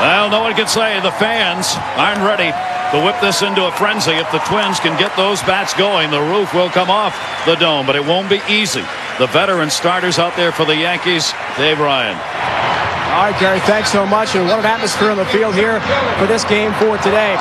Well, no one can say the fans aren't ready to whip this into a frenzy. If the Twins can get those bats going, the roof will come off the dome, but it won't be easy. The veteran starters out there for the Yankees, Dave Ryan. All right, Gary, thanks so much. And what an atmosphere on the field here for this game 4 today.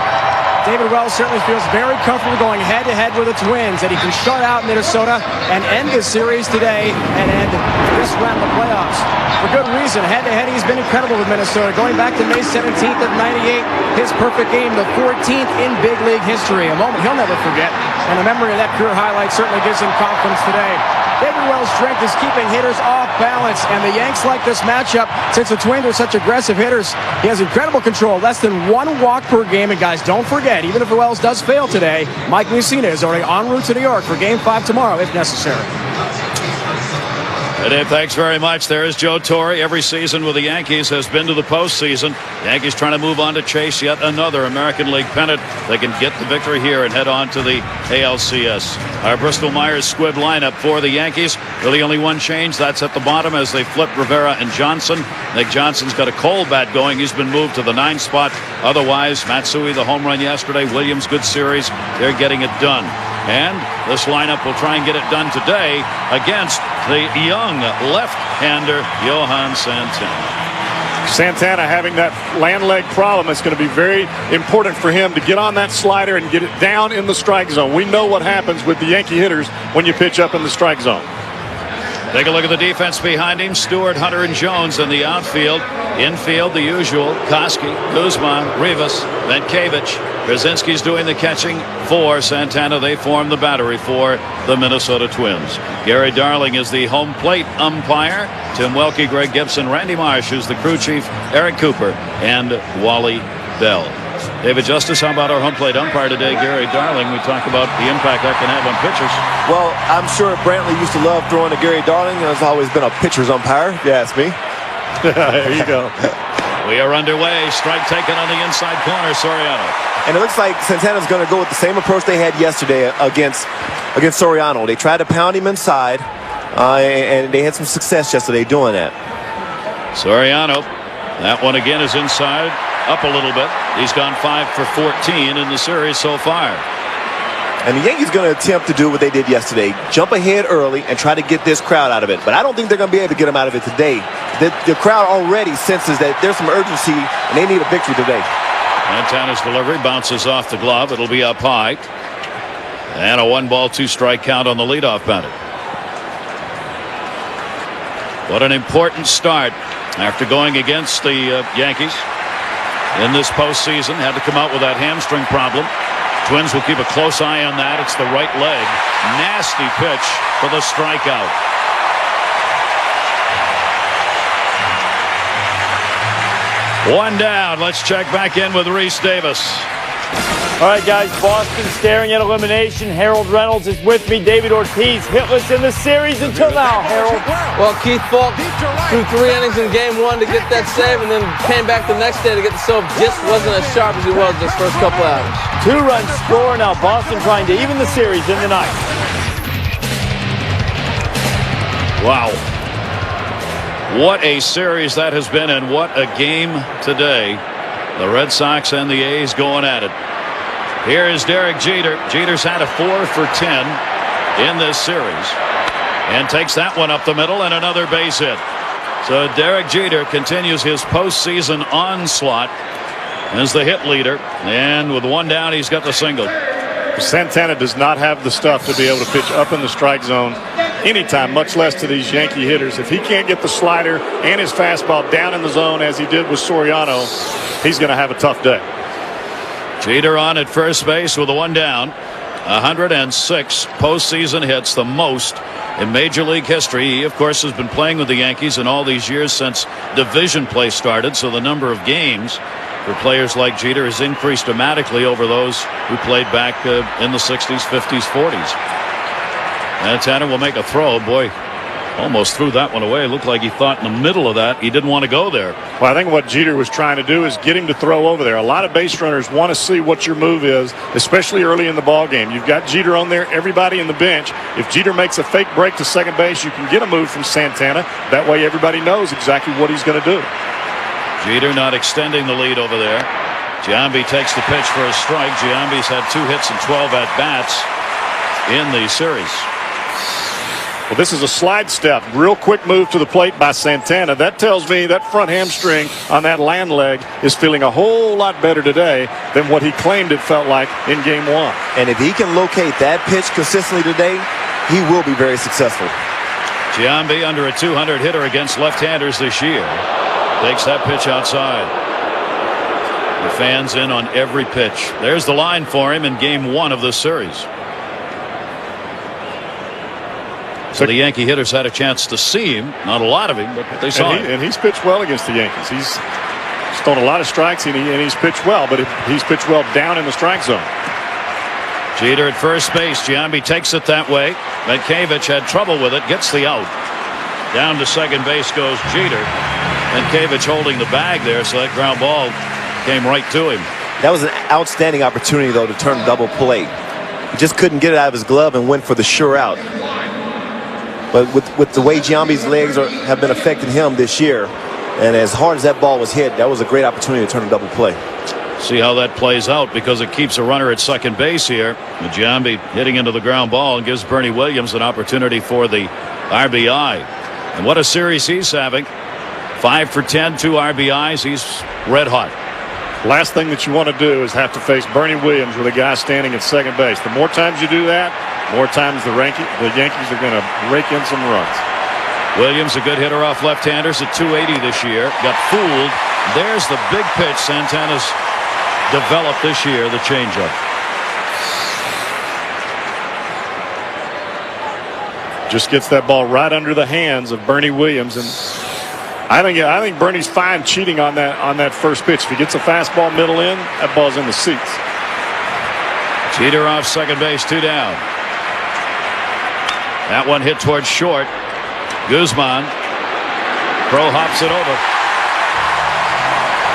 David Wells certainly feels very comfortable going head-to-head with the Twins, that he can start out Minnesota and end this series today and end this round of the playoffs. For good reason. Head-to-head, he's been incredible with Minnesota. Going back to May 17th of '98, his perfect game, the 14th in big league history. A moment he'll never forget. And a memory of that career highlight certainly gives him confidence today. David Wells' strength is keeping hitters off balance, and the Yanks like this matchup since the Twins are such aggressive hitters. He has incredible control, less than 1 walk per game. And guys, don't forget, even if Wells does fail today, Mike Mussina is already en route to New York for Game 5 tomorrow if necessary. Hey, Dave, thanks very much. There is Joe Torre. Every season with the Yankees has been to the postseason. Yankees trying to move on to chase yet another American League pennant. They can get the victory here and head on to the ALCS. Our Bristol Myers squib lineup for the Yankees. Really only one change. That's at the bottom as they flip Rivera and Johnson. Nick Johnson's got a cold bat going. He's been moved to the 9th spot. Otherwise, Matsui, the home run yesterday. Williams, good series. They're getting it done. And this lineup will try and get it done today against the young left-hander Johan Santana. Santana having that land leg problem. It's going to be very important for him to get on that slider and get it down in the strike zone. We know what happens with the Yankee hitters when you pitch up in the strike zone. Take a look at the defense behind him. Stewart, Hunter, and Jones in the outfield. Infield, the usual. Koski, Guzman, Rivas, Vankevich. Brzezinski's doing the catching for Santana. They form the battery for the Minnesota Twins. Gary Darling is the home plate umpire. Tim Welke, Greg Gibson, Randy Marsh, who's the crew chief, Eric Cooper, and Wally Bell. David Justice, how about our home plate umpire today, Gary Darling? We talk about the impact that can have on pitchers. Well, I'm sure Brantley used to love throwing to Gary Darling. There's always been a pitcher's umpire, if you ask me. There you go. We are underway. Strike taken on the inside corner, Soriano. And it looks like Santana's going to go with the same approach they had yesterday against Soriano. They tried to pound him inside, and they had some success yesterday doing that. Soriano, that one again is inside, up a little bit. He's gone 5 for 14 in the series so far. And the Yankees going to attempt to do what they did yesterday, jump ahead early and try to get this crowd out of it. But I don't think they're going to be able to get them out of it today. The crowd already senses that there's some urgency, and they need a victory today. Santana's delivery bounces off the glove. It'll be up high. And a 1-ball, 2-strike count on the leadoff batter. What an important start after going against the Yankees in this postseason. Had to come out with that hamstring problem. Twins will keep a close eye on that. It's the right leg. Nasty pitch for the strikeout. One down. Let's check back in with Reese Davis. All right, guys, Boston staring at elimination. Harold Reynolds is with me. David Ortiz hitless in the series until now, Harold. Well, Keith Falk threw 3 innings in game 1 to get that save, and then came back the next day to get the save. Just wasn't as sharp as he was this first couple outings. 2 runs score. Now Boston trying to even the series in the ninth. Wow. What a series that has been, and what a game today. The Red Sox and the A's going at it. Here is Derek Jeter. Jeter's had a 4 for 10 in this series and takes that one up the middle, and another base hit. So Derek Jeter continues his postseason onslaught as the hit leader, and with 1 down, he's got the single. Santana does not have the stuff to be able to pitch up in the strike zone anytime, much less to these Yankee hitters. If he can't get the slider and his fastball down in the zone as he did with Soriano, he's going to have a tough day. Jeter on at first base with a 1 down. 106 postseason hits, the most in Major League history. He, of course, has been playing with the Yankees in all these years since division play started, so the number of games for players like Jeter has increased dramatically over those who played back in the 60s, 50s, 40s. Santana will make a throw. Boy, almost threw that one away. It looked like he thought in the middle of that he didn't want to go there. Well, I think what Jeter was trying to do is get him to throw over there. A lot of base runners want to see what your move is, especially early in the ball game. You've got Jeter on there, everybody in the bench. If Jeter makes a fake break to second base, you can get a move from Santana. That way everybody knows exactly what he's going to do. Jeter not extending the lead over there. Giambi takes the pitch for a strike. Giambi's had 2 hits and 12 at-bats in the series. Well, this is a slide step. Real quick move to the plate by Santana. That tells me that front hamstring on that land leg is feeling a whole lot better today than what he claimed it felt like in Game 1. And if he can locate that pitch consistently today, he will be very successful. Giambi under a 200 hitter against left-handers this year. Takes that pitch outside. The fans in on every pitch. There's the line for him in Game 1 of this series. So the Yankee hitters had a chance to see him. Not a lot of him, but they saw him. And he's pitched well against the Yankees. He's thrown a lot of strikes, and he's pitched well, but he's pitched well down in the strike zone. Jeter at first base. Giambi takes it that way. Mankiewicz had trouble with it. Gets the out. Down to second base goes Jeter. Mankiewicz holding the bag there, so that ground ball came right to him. That was an outstanding opportunity, though, to turn double play. He just couldn't get it out of his glove and went for the sure out. But with the way Giambi's legs have been affecting him this year, and as hard as that ball was hit, that was a great opportunity to turn a double play. See how that plays out, because it keeps a runner at second base here. Giambi hitting into the ground ball and gives Bernie Williams an opportunity for the RBI. And what a series he's having. 5 for 10, 2 RBIs. He's red hot. Last thing that you want to do is have to face Bernie Williams with a guy standing at second base. The more times you do that, more times the Yankees are going to rake in some runs. Williams, a good hitter off left-handers at 280 this year. Got fooled. There's the big pitch Santana's developed this year, the changeup. Just gets that ball right under the hands of Bernie Williams, and I think Bernie's fine cheating on that first pitch. If he gets a fastball middle in, that ball's in the seats. Jeter off second base, 2 down. That one hit towards short. Guzman. Crow hops it over.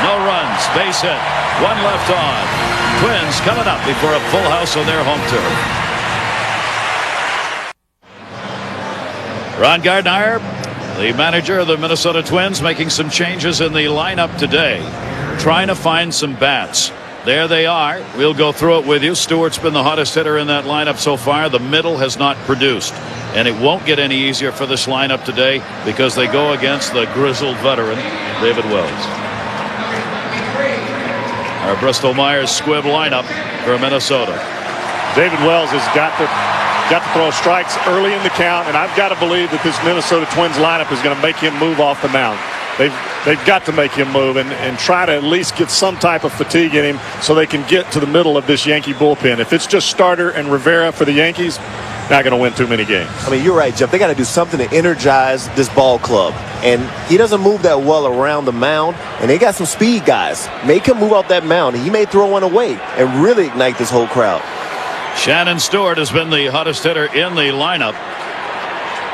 No runs, base hit. 1 left on. Twins coming up before a full house on their home turf. Ron Gardner, the manager of the Minnesota Twins, making some changes in the lineup today, trying to find some bats. There they are. We'll go through it with you. Stewart's been the hottest hitter in that lineup so far. The middle has not produced, and it won't get any easier for this lineup today because they go against the grizzled veteran David Wells. Our Bristol Myers Squibb lineup for Minnesota. David Wells has got to throw strikes early in the count, and I've got to believe that this Minnesota Twins lineup is going to make him move off the mound. They've got to make him move and try to at least get some type of fatigue in him so they can get to the middle of this Yankee bullpen. If it's just Starter and Rivera for the Yankees, not going to win too many games. I mean, you're right, Jeff. They got to do something to energize this ball club. And he doesn't move that well around the mound. And they got some speed guys. Make him move out that mound. He may throw one away and really ignite this whole crowd. Shannon Stewart has been the hottest hitter in the lineup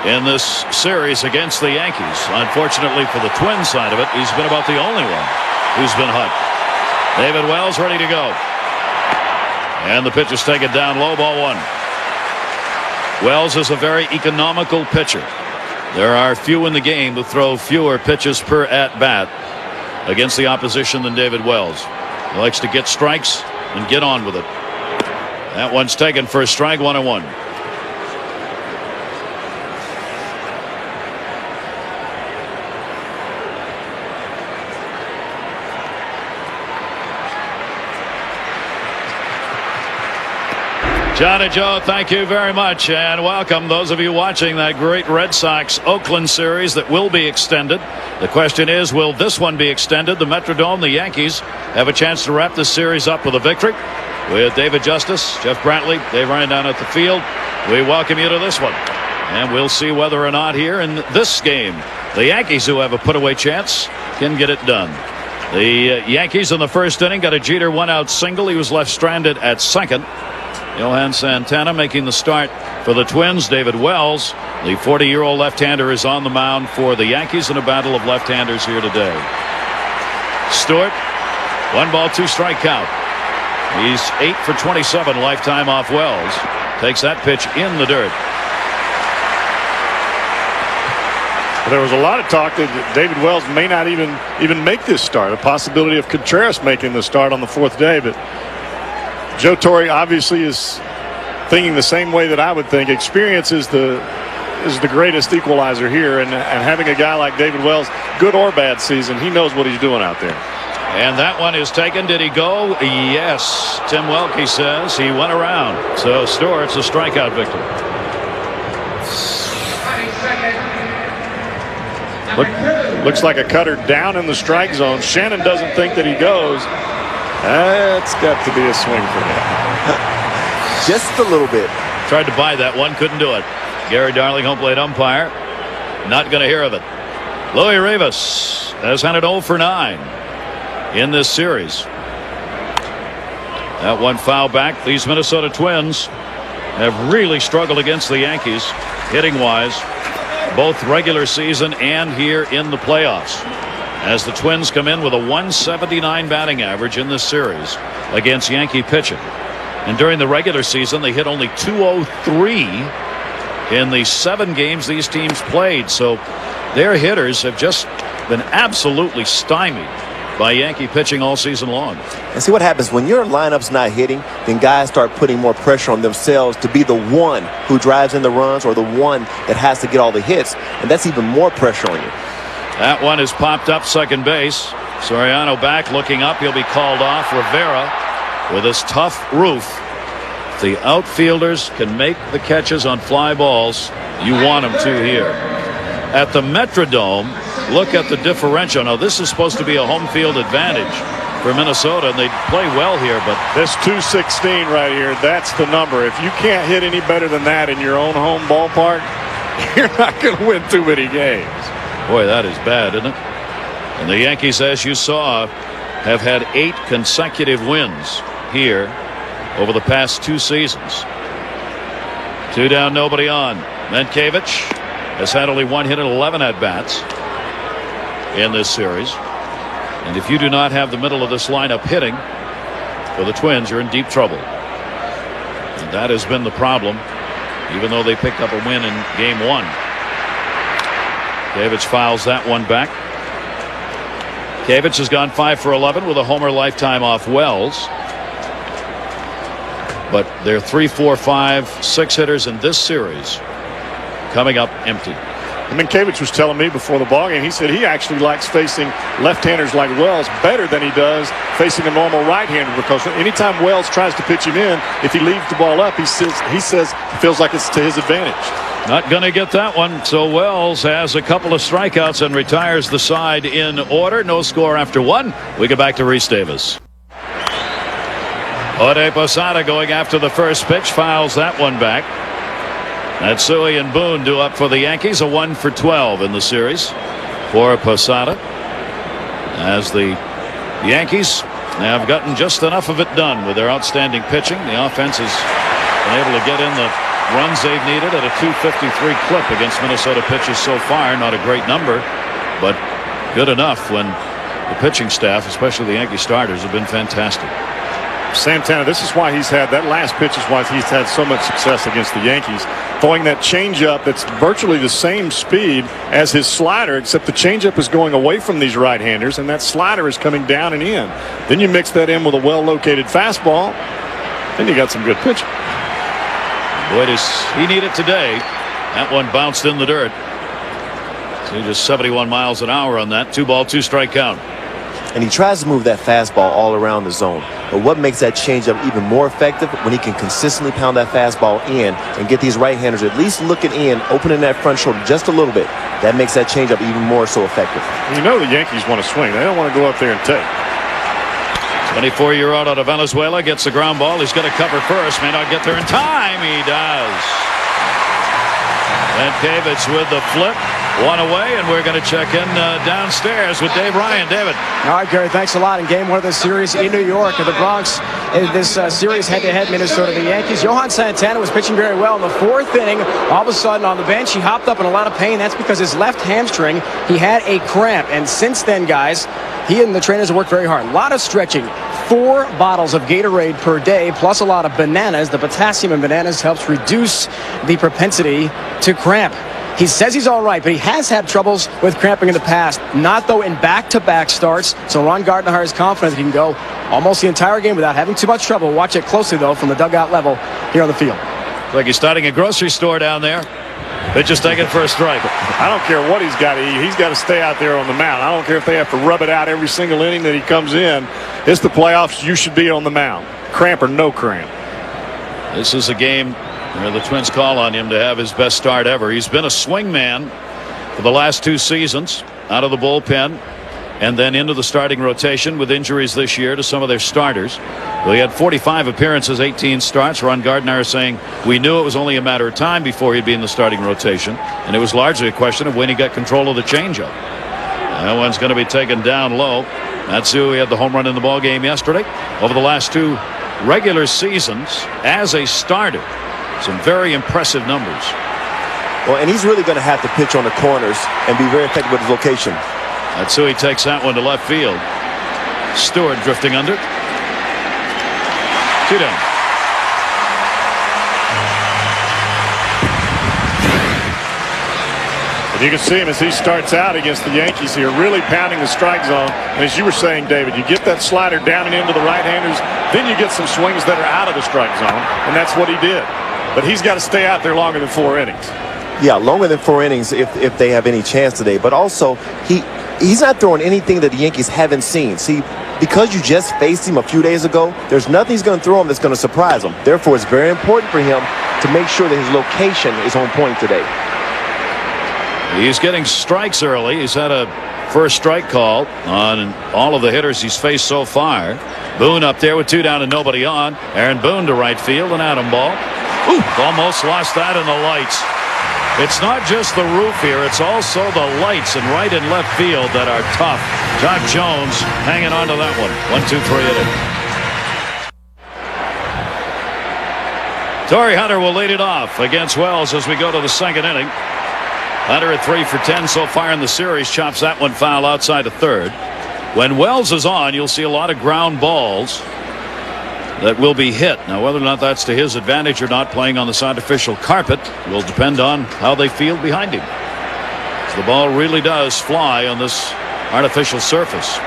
in this series against the Yankees. Unfortunately for the Twins side of it, he's been about the only one who's been hot. David Wells ready to go. And the pitch is taken down low, ball 1. Wells is a very economical pitcher. There are few in the game who throw fewer pitches per at-bat against the opposition than David Wells. He likes to get strikes and get on with it. That one's taken for a strike, 1-1. John and Joe, thank you very much, and welcome those of you watching that great Red Sox Oakland series that will be extended. The question is, will this one be extended? The Metrodome, the Yankees have a chance to wrap this series up with a victory. With David Justice, Jeff Brantley, Dave Ryan down at the field, we welcome you to this one. And we'll see whether or not here in this game, the Yankees, who have a put-away chance, can get it done. The Yankees in the first inning got a Jeter 1-out single. He was left stranded at second. Johan Santana making the start for the Twins. David Wells, the 40-year-old left-hander, is on the mound for the Yankees in a battle of left-handers here today. Stewart, 1 ball, 2 strike count. He's 8 for 27 lifetime off Wells. Takes that pitch in the dirt. There was a lot of talk that David Wells may not even make this start. A possibility of Contreras making the start on the 4th day. But Joe Torre obviously is thinking the same way that I would think. Experience is the greatest equalizer here. And having a guy like David Wells, good or bad season, he knows what he's doing out there. And that one is taken. Did he go? Yes. Tim Welke says he went around. So Stewart's a strikeout victim. Looks like a cutter down in the strike zone. Shannon doesn't think that he goes. That's got to be a swing for him. Just a little bit. Tried to buy that one, couldn't do it. Gary Darling, home plate umpire, not going to hear of it. Louis Rivas has had an 0 for 9 in this series. That one foul back. These Minnesota Twins have really struggled against the Yankees hitting wise, both regular season and here in the playoffs, as the Twins come in with a 179 batting average in this series against Yankee pitching. And during the regular season, they hit only 203 in the 7 games these teams played. So their hitters have just been absolutely stymied by Yankee pitching all season long. And see what happens when your lineup's not hitting, then guys start putting more pressure on themselves to be the one who drives in the runs or the one that has to get all the hits. And that's even more pressure on you. That one is popped up second base. Soriano back looking up. He'll be called off. Rivera with his tough roof. If the outfielders can make the catches on fly balls, you want them to here. At the Metrodome, look at the differential. Now, this is supposed to be a home field advantage for Minnesota, and they play well here. But this 216 right here, that's the number. If you can't hit any better than that in your own home ballpark, you're not going to win too many games. Boy, that is bad, isn't it? And the Yankees, as you saw, have had 8 consecutive wins here over the past 2 seasons. 2 down, nobody on. Mankiewicz has had only 1 hit and 11 at-bats in this series. And if you do not have the middle of this lineup hitting for the Twins, you're in deep trouble. And that has been the problem, even though they picked up a win in game 1. Mankiewicz fouls that one back. Mankiewicz has gone 5 for 11 with a homer lifetime off Wells. But they're 3, 4, 5, 6 hitters in this series coming up empty. Mankiewicz was telling me before the ballgame, he said he actually likes facing left-handers like Wells better than he does facing a normal right-hander, because anytime Wells tries to pitch him in, if he leaves the ball up, he says it feels like it's to his advantage. Not going to get that one. So Wells has a couple of strikeouts and retires the side in order. No score after 1. We get back to Reese Davis. Jorge Posada going after the first pitch, fouls that one back. Matsui and Boone do up for the Yankees, a 1 for 12 in the series for Posada, as the Yankees have gotten just enough of it done with their outstanding pitching. The offense has been able to get in the runs they've needed at a 253 clip against Minnesota pitchers so far. Not a great number, but good enough when the pitching staff, especially the Yankee starters, have been fantastic. Santana, this is why he's had that last pitch is why he's had so much success against the Yankees, throwing that changeup that's virtually the same speed as his slider, except the changeup is going away from these right-handers and that slider is coming down and in. Then you mix that in with a well-located fastball, then you got some good pitching. Boy, does he need it today. That one bounced in the dirt. So just 71 miles an hour on that. 2 ball, 2 strike count. And he tries to move that fastball all around the zone. But what makes that changeup even more effective when he can consistently pound that fastball in and get these right-handers at least looking in, opening that front shoulder just a little bit. That makes that changeup even more so effective. You know the Yankees want to swing. They don't want to go up there and take. 24-year-old out of Venezuela gets the ground ball. He's going to cover first. May not get there in time. He does. Mankiewicz with the flip. 1 away, and we're going to check in downstairs with Dave Ryan. David. All right, Gary, thanks a lot. In game 1 of this series in New York, at the Bronx, in this series head-to-head Minnesota, the Yankees. Johan Santana was pitching very well in the 4th inning. All of a sudden on the bench, he hopped up in a lot of pain. That's because his left hamstring, he had a cramp. And since then, guys, he and the trainers have worked very hard. A lot of stretching. 4 bottles of Gatorade per day, plus a lot of bananas. The potassium in bananas helps reduce the propensity to cramp. He says he's all right, but he has had troubles with cramping in the past. Not, though, in back-to-back starts. So Ron Gardenhire is confident that he can go almost the entire game without having too much trouble. Watch it closely, though, from the dugout level here on the field. Like he's starting a grocery store down there. Pitch is taken for a strike. I don't care what he's got to eat. He's got to stay out there on the mound. I don't care if they have to rub it out every single inning that he comes in. It's the playoffs. You should be on the mound. Cramp or no cramp. This is a game where the Twins call on him to have his best start ever. He's been a swing man for the last 2 seasons, out of the bullpen and then into the starting rotation with injuries this year to some of their starters. Well, he had 45 appearances, 18 starts. Ron Gardenhire saying we knew it was only a matter of time before he'd be in the starting rotation, and it was largely a question of when he got control of the changeup. That one's going to be taken down low. That's who he had the home run in the ball game yesterday. Over the last 2 regular seasons as a starter, some very impressive numbers. Well, and he's really going to have to pitch on the corners and be very effective with his location. That's who he takes that one to left field. Stewart drifting under. 2 down. And you can see him as he starts out against the Yankees here, really pounding the strike zone. And as you were saying, David, you get that slider down and into the right-handers, then you get some swings that are out of the strike zone, and that's what he did. But he's got to stay out there longer than 4 innings. Yeah, longer than 4 innings if they have any chance today. But also, he's not throwing anything that the Yankees haven't seen. See, because you just faced him a few days ago, there's nothing he's going to throw him that's going to surprise him. Therefore, it's very important for him to make sure that his location is on point today. He's getting strikes early. He's had a first strike call on all of the hitters he's faced so far. Boone up there with 2 down and nobody on. Aaron Boone to right field, an Adam ball. Ooh, almost lost that in the lights. It's not just the roof here, it's also the lights in right and left field that are tough. John Jones hanging on to that one. 1-2-3 inning. Torrey Hunter will lead it off against Wells as we go to the 2nd inning. Hunter at 3 for 10 so far in the series, chops that one foul outside the 3rd. When Wells is on, you'll see a lot of ground balls that will be hit. Now, whether or not that's to his advantage or not, playing on this artificial carpet will depend on how they feel behind him. So the ball really does fly on this artificial surface.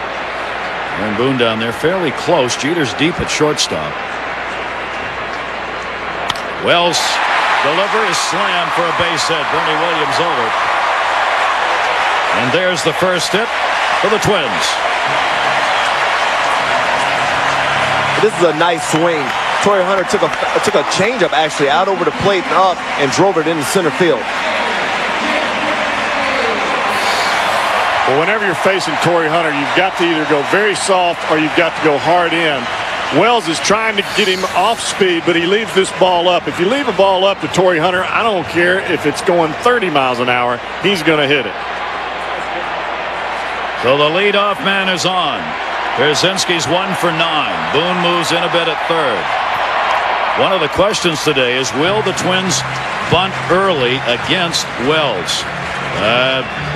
Aaron Boone down there fairly close. Jeter's deep at shortstop. Wells delivers, slam for a base hit. Bernie Williams over. And there's the first hit for the Twins. This is a nice swing. Torrey Hunter took a changeup actually out over the plate and up and drove it into center field. Well, whenever you're facing Torrey Hunter, you've got to either go very soft or you've got to go hard in. Wells is trying to get him off speed, but he leaves this ball up. If you leave a ball up to Torrey Hunter, I don't care if it's going 30 miles an hour, he's going to hit it. So the leadoff man is on. Pierzynski's 1 for 9. Boone moves in a bit at 3rd. One of the questions today is, will the Twins bunt early against Wells?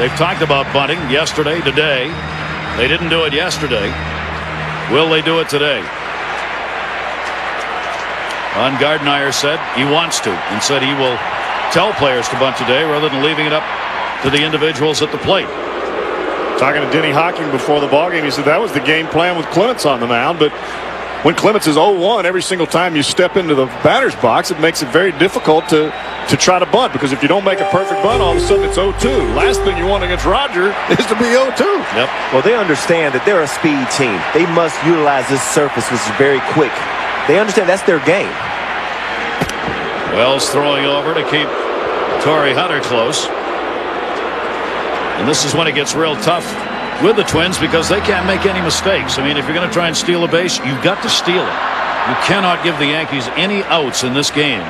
They've talked about bunting yesterday, today. They didn't do it yesterday. Will they do it today? Ron Gardenhire said he wants to, and said he will tell players to bunt today rather than leaving it up to the individuals at the plate. Talking to Denny Hocking before the ballgame, he said that was the game plan with Clements on the mound, but when Clements is 0-1 every single time you step into the batter's box, it makes it very difficult to try to bunt, because if you don't make a perfect bunt, all of a sudden it's 0-2. Last thing you want against Roger is to be 0-2. Yep. Well, they understand that they're a speed team. They must utilize this surface, which is very quick. They understand that's their game. Wells throwing over to keep Torrey Hunter close. And this is when it gets real tough with the Twins, because they can't make any mistakes. I mean, if you're going to try and steal a base, you've got to steal it. You cannot give the Yankees any outs in this game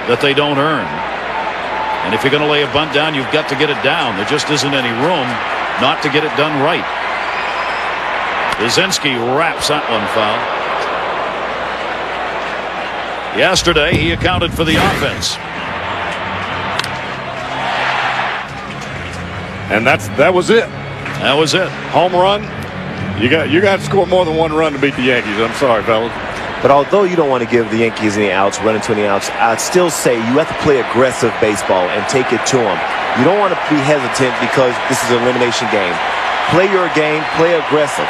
that they don't earn. And if you're going to lay a bunt down, you've got to get it down. There just isn't any room not to get it done right. Pierzynski wraps that one foul. Yesterday, he accounted for the offense. And that was it. That was it. Home run. You got to score more than 1 run to beat the Yankees. I'm sorry, fellas. But although you don't want to give the Yankees any outs, run into any outs, I'd still say you have to play aggressive baseball and take it to them. You don't want to be hesitant because this is an elimination game. Play your game, play aggressive.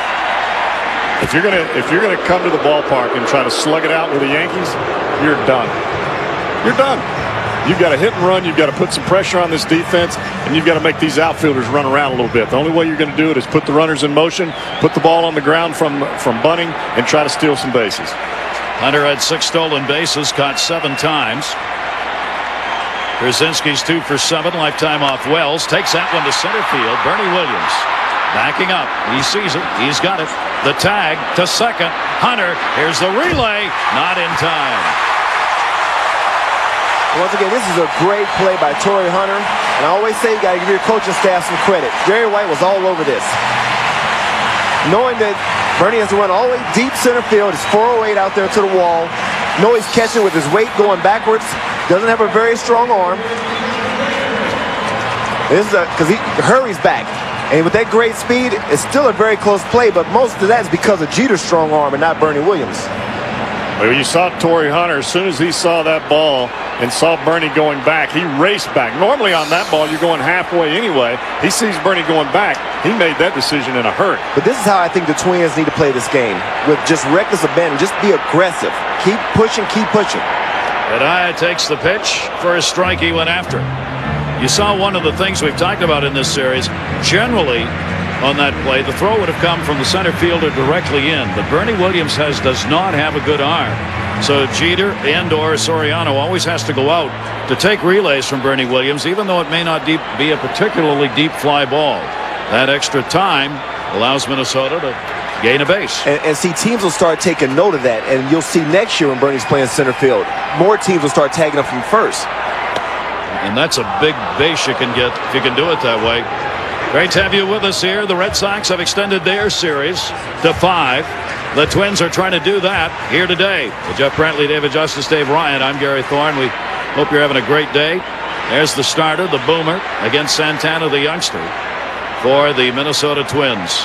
If you're gonna come to the ballpark and try to slug it out with the Yankees, you're done. You're done. You've got to hit and run. You've got to put some pressure on this defense, and you've got to make these outfielders run around a little bit. The only way you're going to do it is put the runners in motion, put the ball on the ground from bunting, and try to steal some bases. Hunter had 6 stolen bases, caught 7 times. Krasinski's 2 for 7, lifetime off Wells. Takes that one to center field. Bernie Williams backing up. He sees it. He's got it. The tag to second. Hunter, here's the relay. Not in time. Once again, this is a great play by Torrey Hunter. And I always say you got to give your coaching staff some credit. Jerry White was all over this. Knowing that Bernie has to run all the way deep center field. It's 408 out there to the wall. Know he's catching with his weight going backwards. Doesn't have a very strong arm. This is because he hurries back. And with that great speed, it's still a very close play. But most of that is because of Jeter's strong arm and not Bernie Williams. Well, you saw Torrey Hunter, as soon as he saw that ball and saw Bernie going back, he raced back. Normally on that ball, you're going halfway anyway. He sees Bernie going back. He made that decision in a hurry. But this is how I think the Twins need to play this game, with just reckless abandon. Just be aggressive. Keep pushing, keep pushing. Bedaya takes the pitch for a strike. He went after it. You saw one of the things we've talked about in this series. Generally, on that play, the throw would have come from the center fielder directly in, but Bernie Williams does not have a good arm. So Jeter and/or Soriano always has to go out to take relays from Bernie Williams, even though it may not be a particularly deep fly ball. That extra time allows Minnesota to gain a base. And see, teams will start taking note of that, and you'll see next year when Bernie's playing center field, more teams will start tagging him from first. And that's a big base you can get if you can do it that way. Great to have you with us here. The Red Sox have extended their series to 5. The Twins are trying to do that here today. With Jeff Brantley, David Justice, Dave Ryan, I'm Gary Thorne. We hope you're having a great day. There's the starter, the boomer, against Santana, the youngster, for the Minnesota Twins.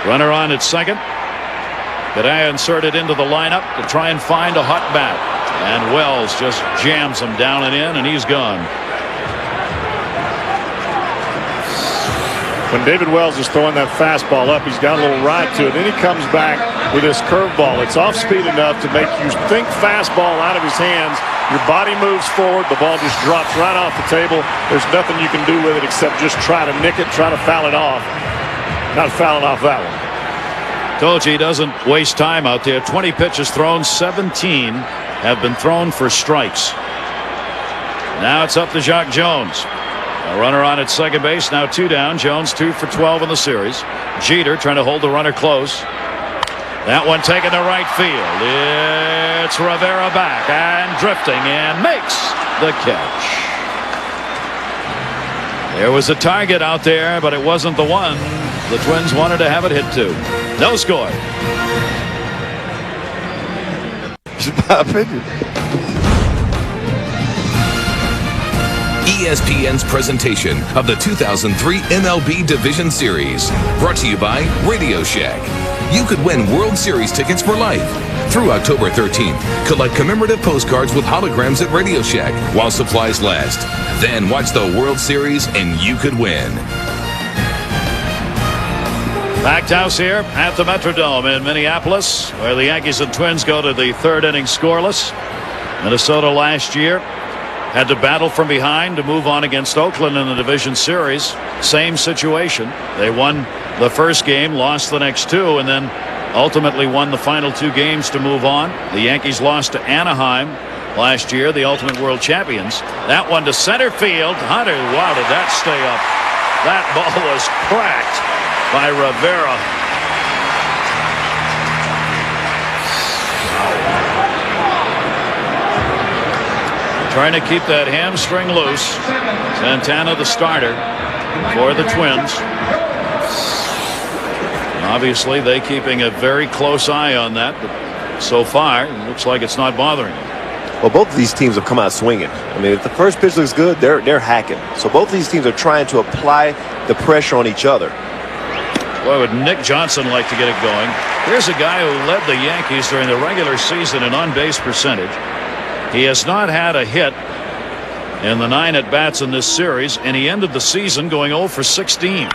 Runner on at second. Bedaya inserted into the lineup to try and find a hot bat. And Wells just jams him down and in, and he's gone. When David Wells is throwing that fastball up, he's got a little ride to it. Then he comes back with this curveball. It's off speed enough to make you think fastball out of his hands. Your body moves forward. The ball just drops right off the table. There's nothing you can do with it except just try to nick it, try to foul it off. Not fouling off that one. Told you he doesn't waste time out there. 20 pitches thrown, 17 have been thrown for strikes. Now it's up to Jacques Jones. A runner on at second base, now 2 down. Jones 2 for 12 in the series. Jeter trying to hold the runner close. That one taken to right field. It's Rivera back and drifting and makes the catch. There was a target out there, but it wasn't the one the Twins wanted to have it hit to. No score. ESPN's presentation of the 2003 MLB Division Series. Brought to you by Radio Shack. You could win World Series tickets for life. Through October 13th, collect commemorative postcards with holograms at Radio Shack while supplies last. Then watch the World Series and you could win. Packed house here at the Metrodome in Minneapolis, where the Yankees and Twins go to the 3rd inning scoreless. Minnesota last year had to battle from behind to move on against Oakland in the division series. Same situation. They won the first game, lost the next 2, and then ultimately won the final 2 games to move on. The Yankees lost to Anaheim last year, the ultimate world champions. That one to center field. Hunter, wow, did that stay up? That ball was cracked by Rivera. Trying to keep that hamstring loose. Santana, the starter for the Twins. Obviously, they keeping a very close eye on that, but so far, it looks like it's not bothering them. Well, both of these teams have come out swinging. I mean, if the first pitch looks good, they're hacking. So both of these teams are trying to apply the pressure on each other. Boy, would Nick Johnson like to get it going. Here's a guy who led the Yankees during the regular season in on-base percentage. He has not had a hit in the 9 at-bats in this series, and he ended the season going 0 for 16.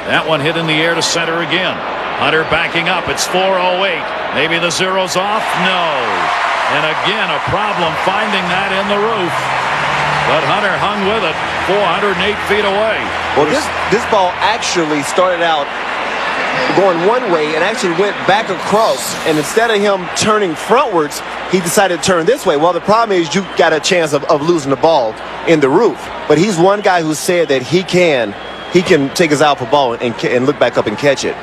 That one hit in the air to center again. Hunter backing up. It's 4:08. Maybe the zero's off? No. And again, a problem finding that in the roof. But Hunter hung with it 408 feet away. Well, this ball actually started out going one way and actually went back across. And instead of him turning frontwards, he decided to turn this way. Well, the problem is you got a chance of losing the ball in the roof. But he's one guy who said that he can take his outfield ball and look back up and catch it.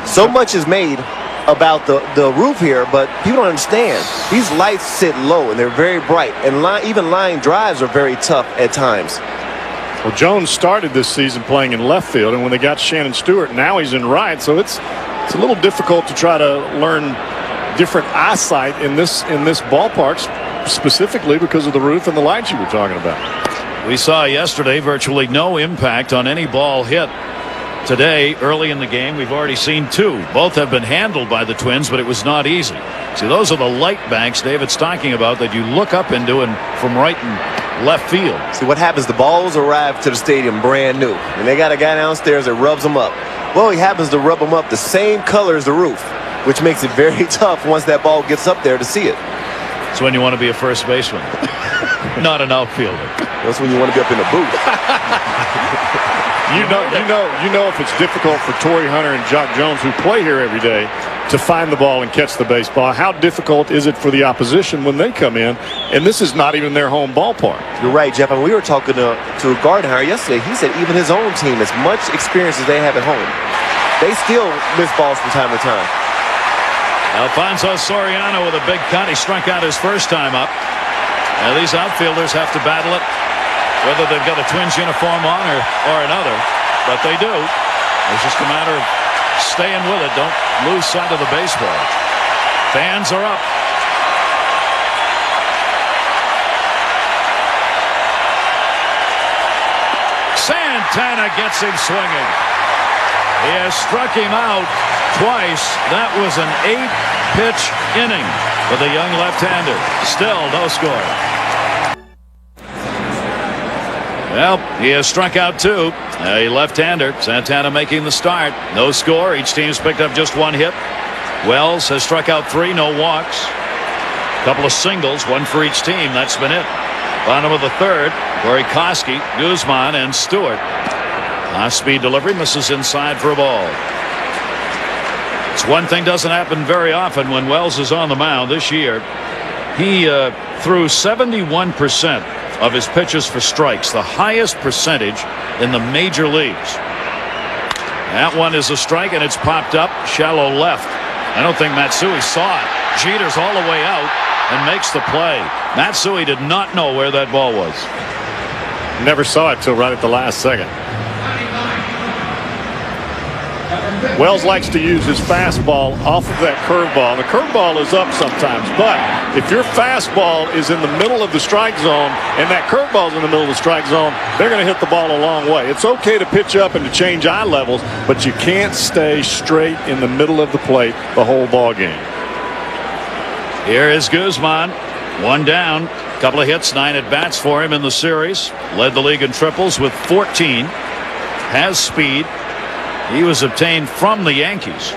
So much is made about the roof here, but people don't understand. These lights sit low and they're very bright, and even line drives are very tough at times. Well, Jones started this season playing in left field, and when they got Shannon Stewart, now he's in right, so it's a little difficult to try to learn different eyesight in this ballpark, specifically because of the roof and the lights you were talking about. We saw yesterday virtually no impact on any ball hit. Today, early in the game, we've already seen 2. Both have been handled by the Twins, but it was not easy. See, those are the light banks David's talking about that you look up into and from right and left field. See, what happens, the balls arrive to the stadium brand new, and they got a guy downstairs that rubs them up. Well, he happens to rub them up the same color as the roof, which makes it very tough once that ball gets up there to see it. That's when you want to be a first baseman, not an outfielder. That's when you want to be up in the booth. You know if it's difficult for Torrey Hunter and Jock Jones, who play here every day, to find the ball and catch the baseball, how difficult is it for the opposition when they come in, and this is not even their home ballpark? You're right, Jeff. And we were talking to Gardner yesterday. He said even his own team, as much experience as they have at home, they still miss balls from time to time. Alfonso Soriano with a big cut. He struck out his first time up. Now these outfielders have to battle it, whether they've got a Twins uniform on or another, but they do. It's just a matter of staying with it. Don't lose sight of the baseball. Fans are up. Santana gets him swinging. He has struck him out twice. That was an 8-pitch inning for the young left-hander. Still no score. Well, he has struck out 2. A left-hander. Santana making the start. No score. Each team's picked up just 1 hit. Wells has struck out 3. No walks. A couple of singles. 1 for each team. That's been it. Bottom of the 3rd. Corey Koski, Guzman, and Stewart. High-speed delivery. Misses inside for a ball. It's one thing doesn't happen very often when Wells is on the mound this year. He threw 71% of his pitches for strikes, the highest percentage in the major leagues. That one is a strike, and it's popped up shallow left. I don't think Matsui saw it. Jeter's all the way out and makes the play. Matsui did not know where that ball was. Never saw it till right at the last second. Wells likes to use his fastball off of that curveball. The curveball is up sometimes, but if your fastball is in the middle of the strike zone and that curveball is in the middle of the strike zone, they're going to hit the ball a long way. It's okay to pitch up and to change eye levels, but you can't stay straight in the middle of the plate the whole ball game. Here is Guzman. 1 down. Couple of hits, 9 at-bats for him in the series. Led the league in triples with 14. Has speed. He was obtained from the Yankees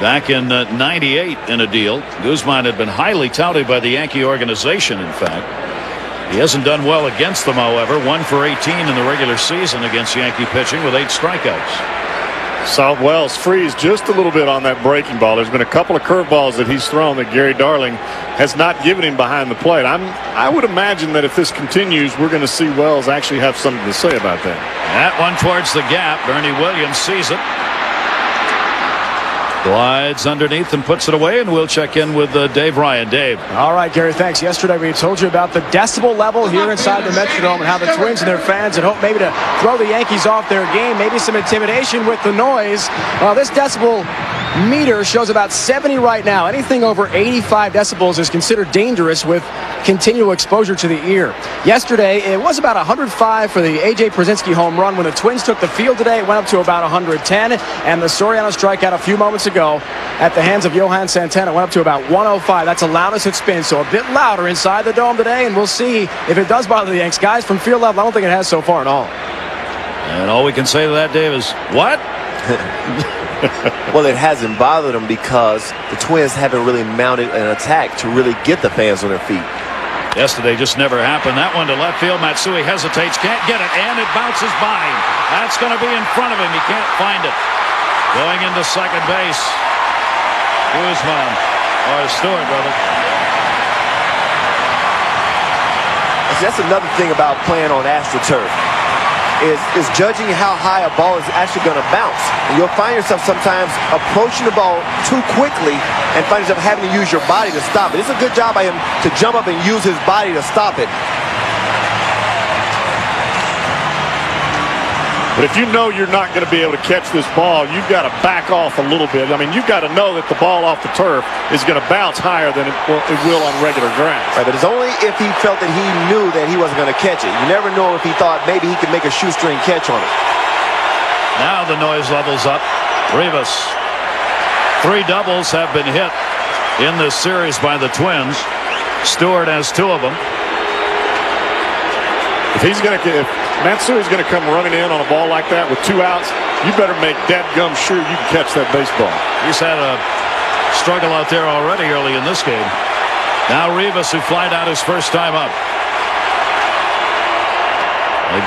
back in '98 in a deal. Guzman had been highly touted by the Yankee organization, in fact. He hasn't done well against them, however. 1 for 18 in the regular season against Yankee pitching with 8 strikeouts. Saw Wells freeze just a little bit on that breaking ball. There's been a couple of curveballs that he's thrown that Gary Darling has not given him behind the plate. I would imagine that if this continues, we're going to see Wells actually have something to say about that. That one towards the gap. Bernie Williams sees it. Glides underneath and puts it away, and we'll check in with Dave Ryan. Dave. All right, Gary, thanks. Yesterday we told you about the decibel level here inside the Metrodome and how the Twins and their fans had hoped maybe to throw the Yankees off their game, maybe some intimidation with the noise. Well, this decibel meter shows about 70 right now. Anything over 85 decibels is considered dangerous with continual exposure to the ear. Yesterday, it was about 105 for the A.J. Przinsky home run. When the Twins took the field today, it went up to about 110. And the Soriano strikeout a few moments ago at the hands of Johan Santana went up to about 105. That's the loudest it's been. So a bit louder inside the dome today, and we'll see if it does bother the Yanks. Guys, from field level, I don't think it has so far at all. And all we can say to that, Dave, is what? Well, it hasn't bothered them because the Twins haven't really mounted an attack to really get the fans on their feet. Yesterday just never happened. That one to left field. Matsui hesitates, can't get it, and it bounces by him. That's going to be in front of him. He can't find it. Going into second base, Guzman, or Stewart, brother. That's another thing about playing on AstroTurf is judging how high a ball is actually going to bounce. And you'll find yourself sometimes approaching the ball too quickly and find yourself having to use your body to stop it. It's a good job by him to jump up and use his body to stop it. But if you know you're not going to be able to catch this ball, you've got to back off a little bit. I mean, you've got to know that the ball off the turf is going to bounce higher than it will on regular grass. Right, but it's only if he felt that he knew that he wasn't going to catch it. You never know if he thought maybe he could make a shoestring catch on it. Now the noise level's up. Rivas. 3 doubles have been hit in this series by the Twins. Stewart has 2 of them. If Matsui's going to come running in on a ball like that with 2 outs, you better make dadgum sure you can catch that baseball. He's had a struggle out there already early in this game. Now Rivas, who flied out his first time up.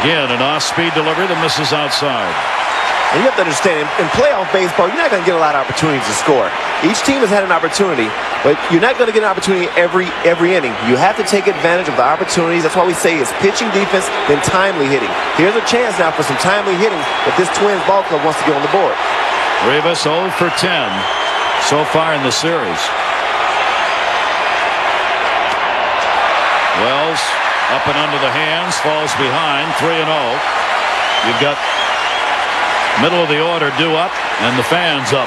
Again, an off-speed delivery that misses outside. And you have to understand, in playoff baseball, you're not going to get a lot of opportunities to score. Each team has had an opportunity, but you're not going to get an opportunity every inning. You have to take advantage of the opportunities. That's why we say it's pitching defense, then timely hitting. Here's a chance now for some timely hitting if this Twins ball club wants to get on the board. Rivas 0 for 10 so far in the series. Wells up and under the hands, falls behind, 3-0. You've got middle of the order due up, and the fans up.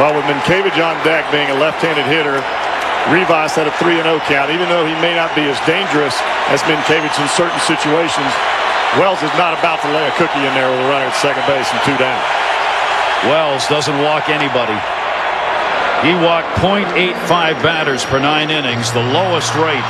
Well, with Mankiewicz on deck being a left-handed hitter, Rivas had a 3-0 count. Even though he may not be as dangerous as Mankiewicz in certain situations, Wells is not about to lay a cookie in there with a runner at second base and 2 down. Wells doesn't walk anybody. He walked .85 batters per 9 innings, the lowest rate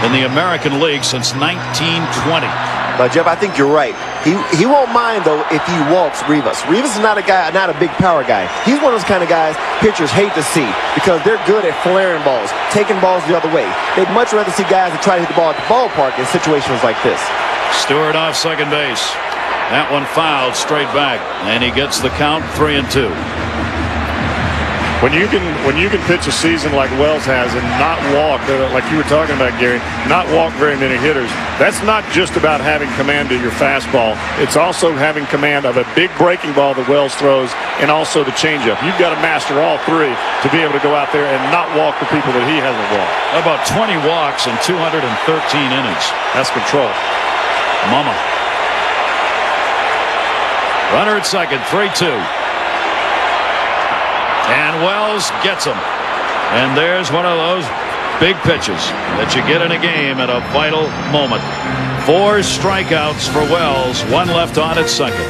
in the American League since 1920. But Jeff, I think you're right. He won't mind though if he walks Rivas. Rivas is not a big power guy. He's one of those kind of guys pitchers hate to see because they're good at flaring balls, taking balls the other way. They'd much rather see guys that try to hit the ball at the ballpark in situations like this. Stewart off second base. That one fouled straight back, and he gets the count 3-2. When you can pitch a season like Wells has and not walk, like you were talking about, Gary, not walk very many hitters, that's not just about having command of your fastball. It's also having command of a big breaking ball that Wells throws and also the changeup. You've got to master all 3 to be able to go out there and not walk the people that he hasn't walked. About 20 walks in 213 innings. That's control. Mama. Runner at second, 3-2. And Wells gets him. And there's one of those big pitches that you get in a game at a vital moment. 4 strikeouts for Wells, 1 left on at second.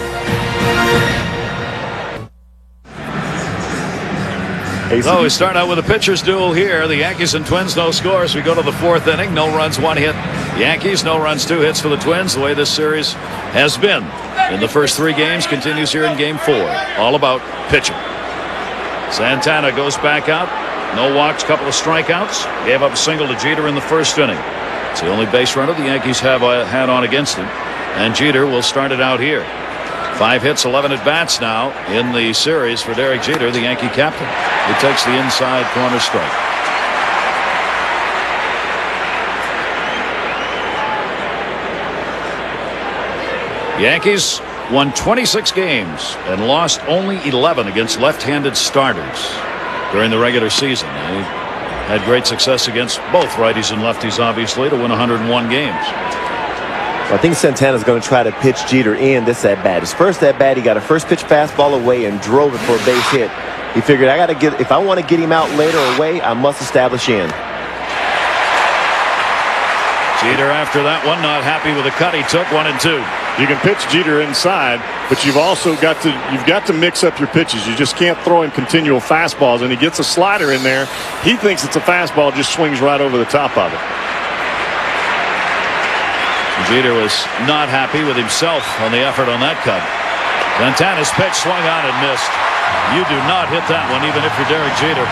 So we start out with a pitcher's duel here. The Yankees and Twins, no scores. We go to the 4th inning. No runs, 1 hit. Yankees, no runs, 2 hits for the Twins. The way this series has been in the first 3 games continues here in game 4. All about pitching. Santana goes back out. No walks, couple of strikeouts. Gave up a single to Jeter in the 1st inning. It's the only base runner the Yankees have had on against him. And Jeter will start it out here. 5 hits, 11 at-bats now in the series for Derek Jeter, the Yankee captain, who takes the inside corner strike. Yankees won 26 games and lost only 11 against left-handed starters during the regular season. They had great success against both righties and lefties, obviously, to win 101 games. I think Santana's going to try to pitch Jeter in this at-bat. His first at-bat, he got a first pitch fastball away and drove it for a base hit. He figured, if I want to get him out later or away, I must establish in. Jeter after that one, not happy with the cut he took, 1-2. You can pitch Jeter inside, but you've got to mix up your pitches. You just can't throw him continual fastballs, and he gets a slider in there. He thinks it's a fastball, just swings right over the top of it. Jeter was not happy with himself on the effort on that cut. Santana's pitch swung on and missed. You do not hit that one, even if you're Derek Jeter.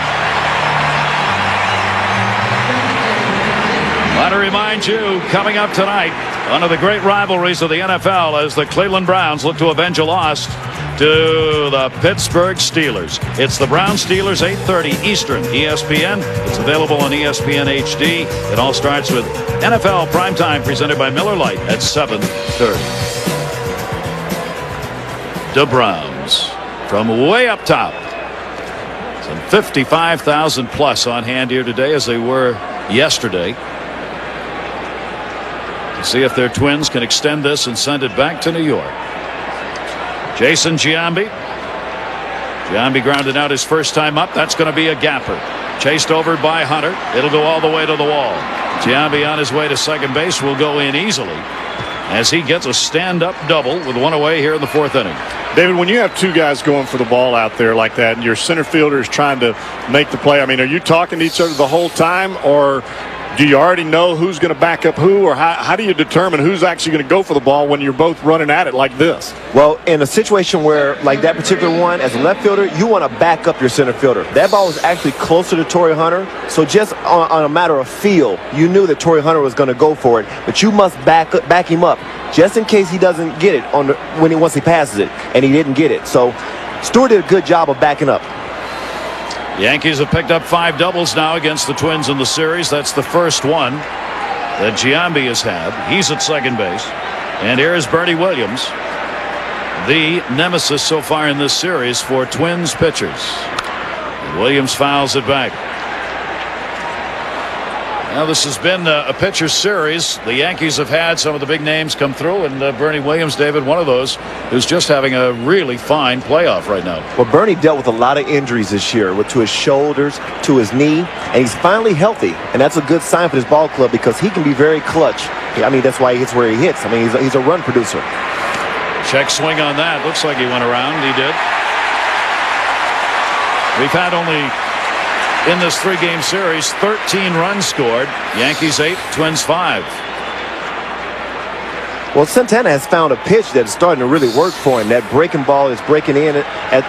I want to remind you, coming up tonight, one of the great rivalries of the NFL as the Cleveland Browns look to avenge a loss to the Pittsburgh Steelers. It's the Browns-Steelers, 8:30 Eastern, ESPN. It's available on ESPN HD. It all starts with NFL Primetime presented by Miller Lite at 7:30. The Browns from way up top. Some 55,000 plus on hand here today as they were yesterday. To see if their Twins can extend this and send it back to New York. Jason Giambi. Giambi grounded out his first time up. That's going to be a gapper. Chased over by Hunter. It'll go all the way to the wall. Giambi on his way to second base will go in easily as he gets a stand-up double with one away here in the fourth inning. David, when you have two guys going for the ball out there like that and your center fielder is trying to make the play, I mean, are you talking to each other the whole time, or do you already know who's going to back up who, or how do you determine who's actually going to go for the ball when you're both running at it like this? Well, in a situation where, like that particular one, as a left fielder, you want to back up your center fielder. That ball was actually closer to Torrey Hunter, so just on a matter of feel, you knew that Torrey Hunter was going to go for it, but you must back him up just in case he doesn't get it once he passes it, and he didn't get it. So Stewart did a good job of backing up. Yankees have picked up 5 doubles now against the Twins in the series. That's the first one that Giambi has had. He's at second base. And here is Bernie Williams, the nemesis so far in this series for Twins pitchers. And Williams fouls it back. Now this has been a pitcher series. The Yankees have had some of the big names come through, and Bernie Williams, David, one of those, who's just having a really fine playoff right now. Well, Bernie dealt with a lot of injuries this year, to his shoulders, to his knee, and he's finally healthy. And that's a good sign for this ball club because he can be very clutch. I mean, that's why he hits where he hits. I mean, he's a run producer. Check swing on that. Looks like he went around. He did. We've had only, in this 3-game series, 13 runs scored. Yankees 8, Twins 5. Well, Santana has found a pitch that is starting to really work for him. That breaking ball is breaking in at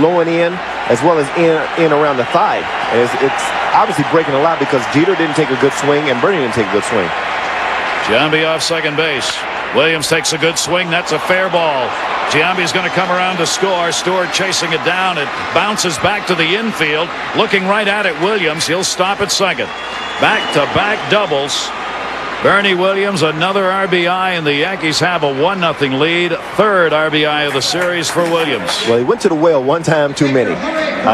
low and in, as well as in around the thigh. And it's obviously breaking a lot because Jeter didn't take a good swing and Bernie didn't take a good swing. Giambi off second base. Williams takes a good swing. That's a fair ball. Giambi's going to come around to score. Stewart chasing it down. It bounces back to the infield. Looking right at it, Williams. He'll stop at second. Back-to-back doubles. Bernie Williams, another RBI, and the Yankees have a 1-0 lead. Third RBI of the series for Williams. Well, he went to the well one time too many.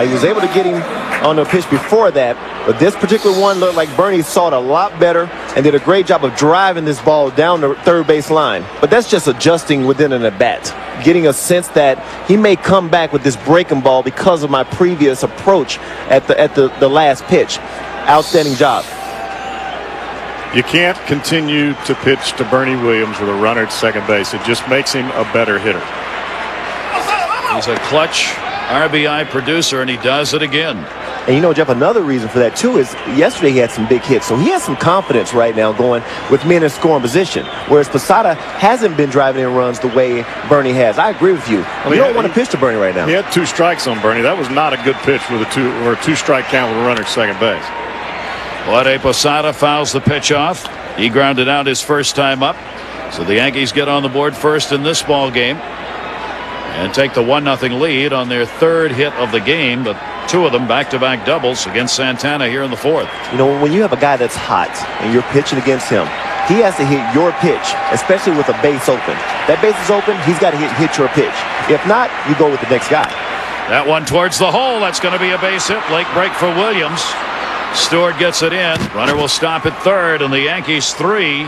He was able to get him on the pitch before that, but this particular one looked like Bernie saw it a lot better and did a great job of driving this ball down the third base line. But that's just adjusting within an at-bat, getting a sense that he may come back with this breaking ball because of my previous approach at the last pitch. Outstanding job. You can't continue to pitch to Bernie Williams with a runner at second base. It just makes him a better hitter. He's a clutch RBI producer, and he does it again. And Jeff, another reason for that, too, is yesterday he had some big hits. So he has some confidence right now going with men in scoring position, whereas Posada hasn't been driving in runs the way Bernie has. I agree with you. You don't want to pitch to Bernie right now. He had 2 strikes on Bernie. That was not a good pitch with a 2-strike count with a runner at second base. Jorge Posada fouls the pitch off. He grounded out his first time up. So the Yankees get on the board first in this ball game and take the 1-0 lead on their third hit of the game, but 2 of them back-to-back doubles against Santana here in the fourth. When you have a guy that's hot and you're pitching against him, he has to hit your pitch, especially with a base open. That base is open, he's got to hit your pitch. If not, you go with the next guy. That one towards the hole. That's going to be a base hit. Late break for Williams. Stewart gets it in. Runner will stop at third, and the Yankees 3,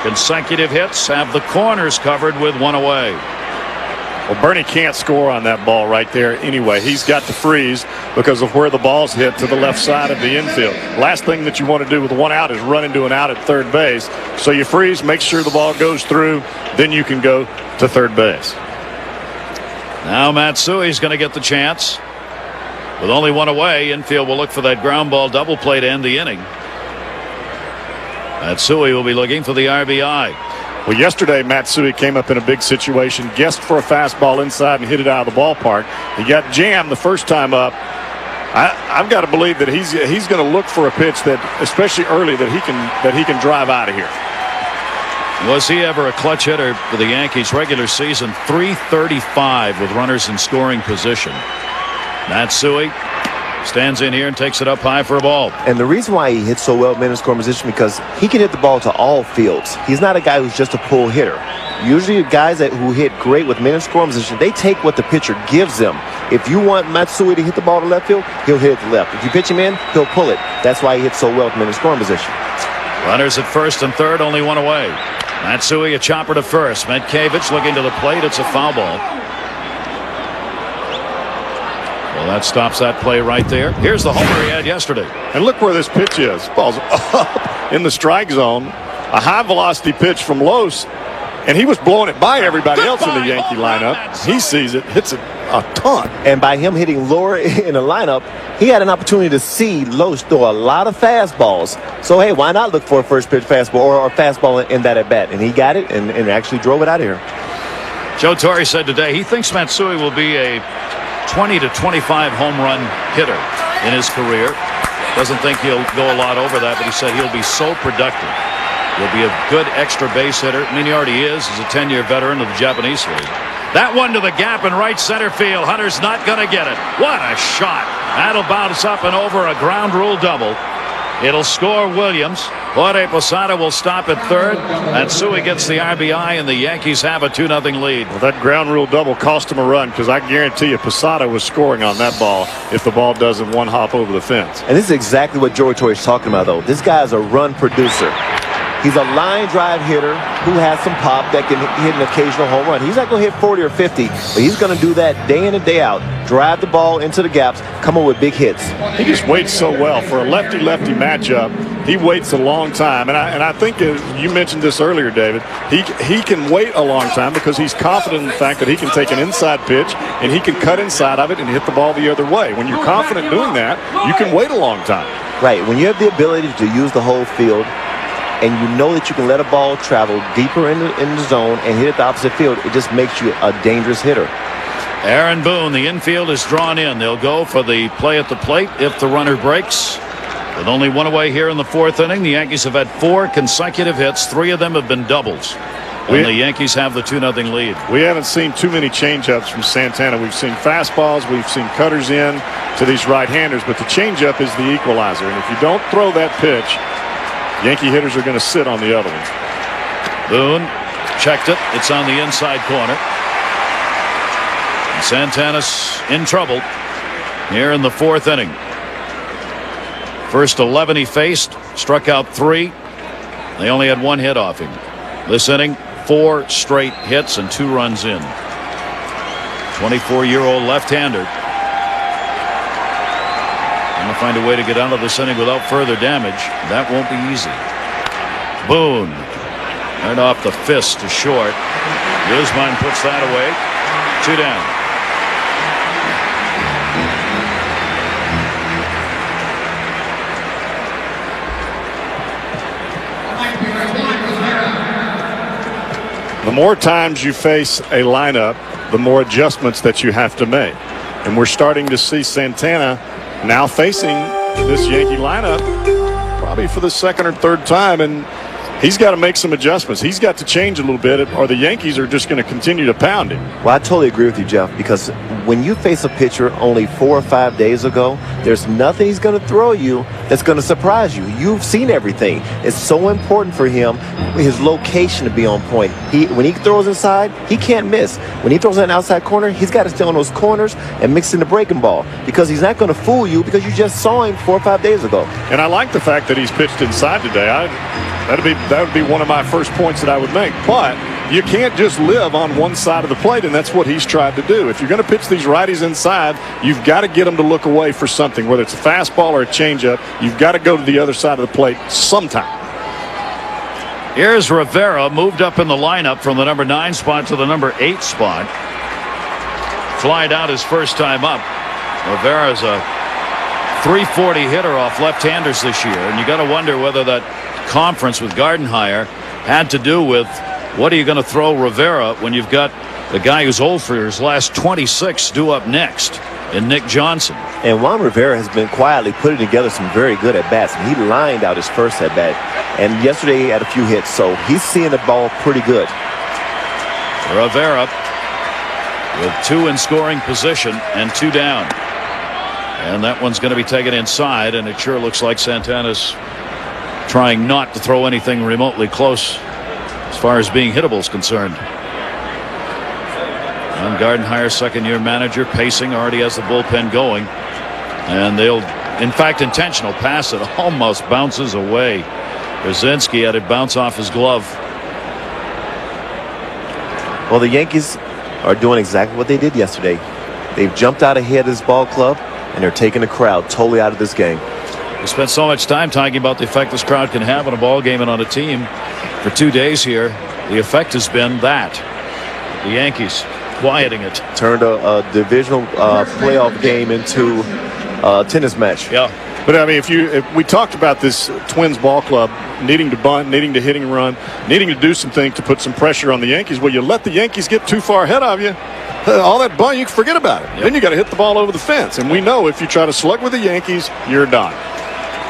consecutive hits, have the corners covered with one away. Well, Bernie can't score on that ball right there anyway. He's got to freeze because of where the ball's hit to the left side of the infield. Last thing that you want to do with one out is run into an out at third base. So you freeze, make sure the ball goes through, then you can go to third base. Now Matsui's going to get the chance. With only one away, infield will look for that ground ball double play to end the inning. Matsui will be looking for the RBI. Well, yesterday, Matsui came up in a big situation, guessed for a fastball inside and hit it out of the ballpark. He got jammed the first time up. I've got to believe that he's going to look for a pitch that, especially early, that he can drive out of here. Was he ever a clutch hitter for the Yankees regular season? .335 with runners in scoring position. Matsui stands in here and takes it up high for a ball. And the reason why he hits so well in men in scoring position because he can hit the ball to all fields. He's not a guy who's just a pull hitter. Usually guys who hit great with men in scoring position, they take what the pitcher gives them. If you want Matsui to hit the ball to left field, he'll hit it to left. If you pitch him in, he'll pull it. That's why he hits so well with men in scoring position. Runners at first and third, only one away. Matsui a chopper to first. Metkevich looking to the plate. It's a foul ball. Well, that stops that play right there. Here's the homer he had yesterday. And look where this pitch is. Ball's up in the strike zone. A high velocity pitch from Los. And he was blowing it by everybody else in the Yankee lineup. He sees it, hits it a ton. And by him hitting lower in the lineup, he had an opportunity to see Los throw a lot of fastballs. So, hey, why not look for a first pitch fastball or a fastball in that at bat? And he got it and actually drove it out of here. Joe Torre said today he thinks Matsui will be a 20 to 25 home run hitter in his career. Doesn't think he'll go a lot over that, but he said he'll be so productive. He'll be a good extra base hitter. I mean, he already is. He's a 10-year veteran of the Japanese league. That one to the gap in right center field. Hunter's not going to get it. What a shot. That'll bounce up and over a ground rule double. It'll score Williams. Jorge Posada will stop at third. Matsui gets the RBI, and the Yankees have a 2-0 lead. Well, that ground rule double cost him a run because I guarantee you Posada was scoring on that ball if the ball doesn't one hop over the fence. And this is exactly what Joey Torre is talking about, though. This guy is a run producer. He's a line drive hitter who has some pop that can hit an occasional home run. He's not going to hit 40 or 50, but he's going to do that day in and day out. Drive the ball into the gaps, come up with big hits. He just waits so well. For a lefty-lefty matchup, he waits a long time. And I think you mentioned this earlier, David. He can wait a long time because he's confident in the fact that he can take an inside pitch and he can cut inside of it and hit the ball the other way. When you're confident doing that, you can wait a long time. Right. When you have the ability to use the whole field, and you know that you can let a ball travel deeper in the zone and hit it the opposite field, it just makes you a dangerous hitter. Aaron Boone, the infield is drawn in. They'll go for the play at the plate if the runner breaks. With only one away here in the fourth inning, the Yankees have had 4 consecutive hits. 3 of them have been doubles. And the Yankees have the 2-0 lead. We haven't seen too many changeups from Santana. We've seen fastballs. We've seen cutters in to these right-handers. But the changeup is the equalizer. And if you don't throw that pitch, Yankee hitters are going to sit on the other one. Boone checked it. It's on the inside corner. And Santana's in trouble here in the fourth inning. First 11 he faced, struck out 3. They only had 1 hit off him. This inning, 4 straight hits and 2 runs in. 24-year-old left-hander. To find a way to get out of this inning without further damage. That won't be easy. Boone right off the fist to short. Guzman puts that away. 2 down. The more times you face a lineup, the more adjustments that you have to make. And we're starting to see Santana now facing this Yankee lineup probably for the second or third time, and he's got to make some adjustments. He's got to change a little bit, or the Yankees are just going to continue to pound him. Well, I totally agree with you, Jeff, because when you face a pitcher only 4 or 5 days ago, there's nothing he's going to throw you that's going to surprise you. You've seen everything. It's so important for him, his location to be on point. When he throws inside, he can't miss. When he throws in an outside corner, he's got to stay on those corners and mix in the breaking ball because he's not going to fool you because you just saw him 4 or 5 days ago. And I like the fact that he's pitched inside today. That would be one of my first points that I would make. But you can't just live on one side of the plate, and that's what he's tried to do. If you're going to pitch these righties inside, you've got to get them to look away for something, whether it's a fastball or a changeup. You've got to go to the other side of the plate sometime. Here's Rivera, moved up in the lineup from the number 9 spot to the number 8 spot. Flied out his first time up. Rivera's a .340 hitter off left-handers this year, and you got to wonder whether that conference with Gardenhire had to do with what are you going to throw Rivera when you've got the guy who's old for his last 26 due up next in Nick Johnson. And Juan Rivera has been quietly putting together some very good at-bats. He lined out his first at-bat, and yesterday he had a few hits, so he's seeing the ball pretty good. Rivera with 2 in scoring position and 2 down. And that one's going to be taken inside, and it sure looks like Santana's trying not to throw anything remotely close as far as being hittable is concerned. And Gardenhire, second-year manager, pacing, already has the bullpen going. And they'll, in fact, intentional pass it almost bounces away. Brzezinski had it bounce off his glove. Well, the Yankees are doing exactly what they did yesterday. They've jumped out ahead of this ball club, and they're taking the crowd totally out of this game. We spent so much time talking about the effect this crowd can have on a ball game and on a team. For 2 days here, the effect has been that. The Yankees quieting it. Turned a divisional playoff game into a tennis match. Yeah. But I mean, if we talked about this Twins ball club needing to bunt, needing to hit and run, needing to do some things to put some pressure on the Yankees, well, you let the Yankees get too far ahead of you, all that bunt, you can forget about it. Yep. Then you got to hit the ball over the fence. And we know if you try to slug with the Yankees, you're done.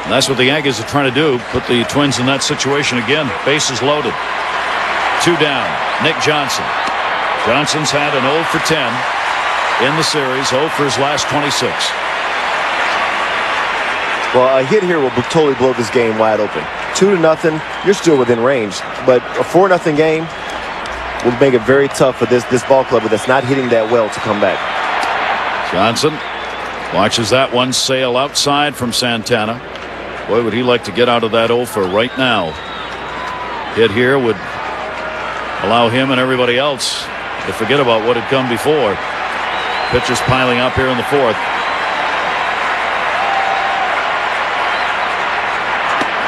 And that's what the Yankees are trying to do, put the Twins in that situation again. Bases loaded. 2 down. Nick Johnson. Johnson's had an 0 for 10 in the series, 0 for his last 26. Well, a hit here will totally blow this game wide open. 2-0, you're still within range. But a 4-0 game will make it very tough for this ball club that's not hitting that well to come back. Johnson watches that one sail outside from Santana. Boy, would he like to get out of that 0 for right now. Hit here would allow him and everybody else to forget about what had come before. Pitchers piling up here in the 4th.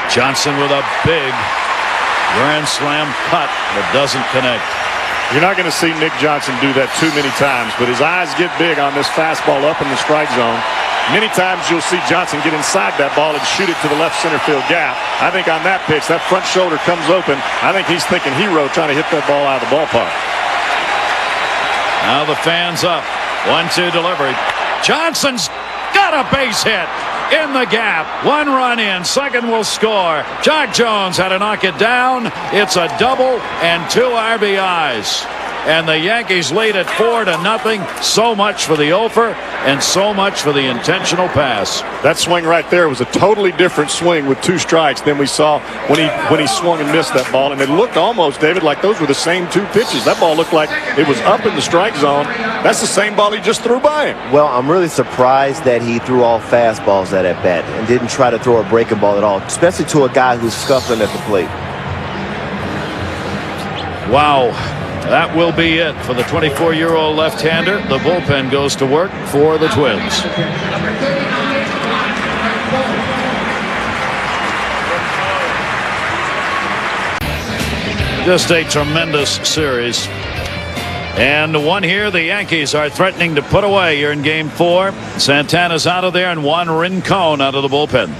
Johnson with a big grand slam cut that doesn't connect. You're not going to see Nick Johnson do that too many times, but his eyes get big on this fastball up in the strike zone. Many times you'll see Johnson get inside that ball and shoot it to the left center field gap. I think on that pitch, that front shoulder comes open. I think he's thinking hero trying to hit that ball out of the ballpark. Now the fans up. 1-2 delivery. Johnson's got a base hit in the gap. 1 run in. Second will score. Jack Jones had to knock it down. It's a double and 2 RBIs. And the Yankees lead at 4-0. So much for the offer and so much for the intentional pass. That swing right there was a totally different swing with 2 strikes than we saw when he swung and missed that ball. And it looked almost, David, like those were the same 2 pitches. That ball looked like it was up in the strike zone. That's the same ball he just threw by him. Well, I'm really surprised that he threw all fastballs at bat and didn't try to throw a breaking ball at all, especially to a guy who's scuffling at the plate. Wow. That will be it for the 24-year-old left-hander. The bullpen goes to work for the Twins. Just a tremendous series. And one here the Yankees are threatening to put away here in Game 4. Santana's out of there and Juan Rincon out of the bullpen.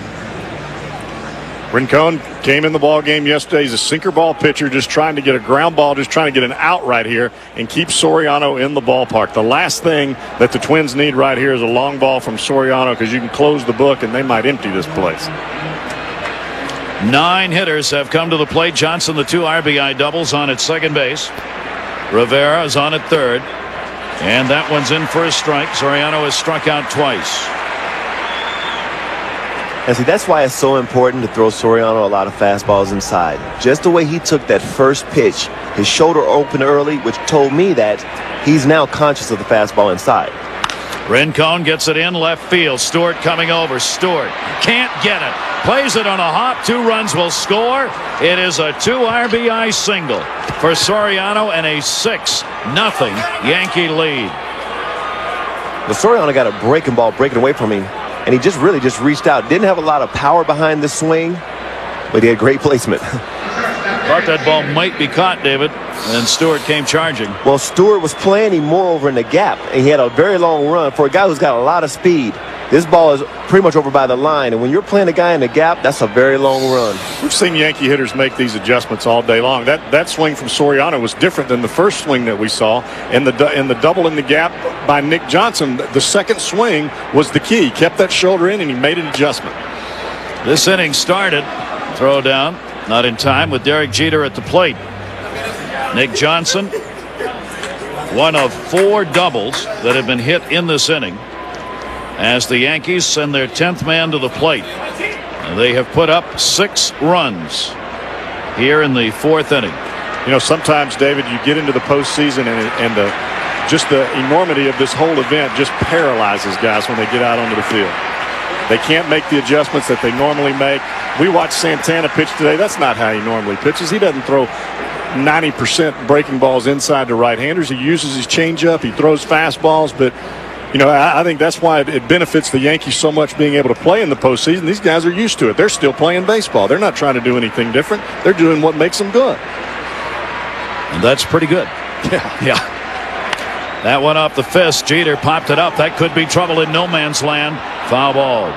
Rincon came in the ball game yesterday. He's a sinker ball pitcher, just trying to get a ground ball, just trying to get an out right here and keep Soriano in the ballpark. The last thing that the Twins need right here is a long ball from Soriano, because you can close the book and they might empty this place. 9 hitters have come to the plate. Johnson, the 2 RBI doubles on at second base. Rivera is on at third. And that one's in for a strike. Soriano has struck out twice. And see, that's why it's so important to throw Soriano a lot of fastballs inside. Just the way he took that first pitch, his shoulder opened early, which told me that he's now conscious of the fastball inside. Rincon gets it in left field. Stewart coming over. Stewart can't get it. Plays it on a hop. 2 runs will score. It is a 2 RBI single for Soriano and a 6-0 Yankee lead. Well, Soriano got a breaking ball breaking away from him, and he just really reached out. Didn't have a lot of power behind the swing, but he had great placement. Thought that ball might be caught, David, and Stewart came charging. Well, Stewart was playing him more over in the gap, and he had a very long run. For a guy who's got a lot of speed, this ball is pretty much over by the line, and when you're playing a guy in the gap, that's a very long run. We've seen Yankee hitters make these adjustments all day long. That swing from Soriano was different than the first swing that we saw. In the double in the gap by Nick Johnson, the second swing was the key. He kept that shoulder in, and he made an adjustment. This inning started. Throw down. Not in time with Derek Jeter at the plate. Nick Johnson, one of 4 doubles that have been hit in this inning as the Yankees send their 10th man to the plate. They have put up 6 runs here in the 4th inning. You know, sometimes, David, you get into the postseason and just the enormity of this whole event just paralyzes guys when they get out onto the field. They can't make the adjustments that they normally make. We watched Santana pitch today. That's not how he normally pitches. He doesn't throw 90% breaking balls inside to right-handers. He uses his changeup. He throws fastballs. But, you know, I think that's why it benefits the Yankees so much being able to play in the postseason. These guys are used to it. They're still playing baseball. They're not trying to do anything different. They're doing what makes them good. And that's pretty good. Yeah. That one off the fist. Jeter popped it up. That could be trouble in no man's land. Foul ball.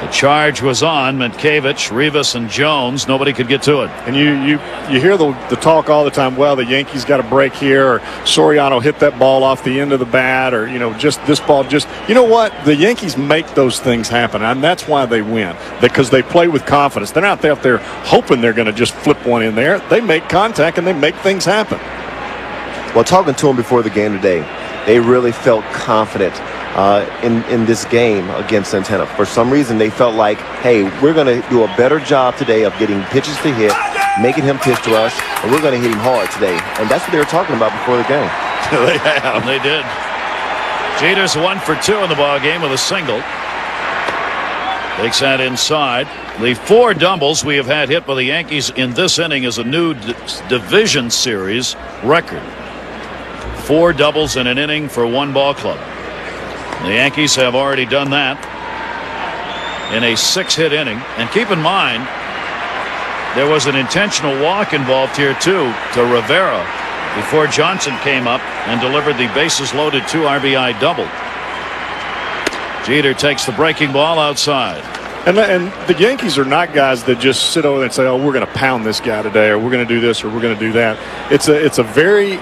The charge was on Mientkiewicz, Rivas, and Jones. Nobody could get to it. And you hear the talk all the time, well, the Yankees got a break here, or Soriano hit that ball off the end of the bat, or, you know, just this ball just, you know what? The Yankees make those things happen, and that's why they win, because they play with confidence. They're not out there hoping they're going to just flip one in there. They make contact, and they make things happen. Well, talking to them before the game today, they really felt confident in this game against Santana. For some reason, they felt like, hey, we're going to do a better job today of getting pitches to hit, making him pitch to us, and we're going to hit him hard today. And that's what they were talking about before the game. They have. They did. Jeter's 1 for 2 in the ball game with a single. Takes that inside. The 4 doubles we have had hit by the Yankees in this inning is a new division series record. 4 doubles in an inning for one ball club. The Yankees have already done that in a 6-hit inning. And keep in mind, there was an intentional walk involved here, too, to Rivera before Johnson came up and delivered the bases loaded 2 RBI double. Jeter takes the breaking ball outside. And the Yankees are not guys that just sit over there and say, oh, we're going to pound this guy today, or we're going to do this, or we're going to do that. It's a very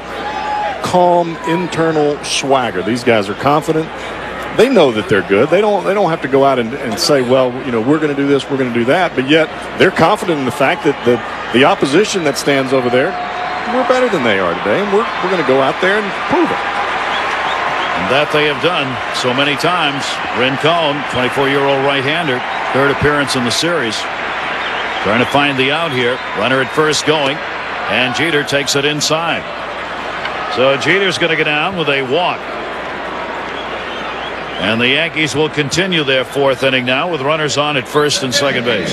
calm internal swagger. These guys are confident. They know that they're good. They don't have to go out and say, well, you know, we're going to do this, we're going to do that. But yet they're confident in the fact that the opposition that stands over there, we're better than they are today, and we're going to go out there and prove it. And that they have done so many times. Rincon, 24-year-old right-hander, 3rd appearance in the series. Trying to find the out here. Runner at first going, and Jeter takes it inside. So Jeter's going to go down with a walk. And the Yankees will continue their 4th inning now with runners on at first and second base.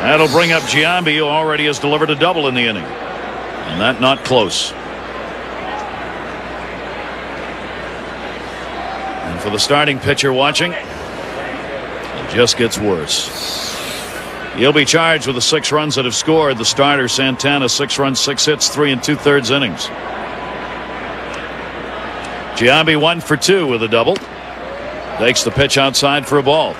That'll bring up Giambi, who already has delivered a double in the inning. And that not close. And for the starting pitcher watching, it just gets worse. He'll be charged with the 6 runs that have scored. The starter, Santana, 6 runs, 6 hits, 3 2/3 innings. Giambi 1 for 2 with a double. Takes the pitch outside for a ball.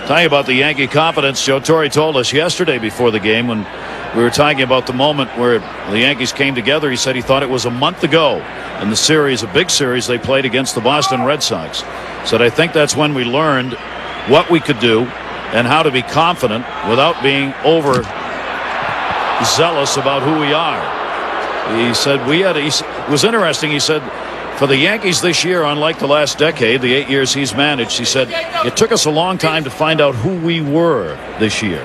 Tell you about the Yankee confidence. Joe Torre told us yesterday before the game when we were talking about the moment where the Yankees came together. He said he thought it was a month ago in the series, a big series they played against the Boston Red Sox. Said, I think that's when we learned what we could do and how to be confident without being over zealous about who we are. He said it was interesting. He said, for the Yankees this year, unlike the last decade, the 8 years he's managed, he said, it took us a long time to find out who we were this year.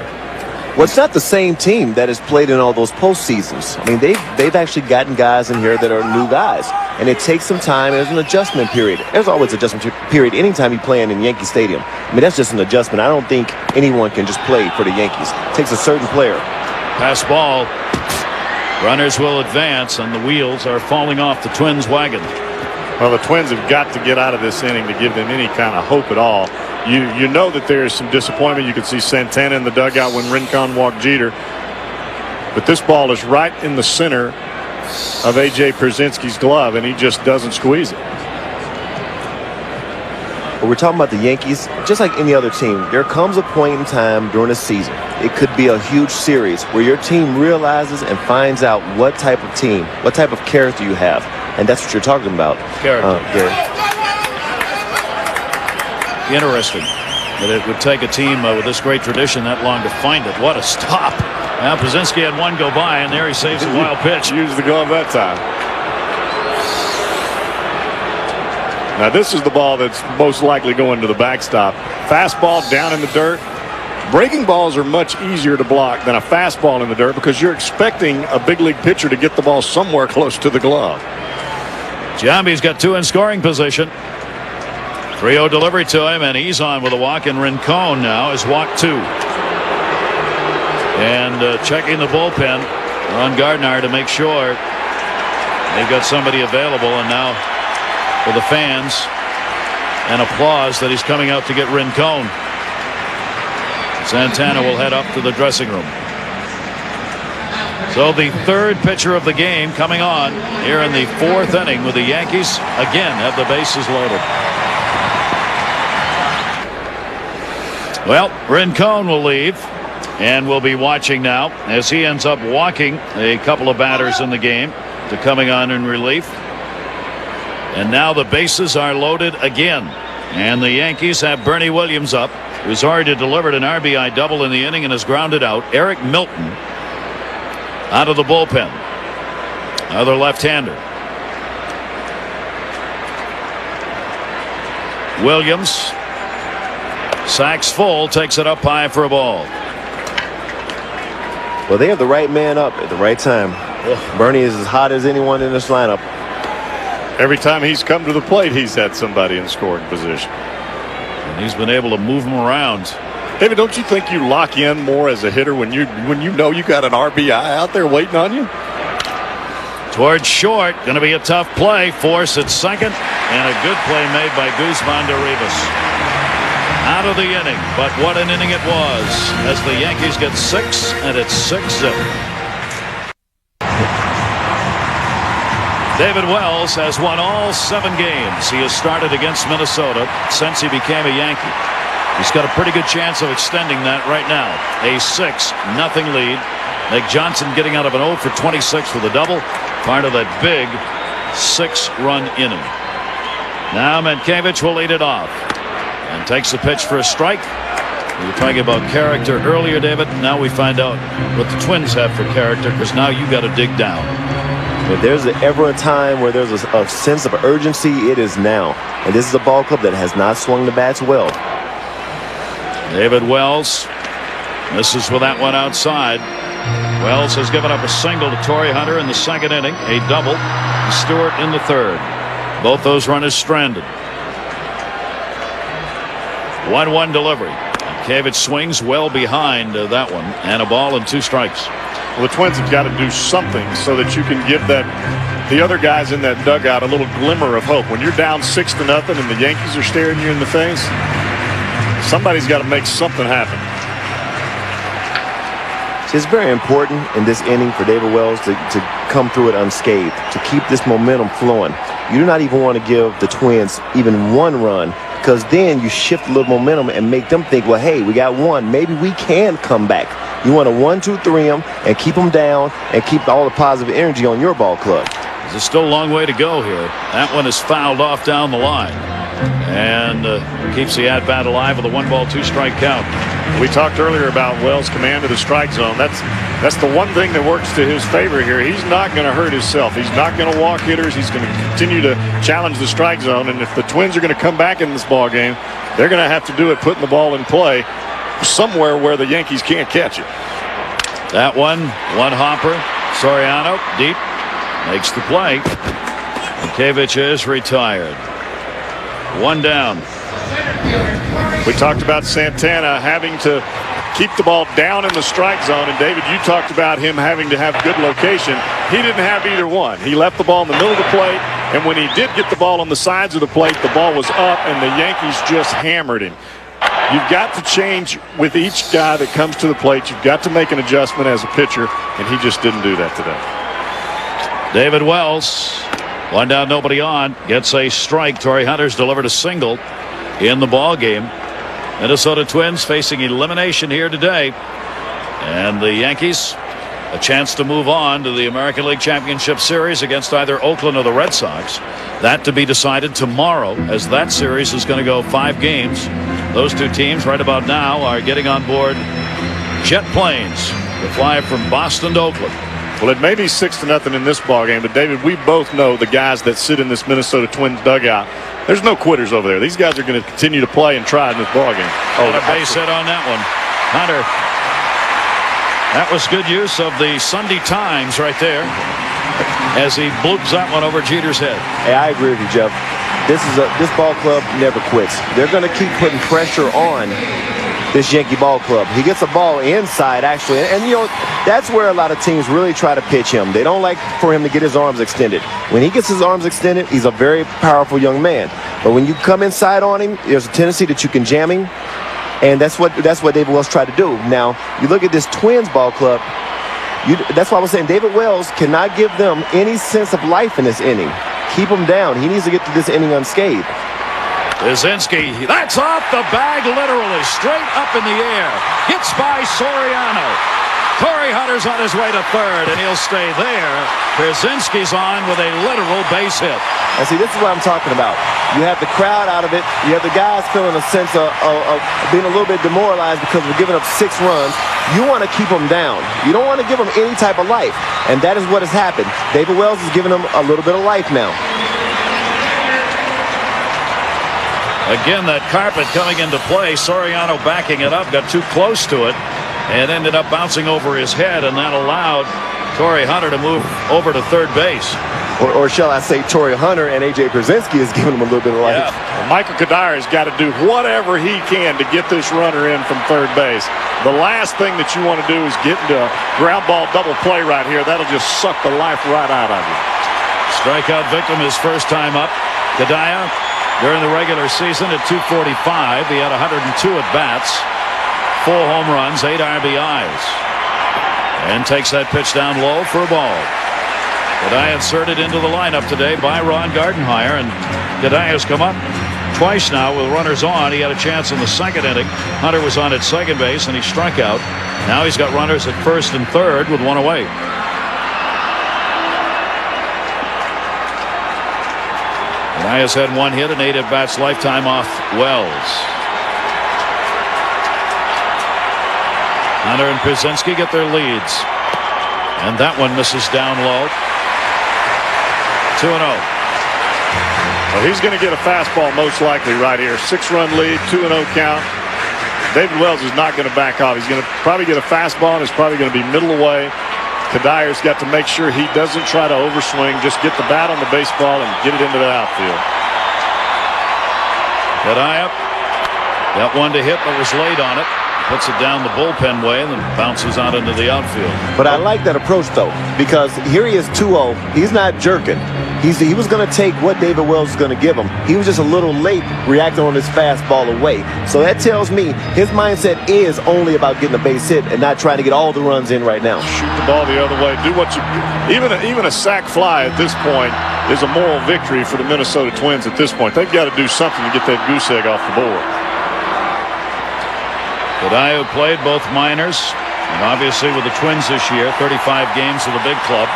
Well, it's not the same team that has played in all those postseasons. I mean, they've actually gotten guys in here that are new guys, and it takes some time. There's an adjustment period. There's always an adjustment period anytime you're playing in Yankee Stadium. I mean, that's just an adjustment. I don't think anyone can just play for the Yankees. It takes a certain player. Pass ball. Runners will advance, and the wheels are falling off the Twins' wagon. Well, the Twins have got to get out of this inning to give them any kind of hope at all. You know that there is some disappointment. You could see Santana in the dugout when Rincon walked Jeter. But this ball is right in the center of A.J. Pierzynski's glove, and he just doesn't squeeze it. But we're talking about the Yankees, just like any other team. There comes a point in time during a season. It could be a huge series where your team realizes and finds out what type of team, what type of character you have. And that's what you're talking about. Character. Gary. Interesting that it would take a team with this great tradition that long to find it. What a stop. Now Pierzynski had one go by, and there he saves a wild pitch. Used the glove that time. Now this is the ball that's most likely going to the backstop. Fastball down in the dirt. Breaking balls are much easier to block than a fastball in the dirt because you're expecting a big league pitcher to get the ball somewhere close to the glove. Giambi's got two in scoring position. 3-0 delivery to him, and he's on with a walk, and Rincon now is walk 2. And checking the bullpen, Ron Gardner, to make sure they've got somebody available. And now for the fans, and applause that he's coming out to get Rincon. Santana will head up to the dressing room. So the third pitcher of the game coming on here in the 4th inning, with the Yankees again have the bases loaded. Well, Rincon will leave, and we'll be watching now as he ends up walking a couple of batters in the game to coming on in relief. And now the bases are loaded again, and the Yankees have Bernie Williams up, who's already delivered an RBI double in the inning and has grounded out. Eric Milton out of the bullpen, another left-hander. Williams, sacks full, takes it up high for a ball. Well, they have the right man up at the right time. Bernie is as hot as anyone in this lineup. Every time he's come to the plate, he's had somebody in scoring position. And he's been able to move him around. David, don't you think you lock in more as a hitter when you know you got an RBI out there waiting on you? Towards short, going to be a tough play. Force at second, and a good play made by Guzman de Rivas. Out of the inning, but what an inning it was as the Yankees get 6, and it's 6-0. David Wells has won all 7 games he has started against Minnesota since he became a Yankee. He's got a pretty good chance of extending that right now. A 6-0 lead. Nick Johnson getting out of an 0 for 26 with a double, part of that big 6-run inning. Now Mankiewicz will lead it off and takes the pitch for a strike. We were talking about character earlier, David. Now we find out what the Twins have for character, because now you got to dig down. If there's ever a time where there's a sense of urgency, it is now. And this is a ball club that has not swung the bats well. David Wells misses with that one outside. Wells has given up a single to Torrey Hunter in the 2nd inning, a double to Stewart in the 3rd. Both those runners stranded. 1-1 delivery. Mankiewicz swings well behind that one, and a ball and 2 strikes. Well, the Twins have got to do something so that you can give the other guys in that dugout a little glimmer of hope. When you're down 6-0 and the Yankees are staring you in the face, somebody's got to make something happen. It's very important in this inning for David Wells to come through it unscathed, to keep this momentum flowing. You do not even want to give the Twins even 1 run, because then you shift a little momentum and make them think, well, hey, we got 1. Maybe we can come back. You want to 1-2-3 them and keep them down and keep all the positive energy on your ball club. There's still a long way to go here. That one is fouled off down the line. And keeps the at-bat alive with a 1-ball, 2-strike count. We talked earlier about Wells' command of the strike zone. That's the one thing that works to his favor here. He's not going to hurt himself. He's not going to walk hitters. He's going to continue to challenge the strike zone. And if the Twins are going to come back in this ball game, they're going to have to do it putting the ball in play somewhere where the Yankees can't catch it. That one hopper. Soriano deep makes the play. Yankievich is retired. 1 down. We talked about Santana having to keep the ball down in the strike zone. And, David, you talked about him having to have good location. He didn't have either one. He left the ball in the middle of the plate, and when he did get the ball on the sides of the plate, the ball was up, and the Yankees just hammered him. You've got to change with each guy that comes to the plate. You've got to make an adjustment as a pitcher, and he just didn't do that today. David Wells, 1 down, nobody on, gets a strike. Torrey Hunter's delivered a single in the ball game. Minnesota Twins facing elimination here today, and the Yankees a chance to move on to the American League Championship Series against either Oakland or the Red Sox. That to be decided tomorrow, as that series is going to go 5 games. Those two teams right about now are getting on board jet planes to fly from Boston to Oakland. Well, it may be 6-0 in this ball game, but David, we both know the guys that sit in this Minnesota Twins dugout. There's no quitters over there. These guys are going to continue to play and try in this ball game. Oh, a base hit on that one. Hunter. That was good use of the Sunday Times right there as he bloops that one over Jeter's head. Hey, I agree with you, Jeff. This ball club never quits. They're going to keep putting pressure on this Yankee ball club. He gets a ball inside, actually, and you know, that's where a lot of teams really try to pitch him. They don't like for him to get his arms extended. When he gets his arms extended, he's a very powerful young man. But when you come inside on him, there's a tendency that you can jam him, and that's what David Wells tried to do. Now, you look at this Twins ball club, that's why I was saying David Wells cannot give them any sense of life in this inning. Keep him down. He needs to get to this inning unscathed. Wyszynski, that's off the bag literally, straight up in the air. Hits by Soriano. Torrey Hunter's on his way to third, and he'll stay there. Wyszynski's on with a literal base hit. And see, this is what I'm talking about. You have the crowd out of it. You have the guys feeling a sense of being a little bit demoralized because we're giving up 6 runs. You want to keep them down. You don't want to give them any type of life. And that is what has happened. David Wells is giving them a little bit of life now. Again, that carpet coming into play. Soriano backing it up, got too close to it, and ended up bouncing over his head, and that allowed Torrey Hunter to move over to third base. Or shall I say Torrey Hunter and A.J. Wyszynski is giving him a little bit of life. Yeah. Michael Kadire has got to do whatever he can to get this runner in from third base. The last thing that you want to do is get into a ground ball double play right here. That'll just suck the life right out of you. Strikeout victim his first time up. Kadire, during the regular season at 245, he had 102 at-bats, 4 home runs, 8 RBIs. And takes that pitch down low for a ball. Kadire inserted into the lineup today by Ron Gardenhire, and Kadire's come up twice now with runners on. He had a chance in the second inning. Hunter was on at second base, and he struck out. Now he's got runners at first and third with 1 away. Kadire's had 1 hit and 8 at-bats lifetime off Wells. Hunter and Wyszynski get their leads. And that one misses down low. 2-0. Well, he's going to get a fastball most likely right here. 6-run lead, 2-0 count. David Wells is not going to back off. He's going to probably get a fastball, and it's probably going to be middle away. Kadire's got to make sure he doesn't try to overswing. Just get the bat on the baseball and get it into the outfield. Kadire got one to hit, but was late on it. Puts it down the bullpen way and then bounces out into the outfield. But I like that approach, though, because here he is 2-0. He's not jerking. He was going to take what David Wells was going to give him. He was just a little late reacting on his fastball away. So that tells me his mindset is only about getting a base hit and not trying to get all the runs in right now. Shoot the ball the other way. Do what you even a sac fly at this point is a moral victory for the Minnesota Twins at this point. They've got to do something to get that goose egg off the board. Kadire played both minors and obviously with the Twins this year, 35 games with the big club.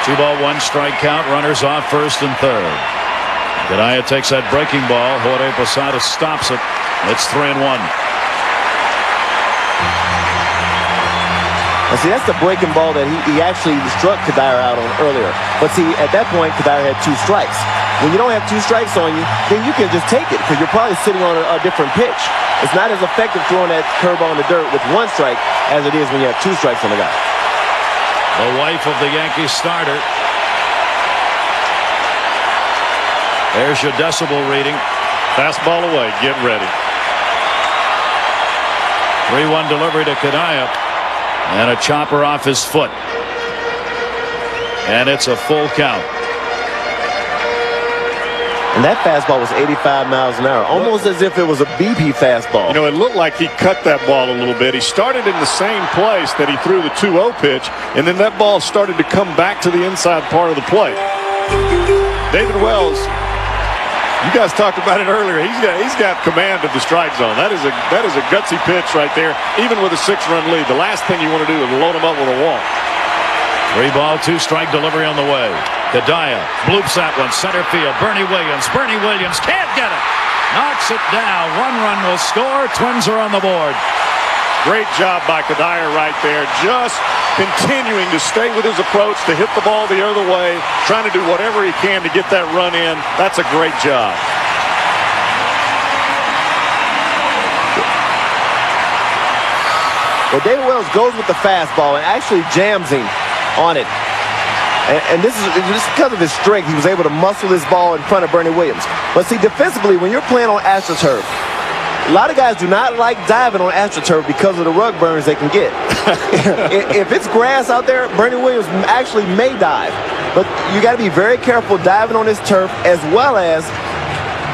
2 ball, 1 strike count. Runners off first and third. Gadiah takes that breaking ball. Jorge Posada stops it. It's 3-1. And see, that's the breaking ball that he actually struck Gadiah out on earlier. But see, at that point, Gadiah had 2 strikes. When you don't have 2 strikes on you, then you can just take it because you're probably sitting on a different pitch. It's not as effective throwing that curveball in the dirt with 1 strike as it is when you have 2 strikes on the guy. The wife of the Yankees starter. There's your decibel reading. Fastball away. Get ready. 3-1 delivery to Gadiah. And a chopper off his foot. And it's a full count. And that fastball was 85 miles an hour, almost as if it was a BP fastball. You know, it looked like he cut that ball a little bit. He started in the same place that he threw the 2-0 pitch, and then that ball started to come back to the inside part of the plate. David Wells, you guys talked about it earlier. He's got command of the strike zone. That is a gutsy pitch right there, even with a 6-run lead. The last thing you want to do is load him up with a walk. 3 ball, 2 strike delivery on the way. Gadiah bloops that one, center field. Bernie Williams can't get it. Knocks it down. 1 run will score. Twins are on the board. Great job by Gadiah right there. Just continuing to stay with his approach to hit the ball the other way, trying to do whatever he can to get that run in. That's a great job. Well, David Wells goes with the fastball and actually jams him on it. And this is just because of his strength. He was able to muscle this ball in front of Bernie Williams. But see, defensively, when you're playing on AstroTurf, a lot of guys do not like diving on AstroTurf because of the rug burns they can get. If it's grass out there, Bernie Williams actually may dive. But you got to be very careful diving on this turf as well as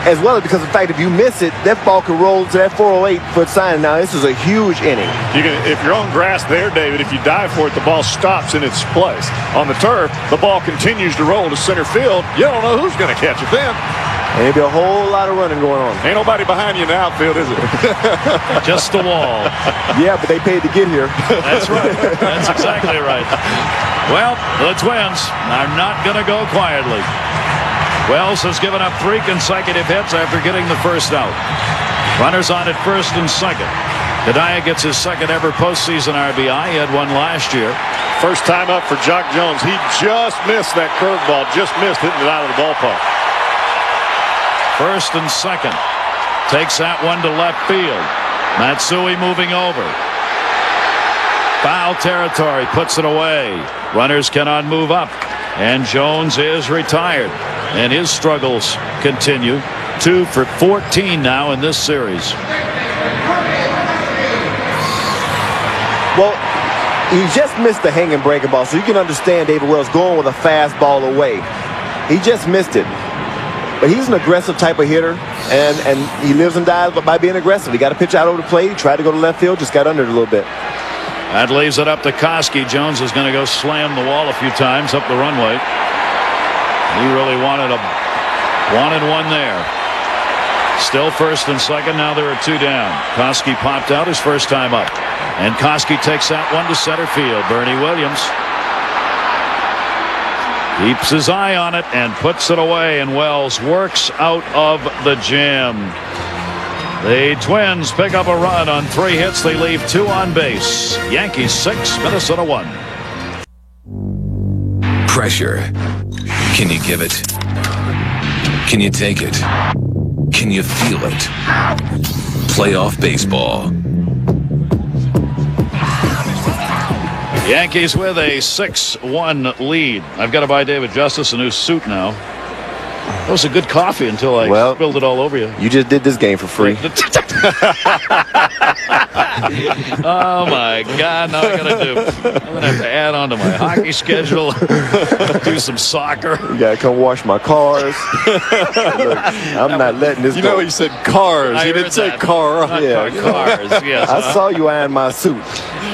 because of the fact if you miss it, that ball could roll to that 408-foot sign. Now, this is a huge inning. If you're on grass there, David, if you dive for it, the ball stops in its place. On the turf, the ball continues to roll to center field. You don't know who's going to catch it then. And there'll be a whole lot of running going on. Ain't nobody behind you in the outfield, is it? Just the wall. Yeah, but they paid to get here. That's right. That's exactly right. Well, the Twins are not going to go quietly. Wells has given up 3 consecutive hits after getting the first out. Runners on at first and second. Gadiah gets his second ever postseason RBI. He had one last year. First time up for Jock Jones. He just missed that curveball. Just missed hitting it out of the ballpark. First and second. Takes that one to left field. Matsui moving over. Foul territory. Puts it away. Runners cannot move up. And Jones is retired. And his struggles continue. 2 for 14 now in this series. Well, he just missed the hanging breaking ball, so you can understand David Wells going with a fastball away. He just missed it. But he's an aggressive type of hitter, and he lives and dies by being aggressive. He got to pitch out over the plate. He tried to go to left field, just got under it a little bit. That leaves it up to Koski. Jones is going to go slam the wall a few times up the runway. He really wanted one there. Still first and second. Now there are 2 down. Koski popped out his first time up. And Koski takes that one to center field. Bernie Williams keeps his eye on it and puts it away. And Wells works out of the jam. The Twins pick up a run on 3 hits. They leave 2 on base. Yankees 6, Minnesota 1. Pressure. Can you give it? Can you take it? Can you feel it? Playoff baseball. Yankees with a 6-1 lead. I've got to buy David Justice a new suit now. That was a good coffee until I spilled it all over you. You just did this game for free. Oh my God! Now I'm gonna have to add on to my hockey schedule. Do some soccer. You gotta come wash my cars. Look, I'm not letting this go. You know, he said cars. He didn't say car. Yeah, cars. Yes. I saw you iron my suit.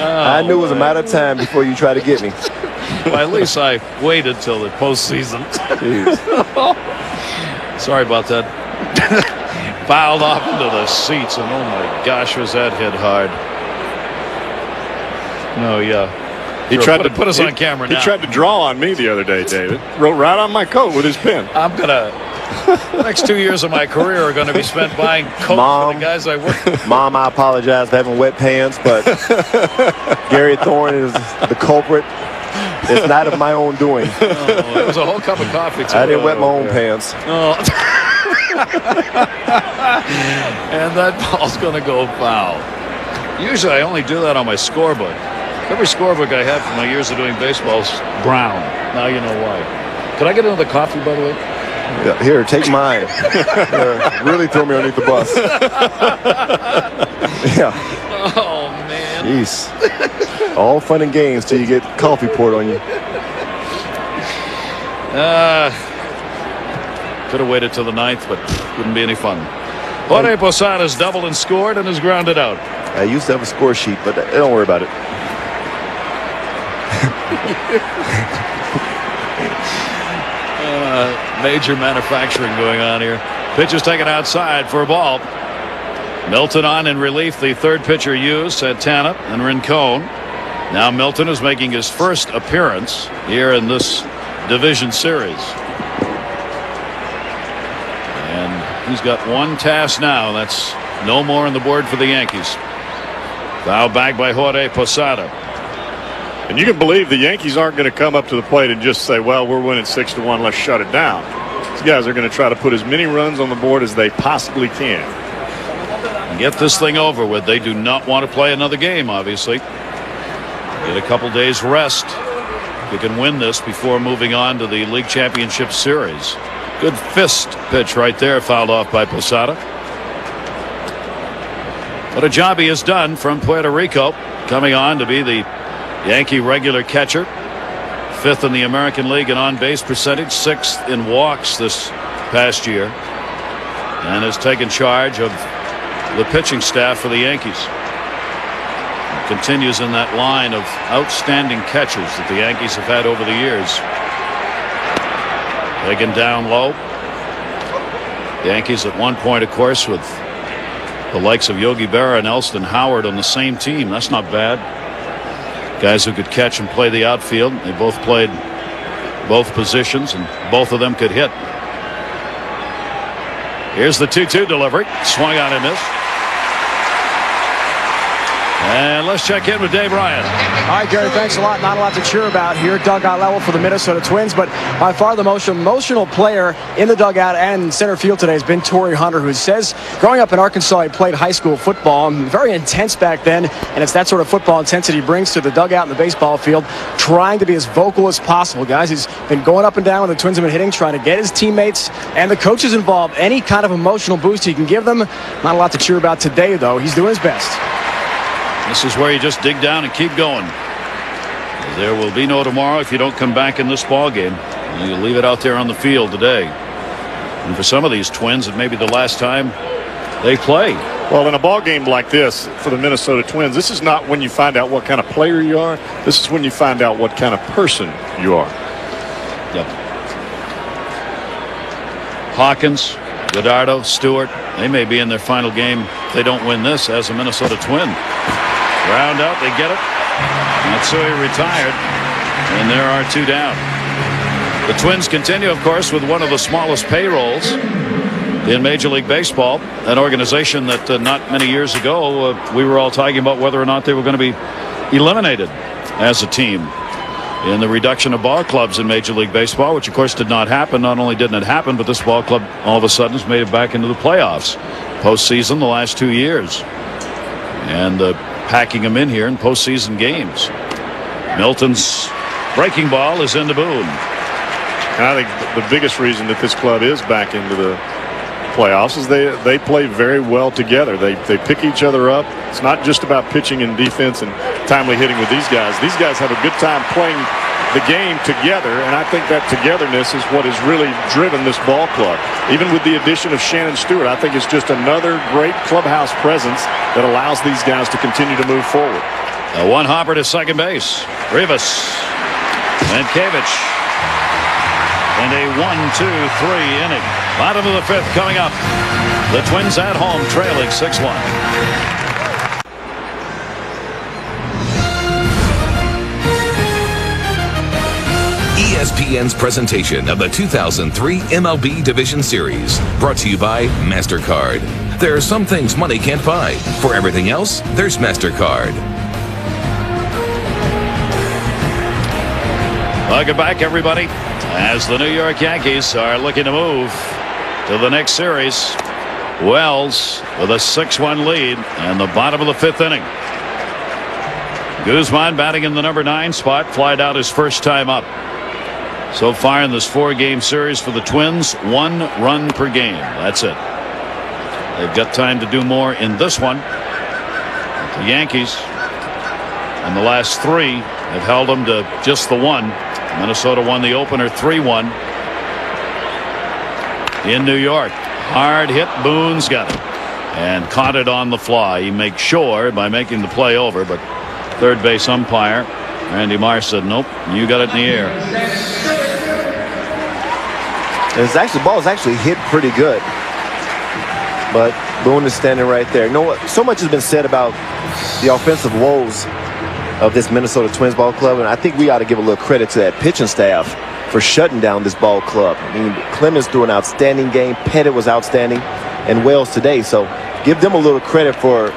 I knew it was a matter of time before you tried to get me. Well, at least I waited till the postseason. Sorry about that. Fouled off into the seats, and oh my gosh, was that hit hard. No, yeah. He tried to put us on camera now. He tried to draw on me the other day, David. Wrote right on my coat with his pen. I'm going to... The next 2 years of my career are going to be spent buying coats for the guys I work with. Mom, I apologize for having wet pants, but Gary Thorne is the culprit. It's not of my own doing. Oh, it was a whole cup of coffee, too. I didn't wet my own pants. Oh. And that ball's going to go foul. Usually I only do that on my scorebook. Every scorebook I have from my years of doing baseball is brown. Now you know why. Can I get another coffee, by the way? Yeah, here, take mine. Really throw me underneath the bus. Yeah. Oh, man. Jeez. All fun and games till you get coffee poured on you. Could have waited till the ninth, but wouldn't be any fun. Jorge Posada's doubled and scored and is grounded out. I used to have a score sheet, but don't worry about it. Major manufacturing going on here. Pitch is taken outside for a ball. Milton on in relief. The third pitcher used, Santana and Rincon. Now Milton is making his first appearance here in this division series. And he's got one task now. That's no more on the board for the Yankees. Foul back by Jorge Posada. And you can believe the Yankees aren't going to come up to the plate and just say, well, we're winning 6-1, let's shut it down. These guys are going to try to put as many runs on the board as they possibly can. Get this thing over with. They do not want to play another game, obviously. Get a couple days rest. You can win this before moving on to the League Championship Series. Good fist pitch right there, fouled off by Posada. What a job he has done from Puerto Rico, coming on to be the Yankee regular catcher. 5th in the American League in on-base percentage, 6th in walks this past year, and has taken charge of the pitching staff for the Yankees. Continues in that line of outstanding catchers that the Yankees have had over the years. Taken down low. The Yankees at one point, of course, with the likes of Yogi Berra and Elston Howard on the same team. That's not bad. Guys who could catch and play the outfield. They both played both positions, and both of them could hit. Here's the 2-2 delivery. Swung on and missed. And let's check in with Dave Ryan. All right, Gary, thanks a lot. Not a lot to cheer about here. Dugout level for the Minnesota Twins, but by far the most emotional player in the dugout and in center field today has been Torrey Hunter, who says growing up in Arkansas, he played high school football, very intense back then, and it's that sort of football intensity he brings to the dugout and the baseball field, trying to be as vocal as possible. Guys, he's been going up and down when the Twins have been hitting, trying to get his teammates and the coaches involved. Any kind of emotional boost he can give them. Not a lot to cheer about today, though. He's doing his best. This is where you just dig down and keep going. There will be no tomorrow if you don't come back in this ball game. You leave it out there on the field today. And for some of these Twins, it may be the last time they play. Well, in a ball game like this for the Minnesota Twins, this is not when you find out what kind of player you are. This is when you find out what kind of person you are. Yep. Hawkins, Godardo, Stewart, they may be in their final game if they don't win this as a Minnesota Twin. Ground out, they get it. Matsui retired, and there are 2 down. The Twins continue, of course, with one of the smallest payrolls in Major League Baseball, an organization that not many years ago we were all talking about whether or not they were going to be eliminated as a team in the reduction of ball clubs in Major League Baseball, which of course did not happen. Not only didn't it happen, but this ball club all of a sudden has made it back into the playoffs postseason the last 2 years, and packing them in here in postseason games. Milton's breaking ball is into Boone. And I think the biggest reason that this club is back into the playoffs is they play very well together. They pick each other up. It's not just about pitching and defense and timely hitting with these guys. These guys have a good time playing the game together, and I think that togetherness is what has really driven this ball club. Even with the addition of Shannon Stewart, I think it's just another great clubhouse presence that allows these guys to continue to move forward. A one hopper to second base. Rivas, Mankiewicz, and a 1-2-3 inning. Bottom of the 5th coming up. The Twins at home trailing 6-1. ESPN's presentation of the 2003 MLB Division Series. Brought to you by MasterCard. There are some things money can't buy. For everything else, there's MasterCard. Welcome back, everybody, as the New York Yankees are looking to move to the next series. Wells with a 6-1 lead in the bottom of the 5th inning. Guzman batting in the number 9 spot, flied out his first time up. So far in this 4-game series for the Twins, 1 run per game. That's it. They've got time to do more in this one. The Yankees, in the last 3, have held them to just the 1. Minnesota won the opener 3-1 in New York. Hard hit. Boone's got it and caught it on the fly. He makes sure by making the play over, but third base umpire Randy Marsh said, nope, you got it in the air. The ball is actually hit pretty good, but Boone is standing right there. You know what? So much has been said about the offensive woes of this Minnesota Twins ball club, and I think we ought to give a little credit to that pitching staff for shutting down this ball club. I mean, Clemens threw an outstanding game, Pettit was outstanding, and Wells today. So give them a little credit for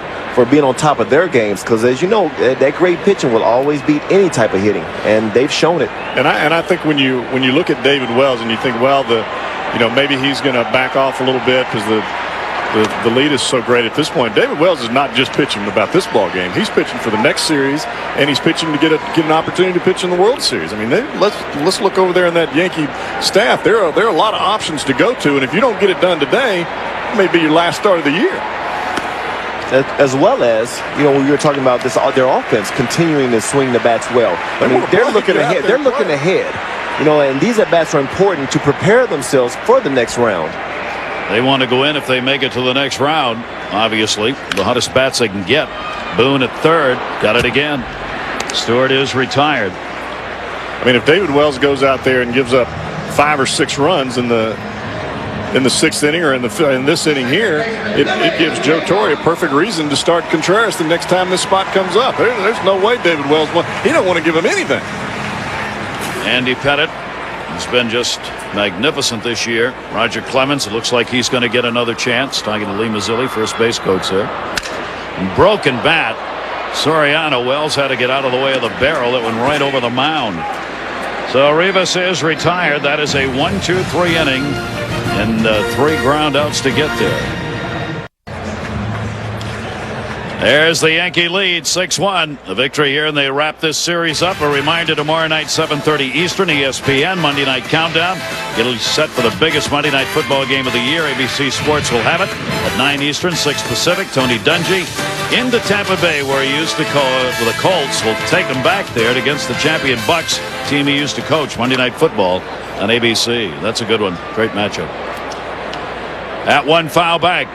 being on top of their games, because as you know, that great pitching will always beat any type of hitting, and they've shown it. And I think when you look at David Wells and you think, well, maybe he's going to back off a little bit because the lead is so great at this point. David Wells is not just pitching about this ball game. He's pitching for the next series, and he's pitching to get an opportunity to pitch in the World Series. I mean, let's look over there in that Yankee staff. There are a lot of options to go to, and if you don't get it done today, it may be your last start of the year. As well as, when you were talking about their offense continuing to swing the bats well. I mean, they're looking ahead. They're looking ahead. And these at-bats are important to prepare themselves for the next round. They want to go in if they make it to the next round. Obviously, the hottest bats they can get. Boone at third, got it again. Stewart is retired. I mean, if David Wells goes out there and gives up 5 or 6 runs in the 6th inning or in this inning here, it gives Joe Torre a perfect reason to start Contreras the next time this spot comes up. There's no way David Wells he don't want to give him anything. Andy Pettit has been just magnificent this year. Roger Clemens, it looks like he's going to get another chance. Talking to Lee Mazzilli, first base coach there. Broken bat. Soriano. Wells had to get out of the way of the barrel that went right over the mound. So Rivas is retired. That is a 1-2-3 inning and 3 ground outs to get there. There's the Yankee lead, 6-1. The victory here, and they wrap this series up. A reminder, tomorrow night, 7:30 Eastern, ESPN, Monday Night Countdown. It'll be set for the biggest Monday Night Football game of the year. ABC Sports will have it at 9 Eastern, 6 Pacific. Tony Dungy into Tampa Bay, where he used to the Colts. Will take them back there against the champion Bucks, team he used to coach Monday Night Football on ABC. That's a good one. Great matchup. At 1 foul back.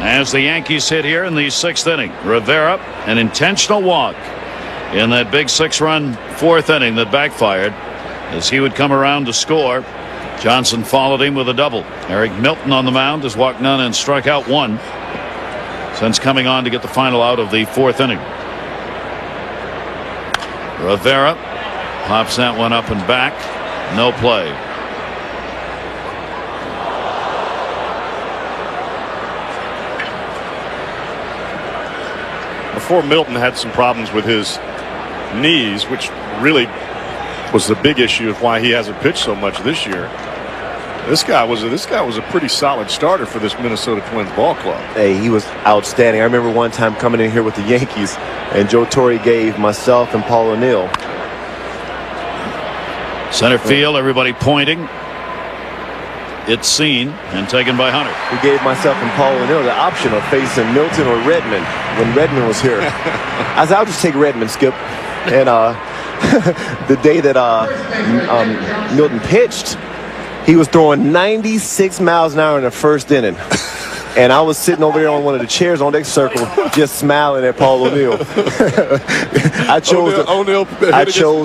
As the Yankees hit here in the 6th inning, Rivera, an intentional walk in that big 6-run 4th inning that backfired as he would come around to score. Johnson followed him with a double. Eric Milton on the mound has walked none and struck out 1 since coming on to get the final out of the 4th inning. Rivera pops that one up and back. No play. Before, Milton had some problems with his knees, which really was the big issue of why he hasn't pitched so much this year. This guy was a pretty solid starter for this Minnesota Twins ball club. Hey, he was outstanding. I remember one time coming in here with the Yankees, and Joe Torre gave myself and Paul O'Neill. Center field, everybody pointing. It's seen and taken by Hunter. He gave myself and Paul O'Neill the option of facing Milton or Redmond when Redmond was here. I said, I'll just take Redmond, Skip. And the day that Milton pitched, he was throwing 96 miles an hour in the 1st inning. And I was sitting over there on one of the chairs on that circle, just smiling at Paul O'Neill. I chose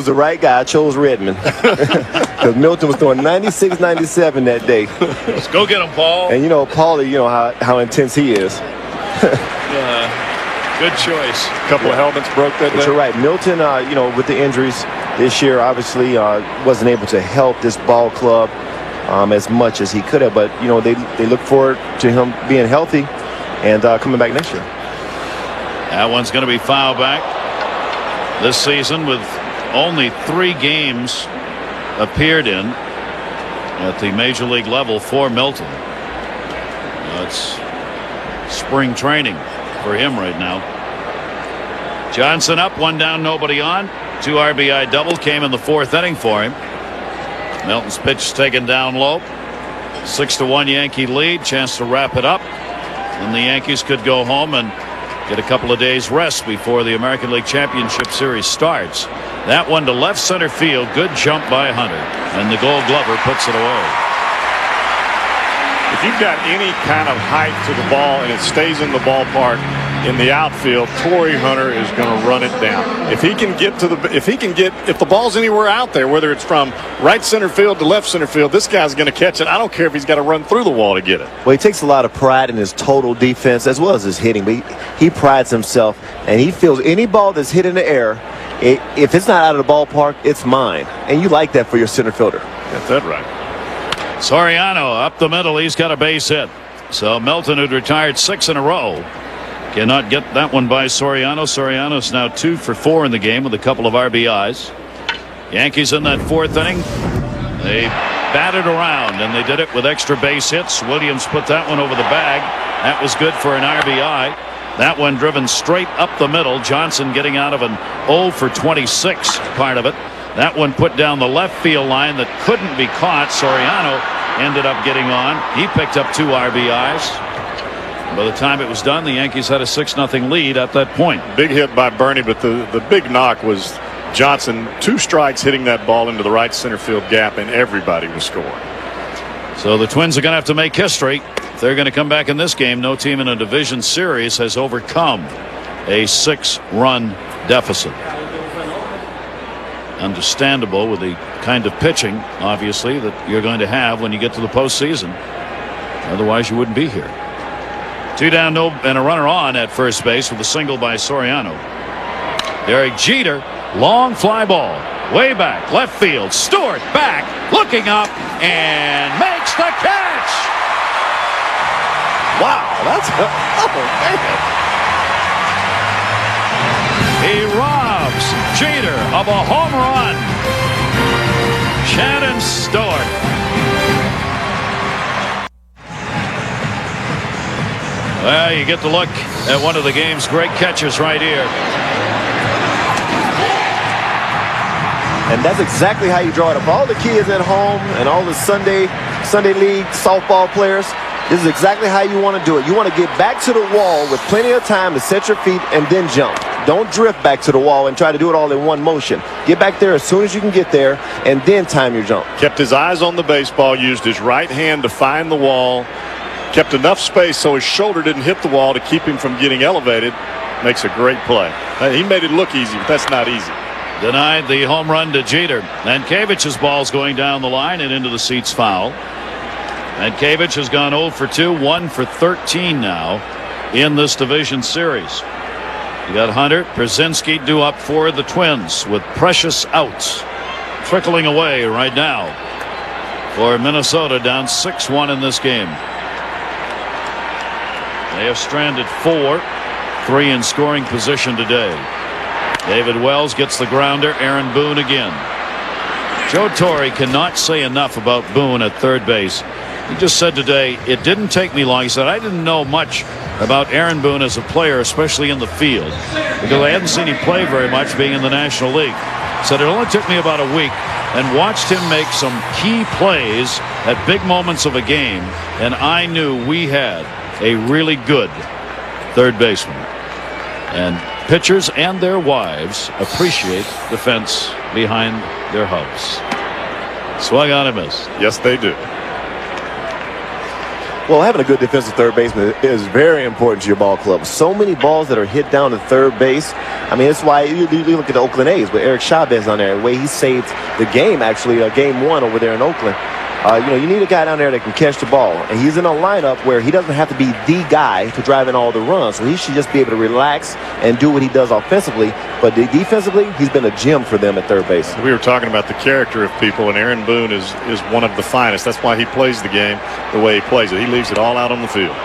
the right guy. I chose Redmond. Because Milton was throwing 96, 97 that day. Let's go get him, Paul. And Paulie, how intense he is. Good choice. A couple of helmets broke that day. But you're right. Milton, with the injuries, this year obviously wasn't able to help this ball club as much as he could have. But, you know, they look forward to him being healthy and coming back next year. That one's going to be fouled back. This season, with only 3 games appeared in at the major league level for Milton. It's spring training for him right now. Johnson up, 1 down, nobody on. 2 RBI double came in the 4th inning for him. Milton's pitch taken down low. 6-1 Yankee lead. Chance to wrap it up. And the Yankees could go home and get a couple of days rest before the American League Championship Series starts. That one to left center field. Good jump by Hunter. And the Gold Glover puts it away. If you've got any kind of height to the ball and it stays in the ballpark in the outfield, Torrey Hunter is going to run it down. If he can get to if the ball's anywhere out there, whether it's from right center field to left center field, this guy's going to catch it. I don't care if he's got to run through the wall to get it. Well, he takes a lot of pride in his total defense as well as his hitting, but he prides himself, and he feels any ball that's hit in the air, if it's not out of the ballpark, it's mine. And you like that for your center fielder. That's that right. Soriano up the middle. He's got a base hit. So Milton, who'd retired 6 in a row, cannot get that one by Soriano. Soriano's now 2 for 4 in the game with a couple of RBIs. Yankees in that 4th inning. They batted around, and they did it with extra base hits. Williams put that one over the bag. That was good for an RBI. That one driven straight up the middle. Johnson getting out of an 0 for 26 part of it. That one put down the left field line that couldn't be caught. Soriano ended up getting on. He picked up 2 RBIs. By the time it was done, the Yankees had a 6-0 lead at that point. Big hit by Bernie, but the big knock was Johnson. 2 strikes hitting that ball into the right center field gap, and everybody was scoring. So the Twins are going to have to make history. If they're going to come back in this game, no team in a division series has overcome a 6-run deficit. Understandable with the kind of pitching, obviously, that you're going to have when you get to the postseason. Otherwise, you wouldn't be here. 2 down, no, and a runner on at first base with a single by Soriano. Derek Jeter, long fly ball, way back, left field. Stewart back, looking up, and makes the catch. Wow, that's man. He robs Jeter of a home run. Shannon Stewart. Well, you get to look at one of the game's great catches right here. And that's exactly how you draw it up. All the kids at home and all the Sunday League softball players, this is exactly how you want to do it. You want to get back to the wall with plenty of time to set your feet and then jump. Don't drift back to the wall and try to do it all in one motion. Get back there as soon as you can get there and then time your jump. Kept his eyes on the baseball, used his right hand to find the wall, kept enough space so his shoulder didn't hit the wall to keep him from getting elevated. Makes a great play. He made it look easy, but that's not easy. Denied the home run to Jeter. Mankiewicz's ball's going down the line and into the seats foul. Mankiewicz has gone 0 for 2, 1 for 13 now in this division series. You got Hunter, Brzezinski due up for the Twins with Precious outs. Trickling away right now for Minnesota, down 6-1 in this game. They have stranded 4, 3 in scoring position today. David Wells gets the grounder. Aaron Boone again. Joe Torre cannot say enough about Boone at third base. He just said today, it didn't take me long. He said, I didn't know much about Aaron Boone as a player, especially in the field, because I hadn't seen him play very much being in the National League. He said, it only took me about a week and watched him make some key plays at big moments of a game, and I knew we had a really good third baseman. And pitchers and their wives appreciate the fence behind their house. Swung on and missed. Yes, they do. Well, having a good defensive third baseman is very important to your ball club. So many balls that are hit down to third base. I mean, that's why you look at the Oakland A's with Eric Chavez on there, the way he saved the game, actually, game 1 over there in Oakland. You need a guy down there that can catch the ball. And he's in a lineup where he doesn't have to be the guy to drive in all the runs. So he should just be able to relax and do what he does offensively. But defensively, he's been a gem for them at third base. We were talking about the character of people, and Aaron Boone is one of the finest. That's why he plays the game the way he plays it. He leaves it all out on the field.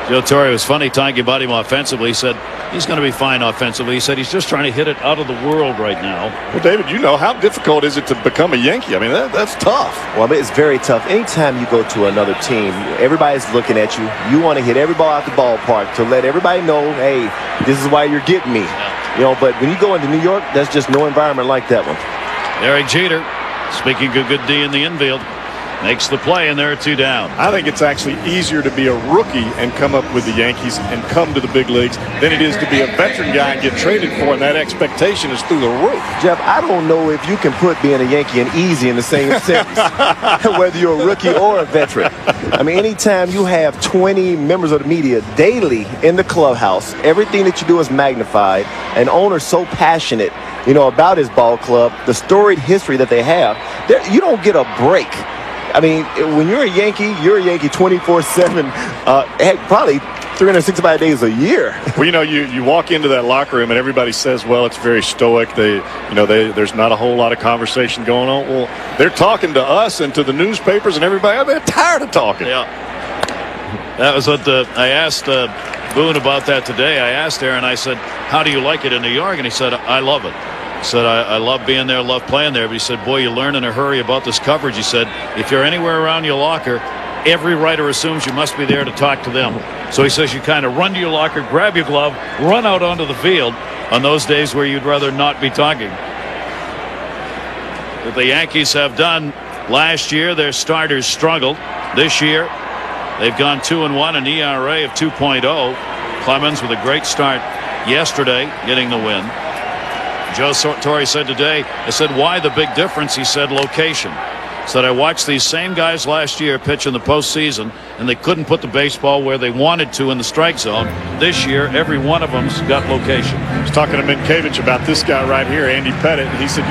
Joe Torre was funny talking about him offensively. He said he's going to be fine offensively. He said he's just trying to hit it out of the world right now. Well, David, how difficult is it to become a Yankee? I mean, that's tough. Well, it's very tough. Anytime you go to another team, everybody's looking at you. You want to hit every ball out the ballpark to let everybody know, hey, this is why you're getting me. Yeah. But when you go into New York, there's just no environment like that one. Derek Jeter, speaking of good D in the infield, makes the play, and there are 2 down. I think it's actually easier to be a rookie and come up with the Yankees and come to the big leagues than it is to be a veteran guy and get traded for, and that expectation is through the roof. Jeff, I don't know if you can put being a Yankee and easy in the same sentence, whether you're a rookie or a veteran. I mean, anytime you have 20 members of the media daily in the clubhouse, everything that you do is magnified, an owner so passionate, about his ball club, the storied history that they have, you don't get a break. I mean, when you're a Yankee 24/7, heck, probably 365 days a year. Well, you walk into that locker room and everybody says, well, it's very stoic. There's not a whole lot of conversation going on. Well, they're talking to us and to the newspapers and everybody. They're tired of talking. Yeah. That was what I asked Boone about that today. I asked Aaron, I said, how do you like it in New York? And he said, I love it. He said, I love being there, love playing there. But he said, boy, you learn in a hurry about this coverage. He said, if you're anywhere around your locker, every writer assumes you must be there to talk to them. So he says you kind of run to your locker, grab your glove, run out onto the field on those days where you'd rather not be talking. What the Yankees have done last year, their starters struggled. This year, they've gone 2-1, an ERA of 2.0. Clemens with a great start yesterday, getting the win. Joe Torre said today, I said, why the big difference? He said, location. Said, I watched these same guys last year pitch in the postseason, and they couldn't put the baseball where they wanted to in the strike zone. This year, every one of them's got location. I was talking to Minkiewicz about this guy right here, Andy Pettit. He said,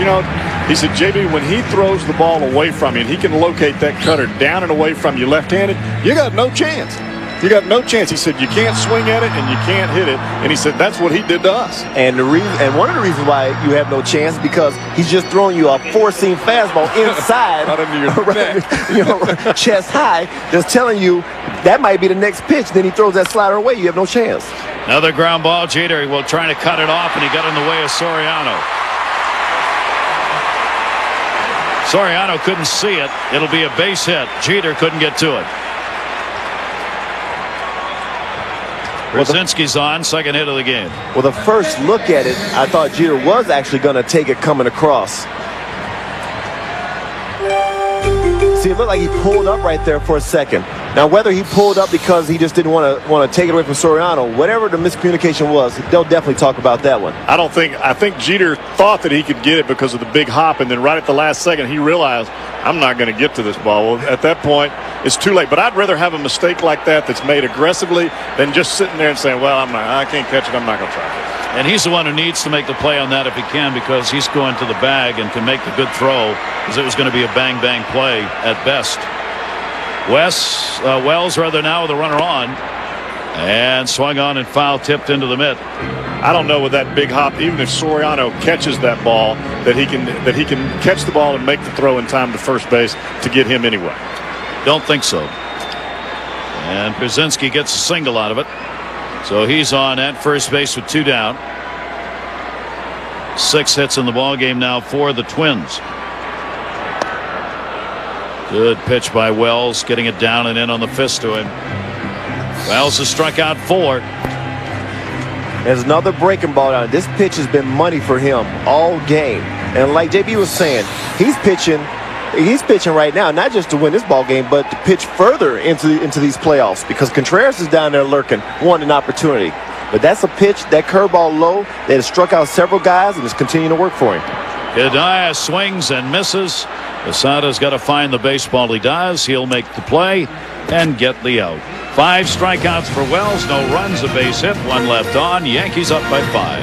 JB, when he throws the ball away from you and he can locate that cutter down and away from you left-handed, you got no chance. You got no chance. He said you can't swing at it and you can't hit it. And he said that's what he did to us. And one of the reasons why you have no chance because he's just throwing you a 4-seam fastball inside, right under your neck, chest high, just telling you that might be the next pitch. Then he throws that slider away. You have no chance. Another ground ball. Jeter will try to cut it off, and he got in the way of Soriano. Soriano couldn't see it. It'll be a base hit. Jeter couldn't get to it. Brzezinski's on, second hit of the game. Well, the first look at it, I thought Jeter was actually going to take it coming across. See, it looked like he pulled up right there for a second. Now, whether he pulled up because he just didn't want to take it away from Soriano, whatever the miscommunication was, they'll definitely talk about that one. I think Jeter thought that he could get it because of the big hop, and then right at the last second, he realized, I'm not going to get to this ball. Well, at that point, it's too late. But I'd rather have a mistake like that that's made aggressively than just sitting there and saying, well, I can't catch it. I'm not going to try it. And he's the one who needs to make the play on that if he can, because he's going to the bag and can make the good throw, because it was going to be a bang-bang play at best. Wells now with a runner on, and swung on and foul tipped into the mitt. I don't know with that big hop, even if Soriano catches that ball, that he can catch the ball and make the throw in time to first base to get him anyway. Don't think so. And Brzezinski gets a single out of it. So he's on at first base with 2 down. 6 hits in the ball game now for the Twins. Good pitch by Wells, getting it down and in on the fist to him. Wells has struck out 4. There's another breaking ball down. This pitch has been money for him all game. And like JB was saying, he's pitching right now, not just to win this ball game, but to pitch further into these playoffs, because Contreras is down there lurking, wanting an opportunity. But that's a pitch, that curveball low, that has struck out several guys and is continuing to work for him. Hidaya swings and misses. Posada's got to find the baseball. He does. He'll make the play and get the out. 5 strikeouts for Wells, no runs, a base hit, 1 left on. Yankees up by 5.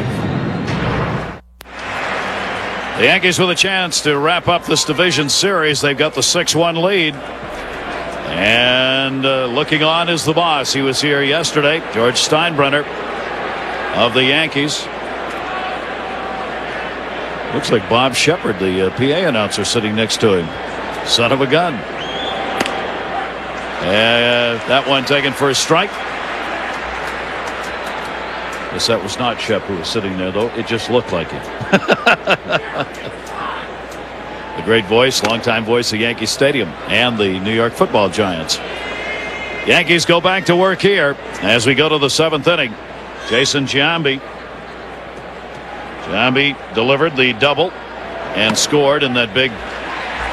The Yankees with a chance to wrap up this division series. They've got the 6-1 lead. And looking on is the boss. He was here yesterday, George Steinbrenner of the Yankees. Looks like Bob Shepard, the PA announcer, sitting next to him. Son of a gun. That one taken for a strike. Guess that was not Shep who was sitting there, though. It just looked like him. The great voice, longtime voice of Yankee Stadium and the New York Football Giants. Yankees go back to work here as we go to the 7th inning. Jason Giambi. Giambi delivered the double and scored in that big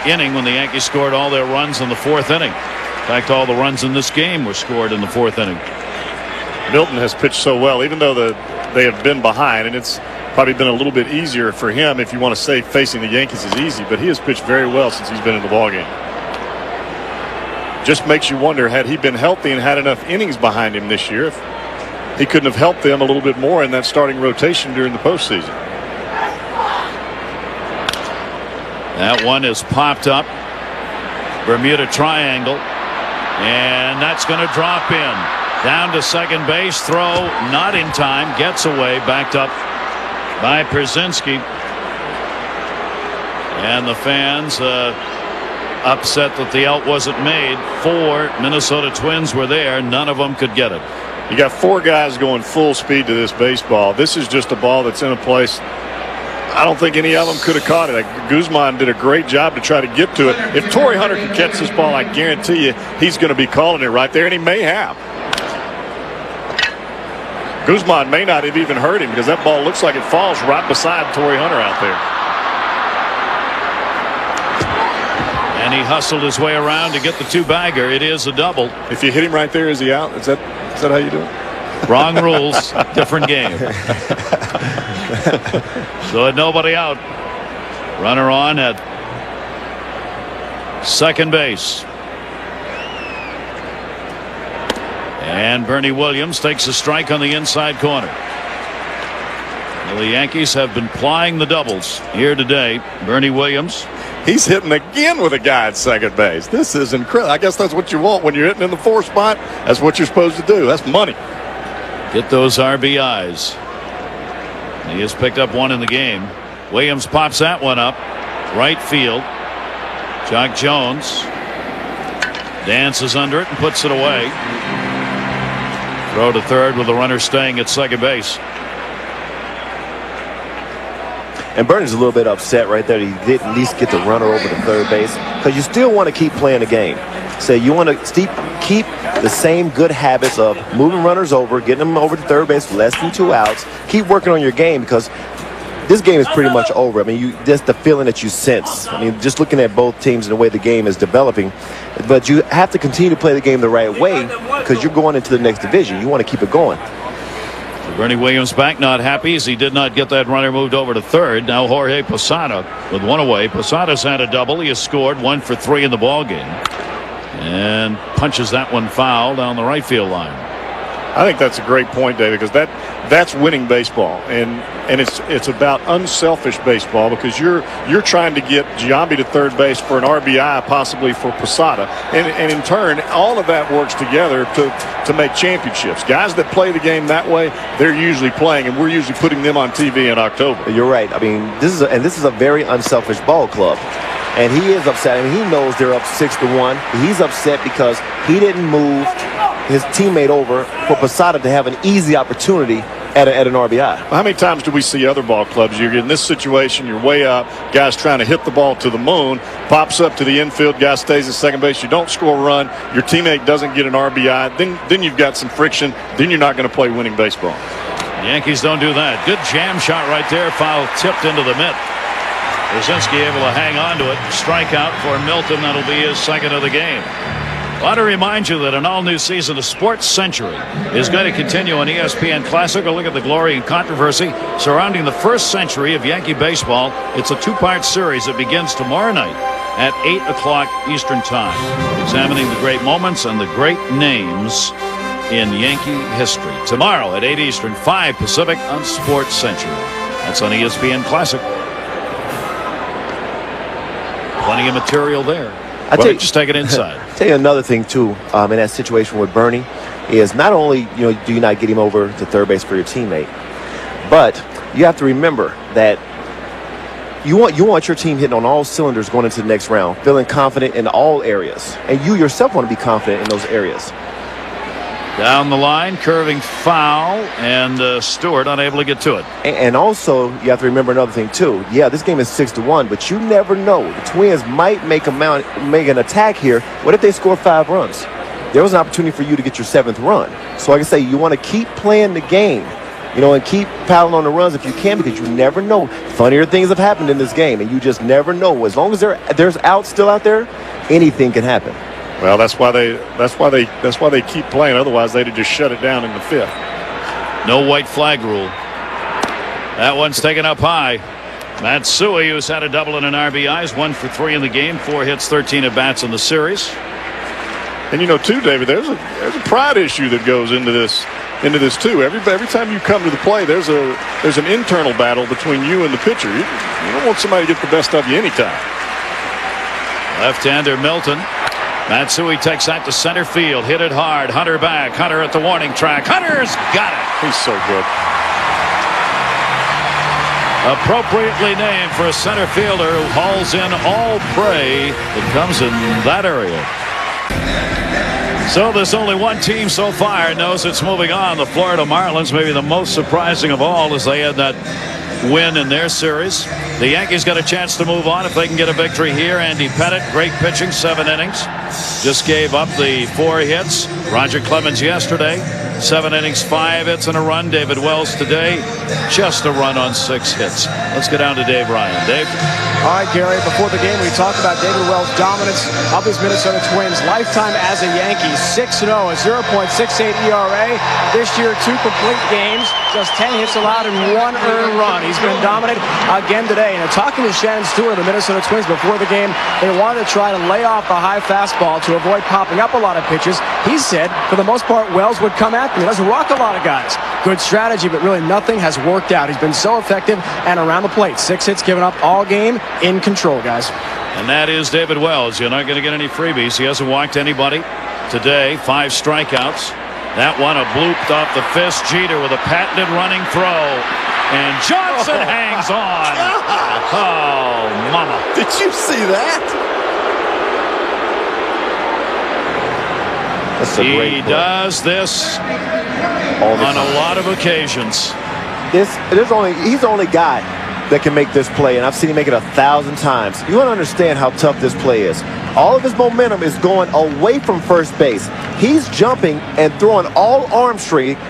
inning when the Yankees scored all their runs in the 4th inning. In fact, all the runs in this game were scored in the 4th inning. Milton has pitched so well, even though they have been behind, and it's probably been a little bit easier for him if you want to say facing the Yankees is easy, but he has pitched very well since he's been in the ballgame. Just makes you wonder, had he been healthy and had enough innings behind him this year, if he couldn't have helped them a little bit more in that starting rotation during the postseason. That one is popped up. Bermuda Triangle. And that's going to drop in. Down to second base. Throw not in time. Gets away. Backed up by Pierzynski. And the fans upset that the out wasn't made. 4 Minnesota Twins were there. None of them could get it. You got 4 guys going full speed to this baseball. This is just a ball that's in a place I don't think any of them could have caught it. Guzman did a great job to try to get to it. If Torrey Hunter can catch this ball, I guarantee you he's going to be calling it right there, and he may have. Guzman may not have even heard him because that ball looks like it falls right beside Torrey Hunter out there. And he hustled his way around to get the 2-bagger. It is a double. If you hit him right there, is he out? Is that how you do it? Wrong rules, different game. So nobody out. Runner on at second base. And Bernie Williams takes a strike on the inside corner. Well, the Yankees have been plying the doubles here today. Bernie Williams. He's hitting again with a guy at second base. This is incredible. I guess that's what you want when you're hitting in the 4th spot. That's what you're supposed to do. That's money. Get those RBIs. He has picked up 1 in the game. Williams pops that one up. Right field. Jock Jones dances under it and puts it away. Throw to third with the runner staying at second base. And Bernie's a little bit upset right there. He didn't at least get the runner over to third base because you still want to keep playing the game. So you want to keep the same good habits of moving runners over, getting them over to third base with less than 2 outs. Keep working on your game because this game is pretty much over. I mean, just the feeling that you sense. I mean, just looking at both teams and the way the game is developing. But you have to continue to play the game the right way because you're going into the next division. You want to keep it going. Bernie Williams back, not happy as he did not get that runner moved over to third. Now Jorge Posada with 1 away. Posada's had a double. He has scored 1 for 3 in the ball game. And punches that one foul down the right field line. I think that's a great point, David, because that's winning baseball, and it's about unselfish baseball because you're trying to get Giambi to third base for an RBI, possibly for Posada, and in turn, all of that works together to make championships. Guys that play the game that way, they're usually playing, and we're usually putting them on TV in October. You're right. I mean, this is a very unselfish ball club. And he is upset. I mean, he knows they're up 6-1. He's upset because he didn't move his teammate over for Posada to have an easy opportunity at an RBI. How many times do we see other ball clubs? You're in this situation, you're way up, guy's trying to hit the ball to the moon, pops up to the infield, guy stays at second base, you don't score a run, your teammate doesn't get an RBI, then you've got some friction, then you're not going to play winning baseball. The Yankees don't do that. Good jam shot right there, foul tipped into the mitt. Pierzynski able to hang on to it. Strikeout for Milton. That'll be his second of the game. I want to remind you that an all-new season of Sports Century is going to continue on ESPN Classic. A look at the glory and controversy surrounding the first century of Yankee baseball. It's a 2-part series that begins tomorrow night at 8 o'clock Eastern Time, examining the great moments and the great names in Yankee history. Tomorrow at 8 Eastern, 5 Pacific on Sports Century. That's on ESPN Classic. Plenty of material there. Just take it inside. Tell you another thing too, in that situation with Bernie, is not only do you not get him over to third base for your teammate, but you have to remember that you want your team hitting on all cylinders going into the next round, feeling confident in all areas, and you yourself want to be confident in those areas. Down the line, curving foul, and Stewart unable to get to it. And also, you have to remember another thing too. Yeah, this game is 6-1, but you never know. The Twins might make an attack here. What if they score 5 runs? There was an opportunity for you to get your 7th run. So like I say, you want to keep playing the game, and keep piling on the runs if you can, because you never know. Funnier things have happened in this game, and you just never know. As long as there's outs still out there, anything can happen. Well, that's why they keep playing. Otherwise, they'd have just shut it down in the 5th. No white flag rule. That one's taken up high. Matsui, who's had a double and an RBI, is 1 for 3 in the game, 4 hits, 13 at bats in the series. And too, David, there's a pride issue that goes into this too. Every time you come to the plate, there's an internal battle between you and the pitcher. You don't want somebody to get the best of you anytime. Left-hander Milton. Matsui takes that to center field. Hit it hard. Hunter back. Hunter at the warning track. Hunter's got it. He's so good. Appropriately named for a center fielder who hauls in all prey that comes in that area. So there's only one team so far knows it's moving on. The Florida Marlins, maybe the most surprising of all, as they had that win in their series. The Yankees got a chance to move on if they can get a victory here. Andy Pettitte, great pitching, 7 innings. Just gave up the 4 hits. Roger Clemens yesterday, 7 innings, 5 hits and a run. David Wells today, just a run on 6 hits. Let's get down to Dave Ryan. Dave? All right, Gary, before the game, we talked about David Wells' dominance of his Minnesota Twins. Lifetime as a Yankee, 6-0, a 0.68 ERA. This year, 2 complete games, just 10 hits allowed and 1 earned run. He's been dominant again today. And talking to Shannon Stewart of the Minnesota Twins before the game, they wanted to try to lay off the high fastball to avoid popping up a lot of pitches. He said, for the most part, Wells would come at them. He doesn't walk a lot of guys. Good strategy, but really nothing has worked out. He's been so effective and around the plate. 6 hits given up all game, in control, guys. And that is David Wells. You're not going to get any freebies. He hasn't walked anybody today. 5 strikeouts. That one a blooped off the fist. Jeter with a patented running throw. And Johnson hangs on. Oh, mama. Did you see that? That's a great He does this on a lot of occasions. He's the only guy that can make this play, and I've seen him make it 1,000 times. You want to understand how tough this play is. All of his momentum is going away from first base. He's jumping and throwing all arm strength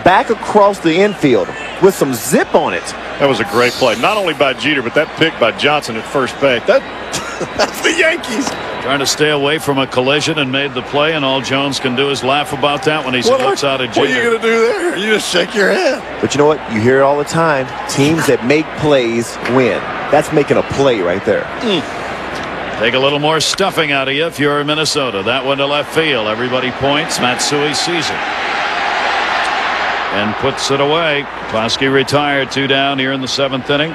back across the infield with some zip on it. That was a great play, not only by Jeter, but that pick by Johnson at first base. That's the Yankees. Trying to stay away from a collision and made the play, and all Jones can do is laugh about that when he looks out at Jeter. What are you going to do there? You just shake your head. But you know what? You hear it all the time. Teams that make plays win. That's making a play right there. Take a little more stuffing out of you if you're in Minnesota. That one to left field. Everybody points. Matsui sees it and puts it away. Klosky retired, 2 down here in the 7th inning.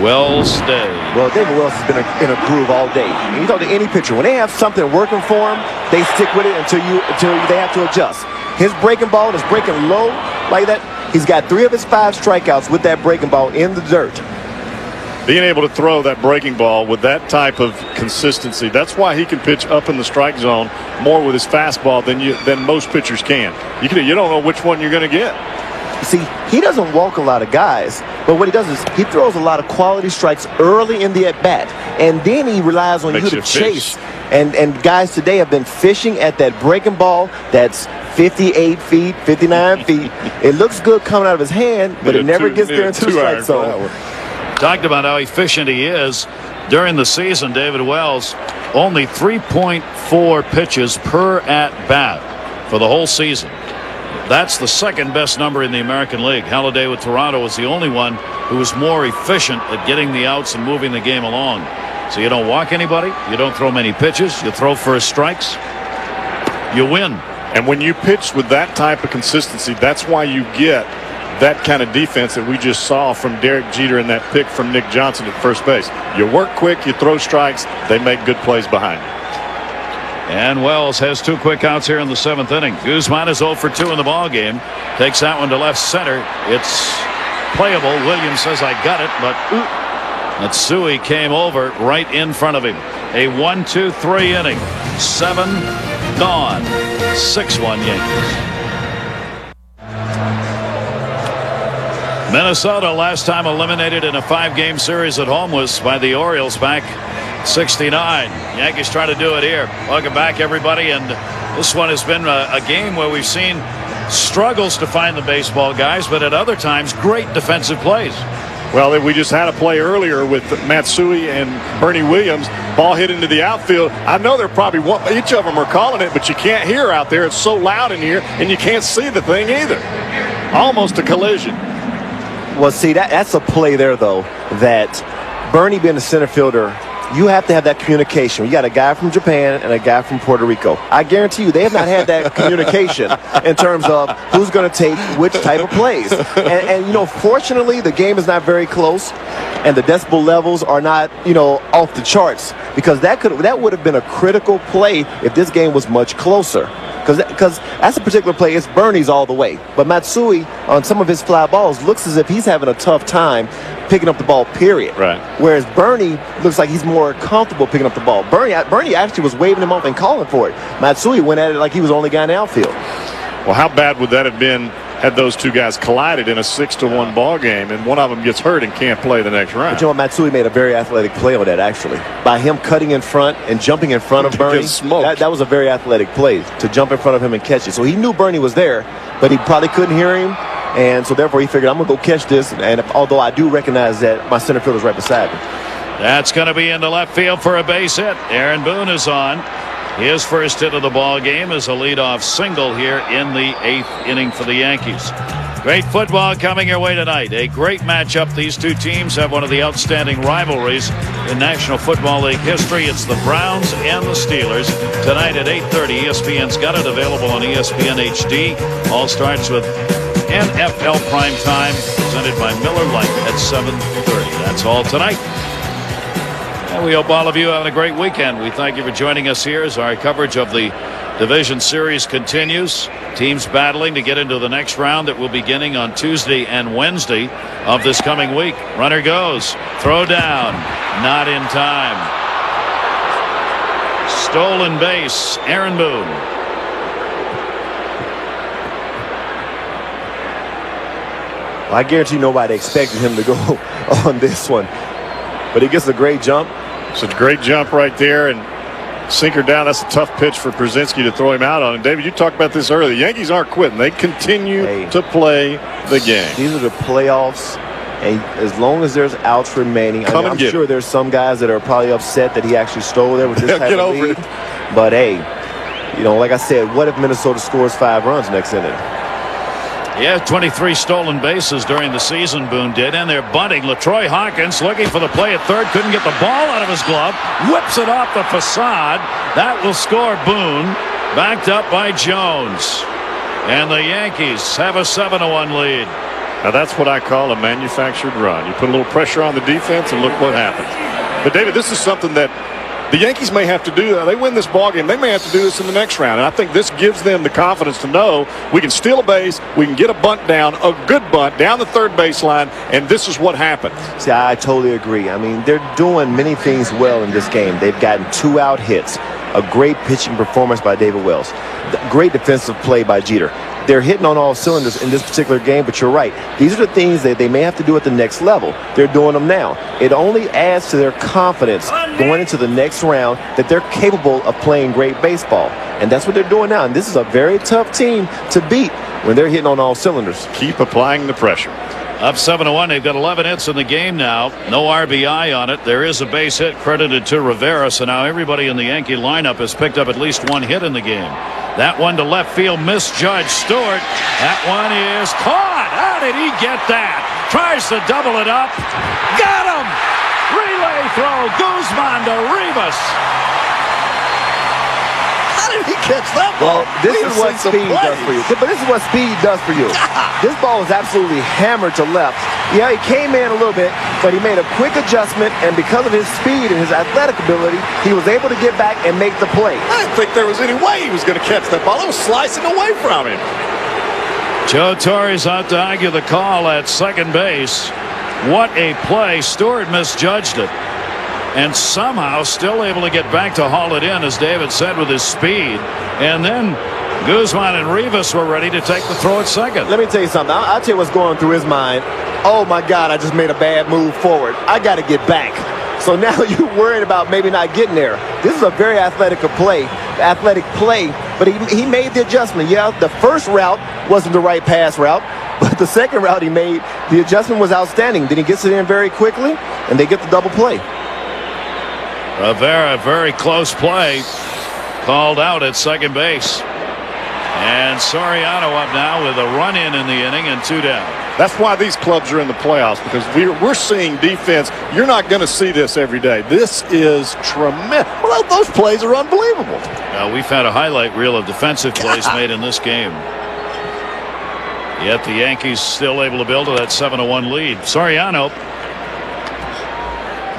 Wells stays. Well, David Wells has been in a groove all day. And you talk to any pitcher, when they have something working for them, they stick with it until they have to adjust. His breaking ball is breaking low like that. He's got 3 of his 5 strikeouts with that breaking ball in the dirt. Being able to throw that breaking ball with that type of consistency, that's why he can pitch up in the strike zone more with his fastball than most pitchers can. You don't know which one you're going to get. See, he doesn't walk a lot of guys, but what he does is he throws a lot of quality strikes early in the at-bat, and then he relies on you to chase. And guys today have been fishing at that breaking ball that's 58 feet, 59 feet. It looks good coming out of his hand, but it never gets there into the strike zone. Talked about how efficient he is. During the season, David Wells, only 3.4 pitches per at-bat for the whole season. That's the 2nd best number in the American League. Halladay with Toronto was the only one who was more efficient at getting the outs and moving the game along. So you don't walk anybody, you don't throw many pitches, you throw first strikes, you win. And when you pitch with that type of consistency, that's why you get that kind of defense that we just saw from Derek Jeter and that pick from Nick Johnson at first base. You work quick, you throw strikes, they make good plays behind you. And Wells has 2 quick outs here in the 7th inning. Guzman is 0 for 2 in the ball game. Takes that one to left center. It's playable. Williams says, I got it, but Matsui came over right in front of him. A 1-2-3 inning. 7 gone. 6-1 Yankees. Minnesota, last time eliminated in a 5-game series at home, was by the Orioles back 69. Yankees trying to do it here. Welcome back, everybody. And this one has been a game where we've seen struggles to find the baseball guys, but at other times, great defensive plays. Well, we just had a play earlier with Matsui and Bernie Williams. Ball hit into the outfield. I know they're probably each of them are calling it, but you can't hear out there. It's so loud in here, and you can't see the thing either. Almost a collision. Well, see, that's a play there, though, that Bernie being the center fielder, you have to have that communication. You got a guy from Japan and a guy from Puerto Rico. I guarantee you they have not had that communication in terms of who's going to take which type of plays. And, you know, fortunately, the game is not very close, and the decibel levels are not, you know, off the charts, because that would have been a critical play if this game was much closer. Because that's a particular play, it's Bernie's all the way. But Matsui, on some of his fly balls, looks as if he's having a tough time picking up the ball, period. Right. Whereas Bernie looks like he's more comfortable picking up the ball. Bernie actually was waving him off and calling for it. Matsui went at it like he was the only guy in the outfield. Well, how bad would that have been had those two guys collided in a 6-1 ball game, and one of them gets hurt and can't play the next round? But you know what, Matsui made a very athletic play on that, actually. By him cutting in front and jumping in front of Bernie, that was a very athletic play, to jump in front of him and catch it. So he knew Bernie was there, but he probably couldn't hear him, and so therefore he figured, I'm going to go catch this, and although I do recognize that my center fielder's right beside me. That's going to be into left field for a base hit. Aaron Boone is on. His first hit of the ball game is a leadoff single here in the 8th inning for the Yankees. Great football coming your way tonight. A great matchup. These two teams have one of the outstanding rivalries in National Football League history. It's the Browns and the Steelers. Tonight at 8:30, ESPN's got it available on ESPN HD. All starts with NFL Prime Time, presented by Miller Lite at 7:30. That's all tonight. And we hope all of you have a great weekend. We thank you for joining us here as our coverage of the Division Series continues. Teams battling to get into the next round that will be beginning on Tuesday and Wednesday of this coming week. Runner goes. Throw down. Not in time. Stolen base. Aaron Boone. Well, I guarantee nobody expected him to go on this one. But he gets a great jump. It's a great jump right there, and sinker down. That's a tough pitch for Brzezinski to throw him out on. And David, you talked about this earlier. The Yankees aren't quitting. They continue to play the game. These are the playoffs, and as long as there's outs remaining, I'm sure there's some guys that are probably upset that he actually stole there with this type of lead. But hey, you know, like I said, what if Minnesota scores 5 runs next inning? Yeah, 23 stolen bases during the season, Boone did, and they're bunting. LaTroy Hawkins looking for the play at third, couldn't get the ball out of his glove, whips it off the facade. That will score Boone, backed up by Jones. And the Yankees have a 7-1 lead. Now that's what I call a manufactured run. You put a little pressure on the defense and look what happens. But David, this is something that the Yankees may have to do. They win this ballgame, they may have to do this in the next round. And I think this gives them the confidence to know we can steal a base, we can get a bunt down, a good bunt down the third baseline, and this is what happens. See, I totally agree. I mean, they're doing many things well in this game. They've gotten 2 out hits, a great pitching performance by David Wells, great defensive play by Jeter. They're hitting on all cylinders in this particular game, but you're right. These are the things that they may have to do at the next level. They're doing them now. It only adds to their confidence going into the next round that they're capable of playing great baseball. And that's what they're doing now. And this is a very tough team to beat when they're hitting on all cylinders. Keep applying the pressure. Up 7-1. They've got 11 hits in the game now. No RBI on it. There is a base hit credited to Rivera. So now everybody in the Yankee lineup has picked up at least 1 hit in the game. That one to left field, misjudged Stewart. That one is caught. How did he get that? Tries to double it up. Got him! Relay throw. Guzman to Rivas. How did he catch that ball? Well, this is what speed does for you. But this is what speed does for you. This ball was absolutely hammered to left. Yeah, he came in a little bit, but he made a quick adjustment, and because of his speed and his athletic ability, he was able to get back and make the play. I didn't think there was any way he was going to catch that ball. It was slicing away from him. Joe Torre's out to argue the call at second base. What a play. Stewart misjudged it. And somehow still able to get back to haul it in, as David said, with his speed. And then Guzman and Rivas were ready to take the throw at second. Let me tell you something. I'll tell you what's going through his mind. Oh, my God, I just made a bad move forward. I got to get back. So now you're worried about maybe not getting there. This is a very athletic play, but he made the adjustment. Yeah, the first route wasn't the right pass route, but the second route he made, the adjustment was outstanding. Then he gets it in very quickly, and they get the double play. A very, very close play called out at second base. And Soriano up now with a run in the inning and 2 down. That's why these clubs are in the playoffs, because we're seeing defense. You're not going to see this every day. This is tremendous. Well, those plays are unbelievable. We've had a highlight reel of defensive plays made in this game. Yet the Yankees still able to build to that 7-1 lead. Soriano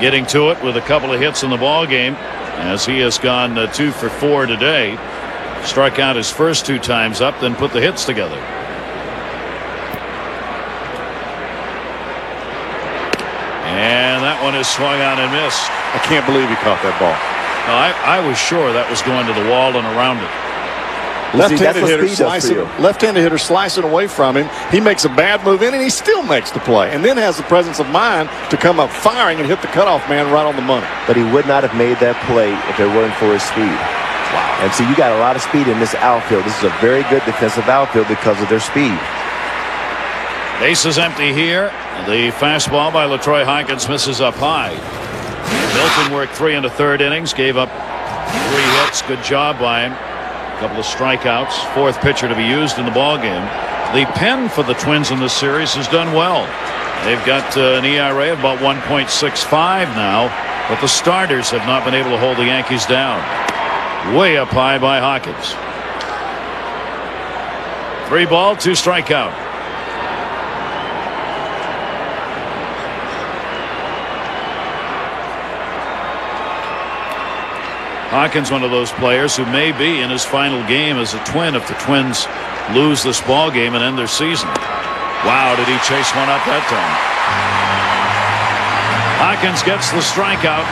getting to it with a couple of hits in the ball game, as he has gone 2 for 4 today. Struck out his first 2 times up, then put the hits together. And that one is swung on and missed. I can't believe he caught that ball. No, I was sure that was going to the wall and around it. Left-handed hitter slicing away from him. He makes a bad move in, and he still makes the play, and then has the presence of mind to come up firing and hit the cutoff man right on the money. But he would not have made that play if it weren't for his speed. Wow. And see, you got a lot of speed in this outfield. This is a very good defensive outfield because of their speed. Base is empty here. The fastball by LaTroy Hawkins misses up high. Milton worked 3 1/3 innings, gave up 3 hits. Good job by him. A couple of strikeouts. 4th pitcher to be used in the ball game. The pen for the Twins in this series has done well. They've got an ERA of about 1.65 now, but the starters have not been able to hold the Yankees down. Way up high by Hawkins. 3 ball, 2 strikeout. Hawkins, one of those players who may be in his final game as a Twin if the Twins lose this ball game and end their season. Wow, did he chase one up that time? Hawkins gets the strikeout.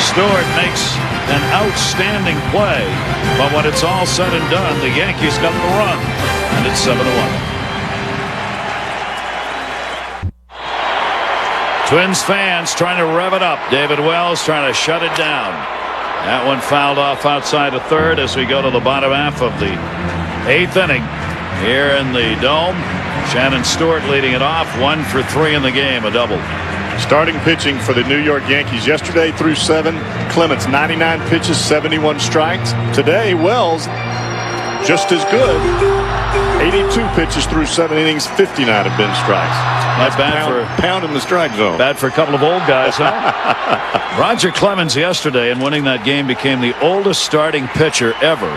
Stewart makes an outstanding play, but when it's all said and done, the Yankees got the run, and it's 7-1. Twins fans trying to rev it up. David Wells trying to shut it down. That one fouled off outside of third as we go to the bottom half of the 8th inning here in the Dome. Shannon Stewart leading it off, 1 for 3 in the game, a double. Starting pitching for the New York Yankees yesterday through 7. Clemens 99 pitches, 71 strikes. Today Wells just as good. 82 pitches through 7 innings, 59 have been strikes. Not bad for pound in the strike zone. Bad for a couple of old guys, huh? Roger Clemens yesterday in winning that game became the oldest starting pitcher ever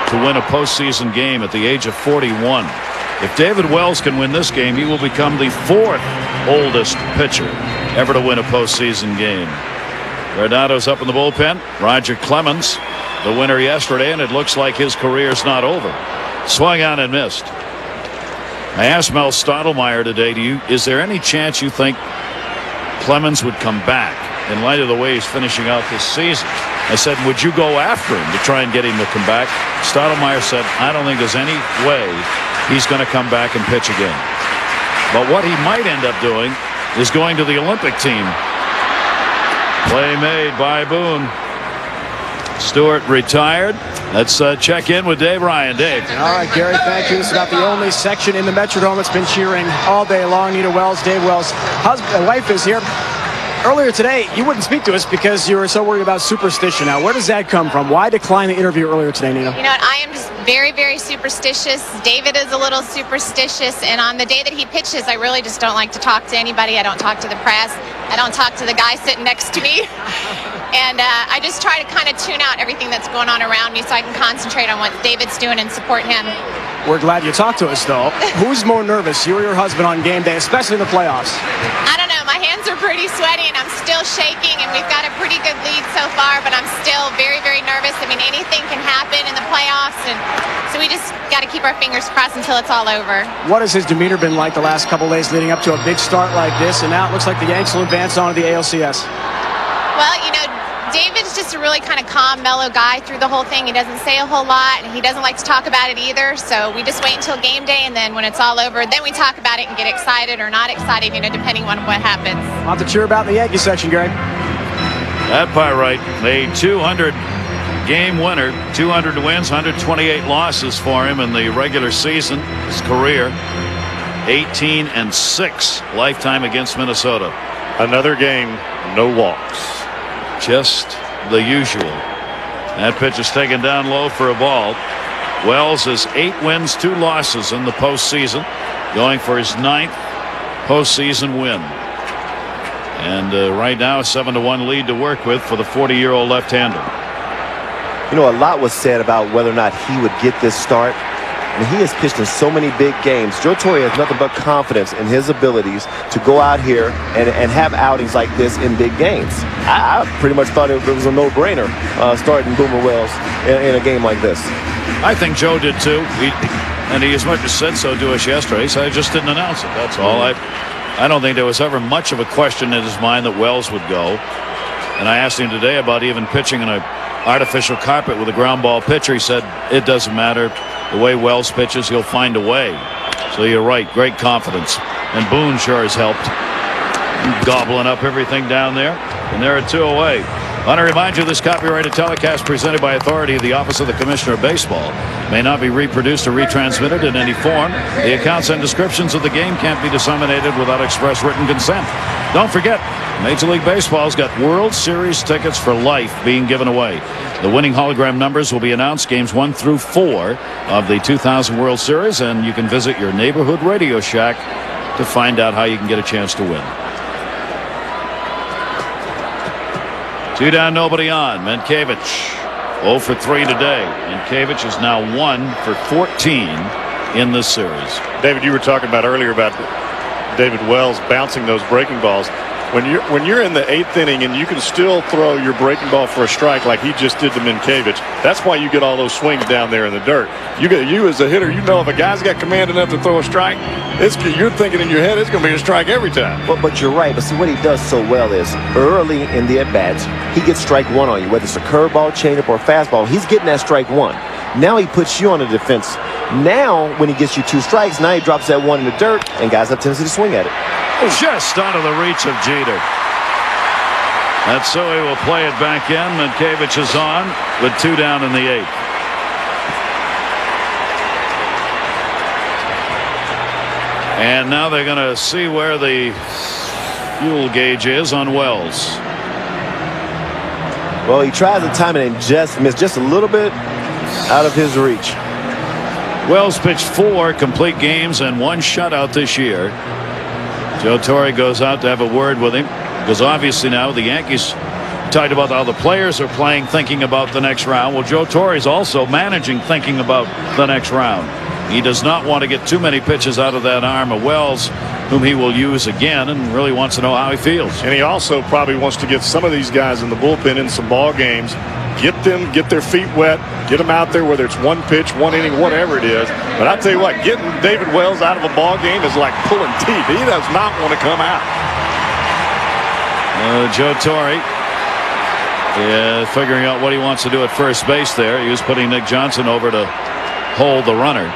to win a postseason game at the age of 41. If David Wells can win this game, he will become the 4th oldest pitcher ever to win a postseason game. Renado's up in the bullpen. Roger Clemens, the winner yesterday, and it looks like his career's not over. Swung on and missed. I asked Mel Stottlemyre today, is there any chance you think Clemens would come back in light of the way he's finishing out this season? I said, would you go after him to try and get him to come back? Stottlemyre said, I don't think there's any way he's going to come back and pitch again. But what he might end up doing is going to the Olympic team. Play made by Boone. Stewart retired. Let's check in with Dave Ryan. Dave. All right, Gary, thank you. This is about the only section in the Metrodome that's been cheering all day long. Nita Wells, Dave Wells' wife is here. Earlier today, you wouldn't speak to us because you were so worried about superstition. Now, where does that come from? Why decline the interview earlier today, Nina? You know what? I am just very, very superstitious. David is a little superstitious. And on the day that he pitches, I really just don't like to talk to anybody. I don't talk to the press. I don't talk to the guy sitting next to me. And I just try to kind of tune out everything that's going on around me so I can concentrate on what David's doing and support him. We're glad you talked to us, though. Who's more nervous, you or your husband, on game day, especially in the playoffs? I don't know. My hands are pretty sweaty, and I'm still shaking, and we've got a pretty good lead so far, but I'm still very, very nervous. I mean, anything can happen in the playoffs, and so we just got to keep our fingers crossed until it's all over. What has his demeanor been like the last couple days leading up to a big start like this, and now it looks like the Yanks will advance on to the ALCS? Well, you know, David's just a really kind of calm, mellow guy through the whole thing. He doesn't say a whole lot, and he doesn't like to talk about it either. So we just wait until game day, and then when it's all over, then we talk about it and get excited or not excited, you know, depending on what happens. I'll have to cheer about in the Yankee section, Gary. That part right. A 200 game winner, 200 wins, 128 losses for him in the regular season. His career, 18-6 lifetime against Minnesota. Another game, no walks. Just the usual. That pitch is taken down low for a ball. Wells has 8 wins, 2 losses in the postseason, going for his 9th postseason win. And right now, a 7-1 lead to work with for the 40-year-old left-hander. You know, a lot was said about whether or not he would get this start. And he has pitched in so many big games. Joe Torre has nothing but confidence in his abilities to go out here and have outings like this in big games. I pretty much thought it was a no-brainer starting Boomer Wells in a game like this. I think Joe did too. And he as much as said so to us yesterday. He said, I just didn't announce it. That's all. I don't think there was ever much of a question in his mind that Wells would go. And I asked him today about even pitching in an artificial carpet with a ground ball pitcher. He said, it doesn't matter. The way Wells pitches, he'll find a way. So you're right. Great confidence. And Boone sure has helped. Gobbling up everything down there. And they're at 2 away. I want to remind you this copyrighted telecast presented by authority of the Office of the Commissioner of Baseball may not be reproduced or retransmitted in any form. The accounts and descriptions of the game can't be disseminated without express written consent. Don't forget, Major League Baseball's got World Series tickets for life being given away. The winning hologram numbers will be announced games 1 through 4 of the 2000 World Series, and you can visit your neighborhood Radio Shack to find out how you can get a chance to win. 2 down, nobody on. Mankiewicz 0 for 3 today. Mankiewicz is now 1 for 14 in this series. David, you were talking about earlier about David Wells bouncing those breaking balls. When you're in the 8th inning and you can still throw your breaking ball for a strike like he just did to Mankiewicz, that's why you get all those swings down there in the dirt. You as a hitter, you know if a guy's got command enough to throw a strike, you're thinking in your head it's going to be a strike every time. But you're right. But see, what he does so well is early in the at-bats, he gets strike 1 on you, whether it's a curveball, changeup, or fastball. He's getting that strike 1. Now he puts you on the defense. Now, when he gets you 2 strikes, now he drops that 1 in the dirt, and guys have a tendency to swing at it. Just out of the reach of Jeter. Matsui will play it back in. Mankiewicz is on with 2 down in the 8th. And now they're going to see where the fuel gauge is on Wells. Well, he tries to time it and just missed just a little bit out of his reach. Wells pitched 4 complete games and 1 shutout this year. Joe Torre goes out to have a word with him because obviously now the Yankees talked about how the players are playing, thinking about the next round. Well, Joe Torre is also managing, thinking about the next round. He does not want to get too many pitches out of that arm of Wells, whom he will use again, and really wants to know how he feels. And he also probably wants to get some of these guys in the bullpen in some ball games, get their feet wet, get them out there, whether it's 1 pitch, 1 inning, whatever it is. But I tell you what, getting David Wells out of a ball game is like pulling teeth. He does not want to come out. Joe Torre figuring out what he wants to do at first base there. He was putting Nick Johnson over to hold the runner.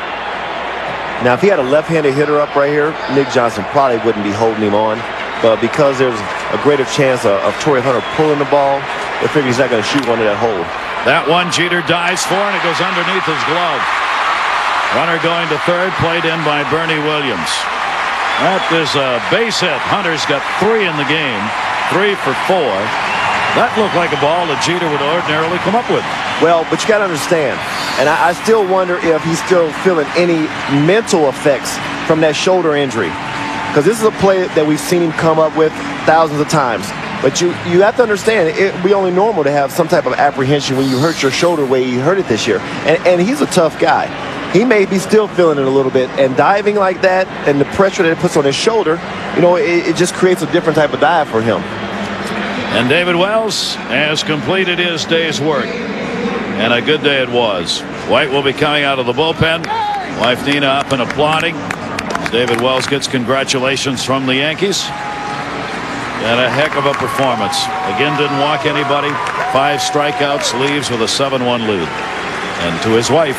Now, if he had a left-handed hitter up right here, Nick Johnson probably wouldn't be holding him on. But because there's a greater chance of Torrey Hunter pulling the ball, they figure he's not going to shoot one to that hole. That one Jeter dives for, and it goes underneath his glove. Runner going to third, played in by Bernie Williams. That is a base hit. Hunter's got 3 in the game. 3 for 4. That looked like a ball that Jeter would ordinarily come up with. Well, but you got to understand, and I still wonder if he's still feeling any mental effects from that shoulder injury. Because this is a play that we've seen him come up with thousands of times. But you have to understand, it would be only normal to have some type of apprehension when you hurt your shoulder the way he hurt it this year. And he's a tough guy. He may be still feeling it a little bit. And diving like that and the pressure that it puts on his shoulder, it just creates a different type of dive for him. And David Wells has completed his day's work. And a good day it was. White will be coming out of the bullpen. Wife Nina up and applauding. David Wells gets congratulations from the Yankees. And a heck of a performance. Again, didn't walk anybody. 5 strikeouts, leaves with a 7-1 lead. And to his wife.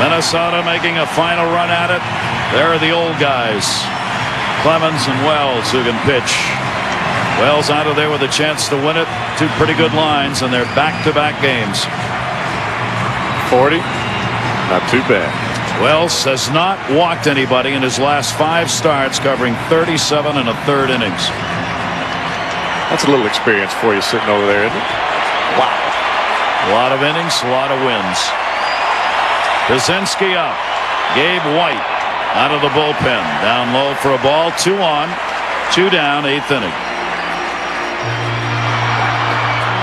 Minnesota making a final run at it. There are the old guys. Clemens and Wells who can pitch. Wells out of there with a chance to win it. 2 pretty good lines, and they're back-to-back games. 40. Not too bad. Wells has not walked anybody in his last 5 starts, covering 37 1/3 innings. That's a little experience for you sitting over there, isn't it? Wow. A lot of innings, a lot of wins. Brzezinski up. Gabe White out of the bullpen. Down low for a ball. 2 on. 2 down, 8th inning.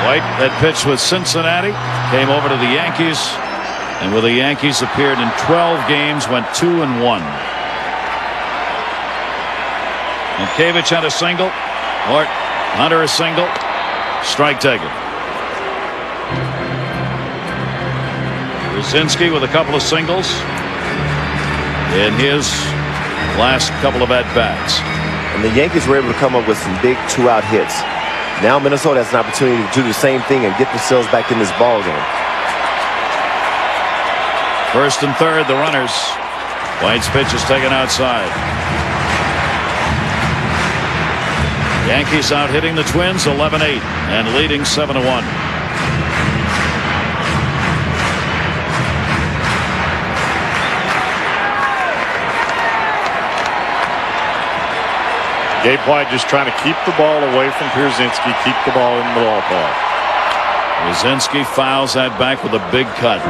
White had pitched with Cincinnati. Came over to the Yankees. And with the Yankees appeared in 12 games, went 2-1. Mankiewicz had a single. Hunter a single. Strike taken. Brzezinski with a couple of singles in his last couple of at-bats. And the Yankees were able to come up with some big 2-out hits. Now Minnesota has an opportunity to do the same thing and get themselves back in this ball game. 1st and 3rd, the runners. White's pitch is taken outside. Yankees out hitting the Twins 11-8 and leading 7-1. Gabe White just trying to keep the ball away from Pierzynski, keep the ball in the ballpark. Pierzynski fouls that back with a big cut.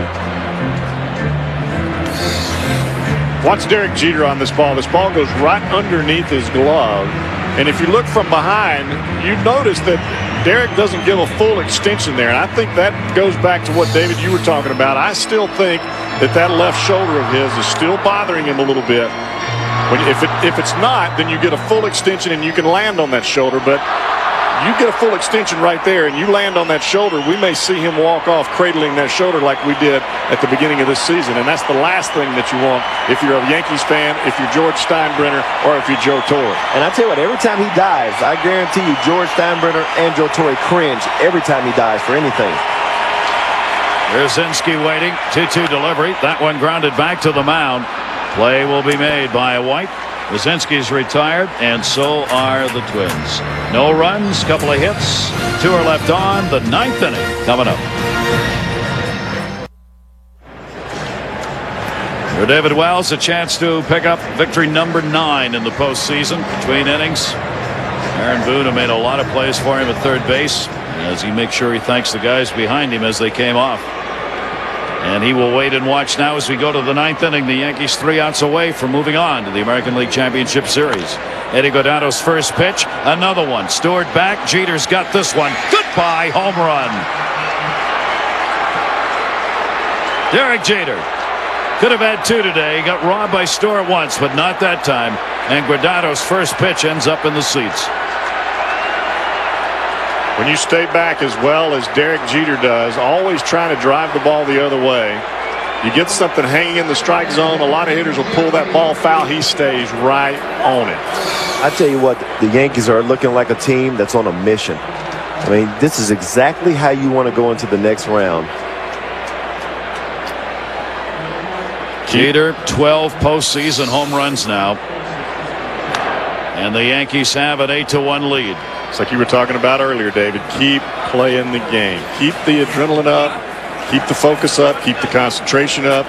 Watch Derek Jeter on this ball. This ball goes right underneath his glove. And if you look from behind, you notice that Derek doesn't give a full extension there. And I think that goes back to what, David, you were talking about. I still think that left shoulder of his is still bothering him a little bit. If it's not, then you get a full extension and you can land on that shoulder. But you get a full extension right there and you land on that shoulder, we may see him walk off cradling that shoulder like we did at the beginning of this season. And that's the last thing that you want if you're a Yankees fan, if you're George Steinbrenner, or if you're Joe Torre. And I tell you what, every time he dives, I guarantee you George Steinbrenner and Joe Torre cringe every time he dives for anything. Brzezinski waiting. 2-2 delivery. That one grounded back to the mound. Play will be made by White. Brzezinski's retired, and so are the Twins. No runs, couple of hits. 2 are left on. The 9th inning coming up. For David Wells, a chance to pick up victory number 9 in the postseason. Between innings, Aaron Boone made a lot of plays for him at third base as he makes sure he thanks the guys behind him as they came off. And he will wait and watch now as we go to the 9th inning. The Yankees 3 outs away from moving on to the American League Championship Series. Eddie Guardado's first pitch. Another one. Stewart back. Jeter's got this one. Goodbye. Home run. Derek Jeter could have had 2 today. Got robbed by Stewart once, but not that time. And Guardado's first pitch ends up in the seats. When you stay back as well as Derek Jeter does, always trying to drive the ball the other way, you get something hanging in the strike zone, a lot of hitters will pull that ball foul. He stays right on it. I tell you what, the Yankees are looking like a team that's on a mission. I mean, this is exactly how you want to go into the next round. Jeter, 12 postseason home runs now. And the Yankees have an 8-1 lead. It's like you were talking about earlier, David. Keep playing the game. Keep the adrenaline up. Keep the focus up. Keep the concentration up.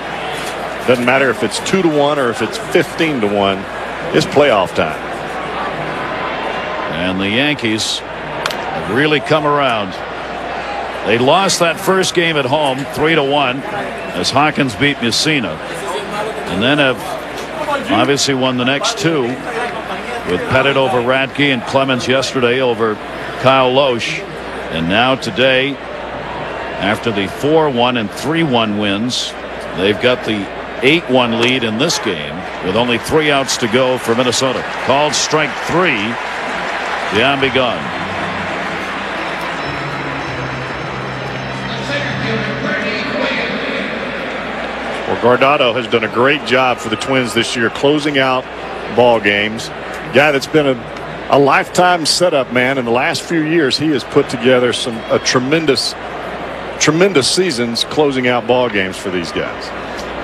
Doesn't matter if it's 2-1 or if it's 15-1. It's playoff time. And the Yankees have really come around. They lost that first game at home 3-1 as Hawkins beat Messina, and then have obviously won the next two with Pettit over Radke and Clemens yesterday over Kyle Loesch. And now today, after the 4-1 and 3-1 wins, they've got the 8-1 lead in this game with only 3 outs to go for Minnesota. Called strike 3. Beyond be gone. Well, Guardado has done a great job for the Twins this year, closing out ball games. Guy that's been a lifetime setup man. In the last few years, he has put together a tremendous seasons closing out ball games for these guys.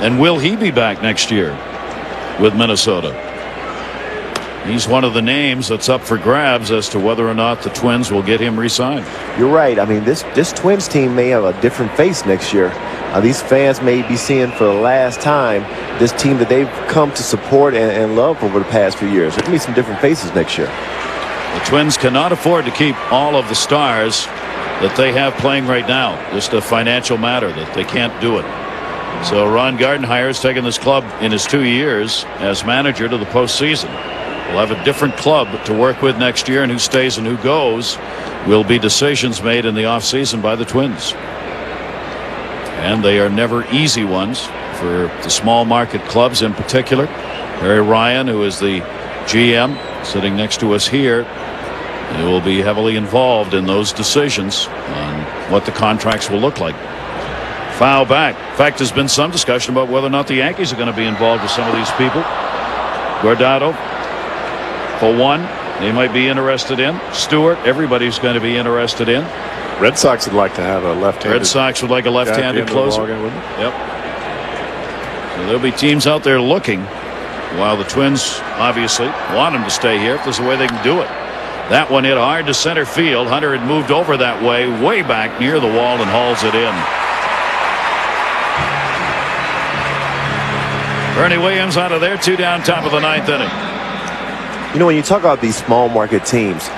And will he be back next year with Minnesota? He's one of the names that's up for grabs as to whether or not the Twins will get him re-signed. You're right. I mean, this Twins team may have a different face next year. These fans may be seeing for the last time this team that they've come to support and love over the past few years. There can be some different faces next year. The Twins cannot afford to keep all of the stars that they have playing right now. Just a financial matter that they can't do it. So Ron Gardenhire has taken this club in his 2 years as manager to the postseason. We'll have a different club to work with next year, and who stays and who goes will be decisions made in the offseason by the Twins. And they are never easy ones for the small market clubs in particular. Harry Ryan, who is the GM sitting next to us here, he will be heavily involved in those decisions on what the contracts will look like. Foul back. In fact, there's been some discussion about whether or not the Yankees are going to be involved with some of these people. Guardado, for one, they might be interested in. Stewart, everybody's going to be interested in. Red Sox would like to have a left-handed. Red Sox would like a left-handed closer. Yep. So there'll be teams out there looking, while the Twins obviously want him to stay here if there's a way they can do it. That one hit hard to center field. Hunter had moved over that way back near the wall and hauls it in. Bernie Williams out of there, 2 down, top of the 9th inning. You know, when you talk about these small market teams,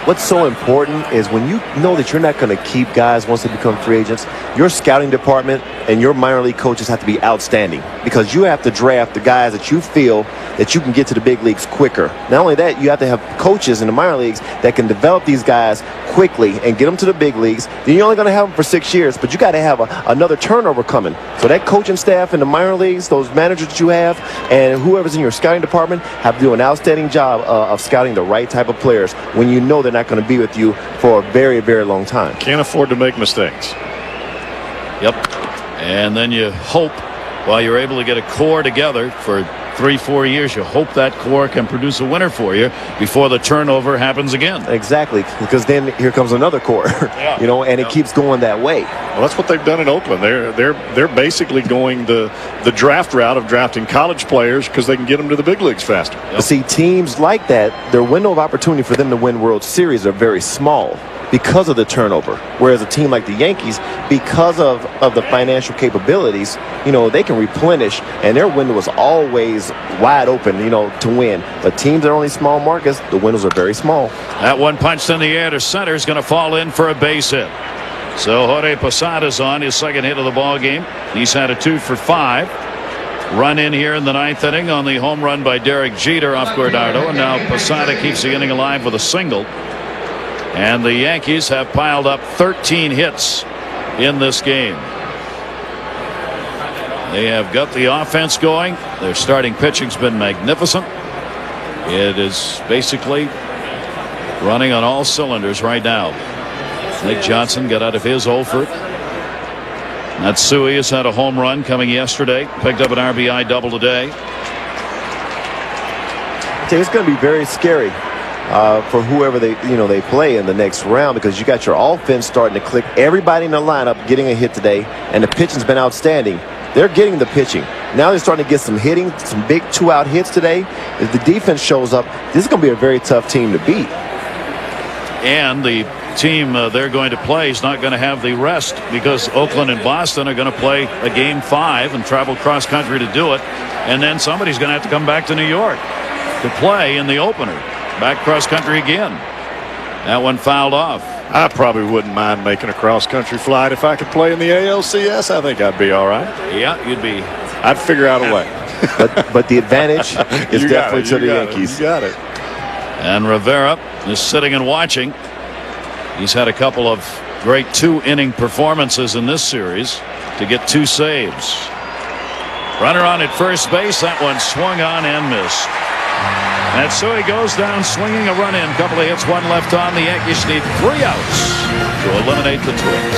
what's so important is when you know that you're not going to keep guys once they become free agents, your scouting department and your minor league coaches have to be outstanding, because you have to draft the guys that you feel that you can get to the big leagues quicker. Not only that, you have to have coaches in the minor leagues that can develop these guys quickly and get them to the big leagues. Then you're only going to have them for 6 years, but you got to have another turnover coming. So that coaching staff in the minor leagues, those managers that you have, and whoever's in your scouting department have to do an outstanding job of scouting the right type of players when you know they're not going to be with you for a very, very long time. Can't afford to make mistakes. Yep. And then you hope, while you're able to get a core together for 3-4 years, you hope that core can produce a winner for you before the turnover happens again. Exactly, because then here comes another core, you know, and it keeps going that way. Well, that's what they've done in Oakland. They're basically going the draft route of drafting college players because they can get them to the big leagues faster. Yep. See, teams like that, their window of opportunity for them to win World Series are very small because of the turnover. Whereas a team like the Yankees, because of the financial capabilities, you know, they can replenish, and their window is always wide open, you know, to win. But teams that are only small markets, the windows are very small. That one punched in the air to center is going to fall in for a base hit. So Jorge Posada's on his second hit of the ball game. He's had a 2 for 5. Run in here in the 9th inning on the home run by Derek Jeter off Guardado, and now Posada keeps the inning alive with a single. And the Yankees have piled up 13 hits in this game. They have got the offense going. Their starting pitching's been magnificent. It is basically running on all cylinders right now. Nick Johnson got out of his 0 for. Matsui has had a home run coming yesterday. Picked up an RBI double today. It's going to be very scary for whoever they play in the next round, because you got your offense starting to click. Everybody in the lineup getting a hit today, and the pitching's been outstanding. They're getting the pitching. Now they're starting to get some hitting, some big 2-out hits today. If the defense shows up, this is going to be a very tough team to beat. And the team they're going to play is not going to have the rest because Oakland and Boston are going to play a game 5 and travel cross country to do it. And then somebody's going to have to come back to New York to play in the opener. Back cross country again. That one fouled off. I probably wouldn't mind making a cross-country flight if I could play in the ALCS. I think I'd be all right. Yeah, you'd be. I'd figure out a way. but the advantage is definitely to the Yankees. You got it. And Rivera is sitting and watching. He's had a couple of great 2-inning performances in this series to get 2 saves. Runner on at first base. That one swung on and missed. Matsui goes down swinging a run in. Couple of hits, 1 left on. The Yankees need 3 outs to eliminate the Twins.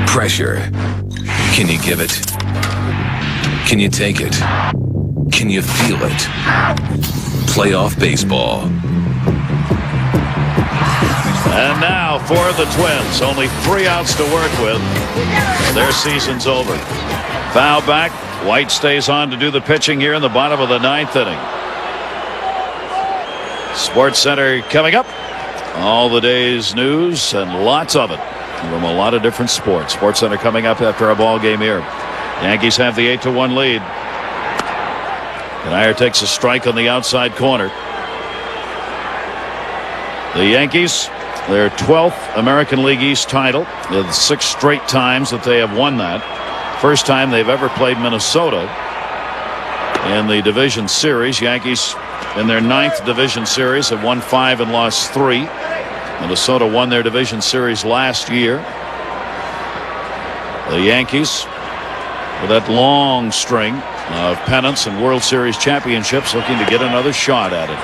Pressure. Can you give it? Can you take it? Can you feel it? Playoff baseball. And now for the Twins. Only 3 outs to work with. Their season's over. Foul back. White stays on to do the pitching here in the bottom of the 9th inning. Sports Center coming up. All the day's news and lots of it from a lot of different sports. Sports Center coming up after our ball game here. Yankees have the 8-1 lead. Kanair takes a strike on the outside corner. The Yankees, their 12th American League East title. The 6 straight times that they have won that. First time they've ever played Minnesota in the division series. Yankees in their 9th division series have won 5 and lost 3. Minnesota won their division series last year. The Yankees, with that long string of pennants and World Series championships, looking to get another shot at it.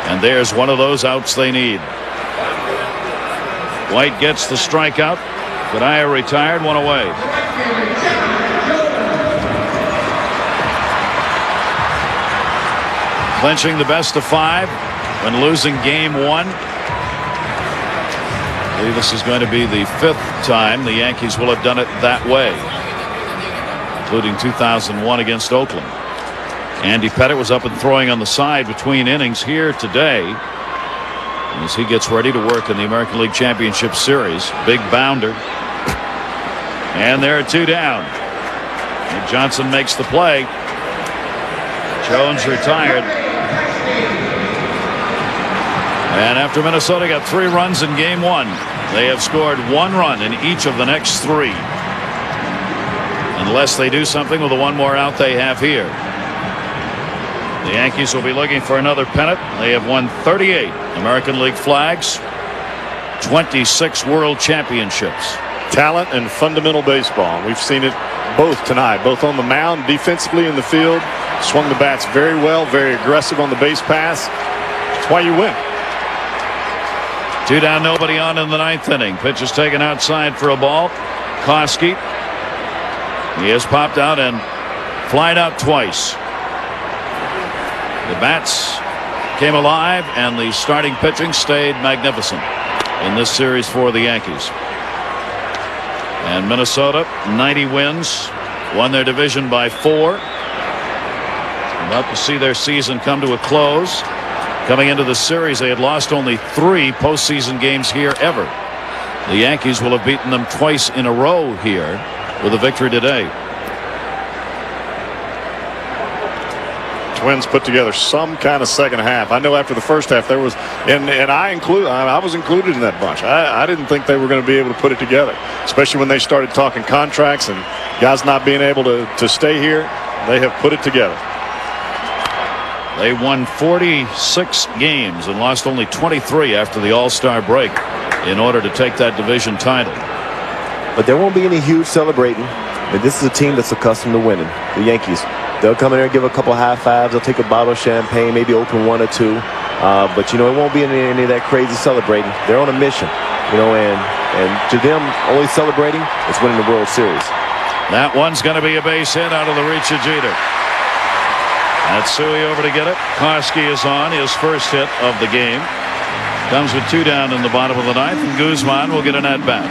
And there's one of those outs they need. White gets the strikeout. Kanair retired, 1 away. Clinching the best of 5 when losing game 1. I believe this is going to be the 5th time the Yankees will have done it that way, including 2001 against Oakland. Andy Pettitte was up and throwing on the side between innings here today as he gets ready to work in the American League Championship Series. Big bounder. And there are 2 down. And Johnson makes the play. Jones retired. And after Minnesota got 3 runs in game 1, they have scored 1 run in each of the next 3. Unless they do something with the 1 more out they have here. The Yankees will be looking for another pennant. They have won 38 American League flags, 26 World Championships. Talent and fundamental baseball. We've seen it both tonight, both on the mound, defensively in the field. Swung the bats very well, very aggressive on the base pass. That's why you win. 2 down, nobody on in the 9th inning. Pitch is taken outside for a ball. Koski. He has popped out and flied out twice. The bats came alive and the starting pitching stayed magnificent in this series for the Yankees. And Minnesota, 90 wins, won their division by 4. About to see their season come to a close. Coming into the series, they had lost only 3 postseason games here ever. The Yankees will have beaten them twice in a row here with a victory today. Twins put together some kind of second half. I know after the first half there was, and I was included in that bunch. I didn't think they were going to be able to put it together, especially when they started talking contracts and guys not being able to stay here. They have put it together. They won 46 games and lost only 23 after the All-Star break in order to take that division title. But there won't be any huge celebrating. And this is a team that's accustomed to winning. The Yankees. They'll come in there and give a couple high fives. They'll take a bottle of champagne, maybe open 1 or 2. But, it won't be any of that crazy celebrating. They're on a mission, and to them, only celebrating is winning the World Series. That one's going to be a base hit out of the reach of Jeter. Matsui over to get it. Koski is on his first hit of the game. Comes with 2 down in the bottom of the 9th, and Guzman will get an at-bat.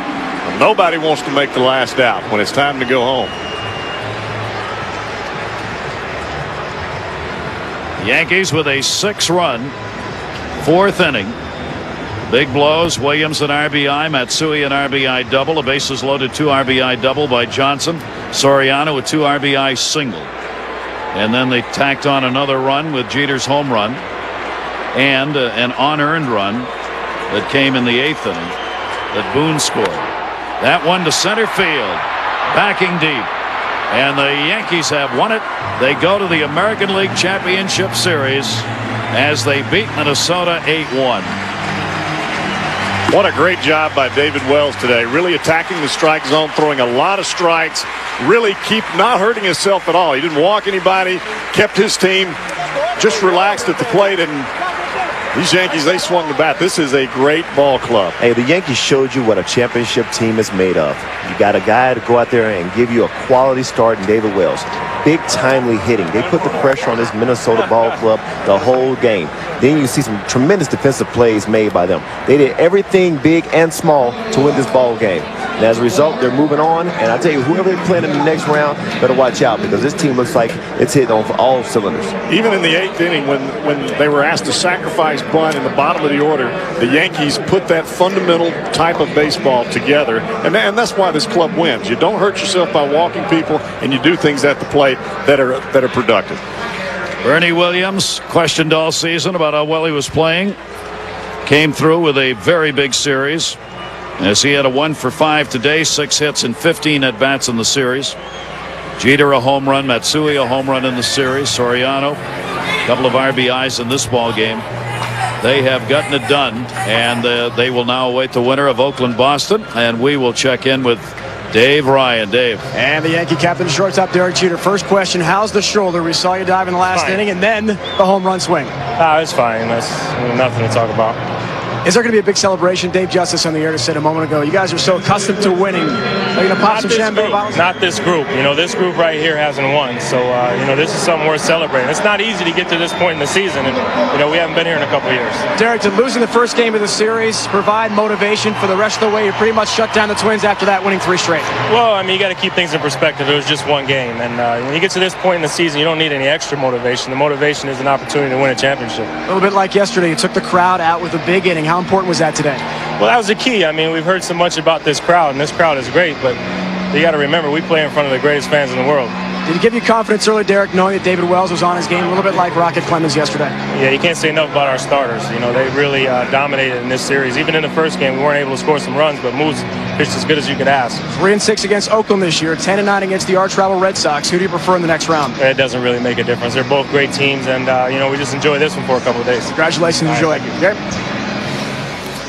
Nobody wants to make the last out when it's time to go home. Yankees with a 6-run, Fourth inning. Big blows. Williams an RBI. Matsui an RBI double. A bases loaded 2 RBI double by Johnson. Soriano a 2 RBI single. And then they tacked on another run with Jeter's home run and an unearned run that came in the 8th inning that Boone scored. That one to center field, backing deep. And the Yankees have won it. They go to the American League Championship Series as they beat Minnesota 8-1. What a great job by David Wells today. Really attacking the strike zone, throwing a lot of strikes, really not hurting himself at all. He didn't walk anybody, kept his team just relaxed at the plate, and these Yankees, they swung the bat. This is a great ball club. Hey, the Yankees showed you what a championship team is made of. You got a guy to go out there and give you a quality start in David Wells. Big, timely hitting. They put the pressure on this Minnesota ball club the whole game. Then you see some tremendous defensive plays made by them. They did everything big and small to win this ball game. And as a result, they're moving on. And I tell you, whoever they play in the next round, better watch out because this team looks like it's hitting on all cylinders. Even in the 8th inning, when they were asked to sacrifice bunt in the bottom of the order, the Yankees put that fundamental type of baseball together. And that's why this club wins. You don't hurt yourself by walking people, and you do things at the plate that are productive. Bernie Williams, questioned all season about how well he was playing, came through with a very big series as he had a 1 for 5 today, 6 hits and 15 at bats in the series. Jeter a home run, Matsui a home run in the series, Soriano a couple of RBIs in this ball game. They have gotten it done, and they will now await the winner of Oakland-Boston, and we will check in with Dave Ryan. Dave. And the Yankee captain, shortstop Derek Jeter. First question, how's the shoulder? We saw you dive in the last inning, and then the home run swing. It's fine. That's nothing to talk about. Is there going to be a big celebration? Dave Justice on the air just said a moment ago, you guys are so accustomed to winning. Are you going to pop some champagne bottles? Not this group. This group right here hasn't won. So, this is something worth celebrating. It's not easy to get to this point in the season. And, we haven't been here in a couple of years. Derek, did losing the first game of the series provide motivation for the rest of the way? You pretty much shut down the Twins after that, winning 3 straight. Well, you got to keep things in perspective. It was just one game. And when you get to this point in the season, you don't need any extra motivation. The motivation is an opportunity to win a championship. A little bit like yesterday. You took the crowd out with a big inning. How important was that today? Well, that was the key. We've heard so much about this crowd, and this crowd is great, but you got to remember, we play in front of the greatest fans in the world. Did it give you confidence early, Derek, knowing that David Wells was on his game, a little bit like Rocket Clemens yesterday? Yeah, you can't say enough about our starters. They really dominated in this series. Even in the first game, we weren't able to score some runs, but Moose pitched as good as you could ask. 3-6 against Oakland this year, 10-9 against the arch rival Red Sox. Who do you prefer in the next round? It doesn't really make a difference. They're both great teams, and, we just enjoy this one for a couple of days. Congratulations. Enjoy. Okay.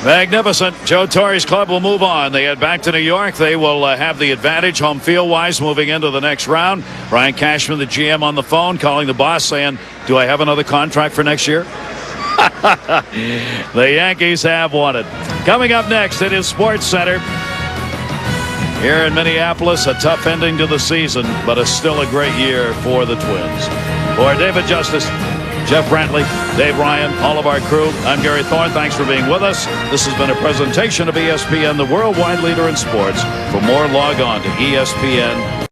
Magnificent. Joe Torre's club will move on. They head back to New York. They will have the advantage home field wise moving into the next round. Brian Cashman, the GM, on the phone calling the boss saying, do I have another contract for next year? The Yankees have won it. Coming up next, it is Sports Center. Here in Minneapolis, a tough ending to the season, but it's still a great year for the Twins. For David Justice, Jeff Brantley, Dave Ryan, all of our crew, I'm Gary Thorne. Thanks for being with us. This has been a presentation of ESPN, the worldwide leader in sports. For more, log on to ESPN.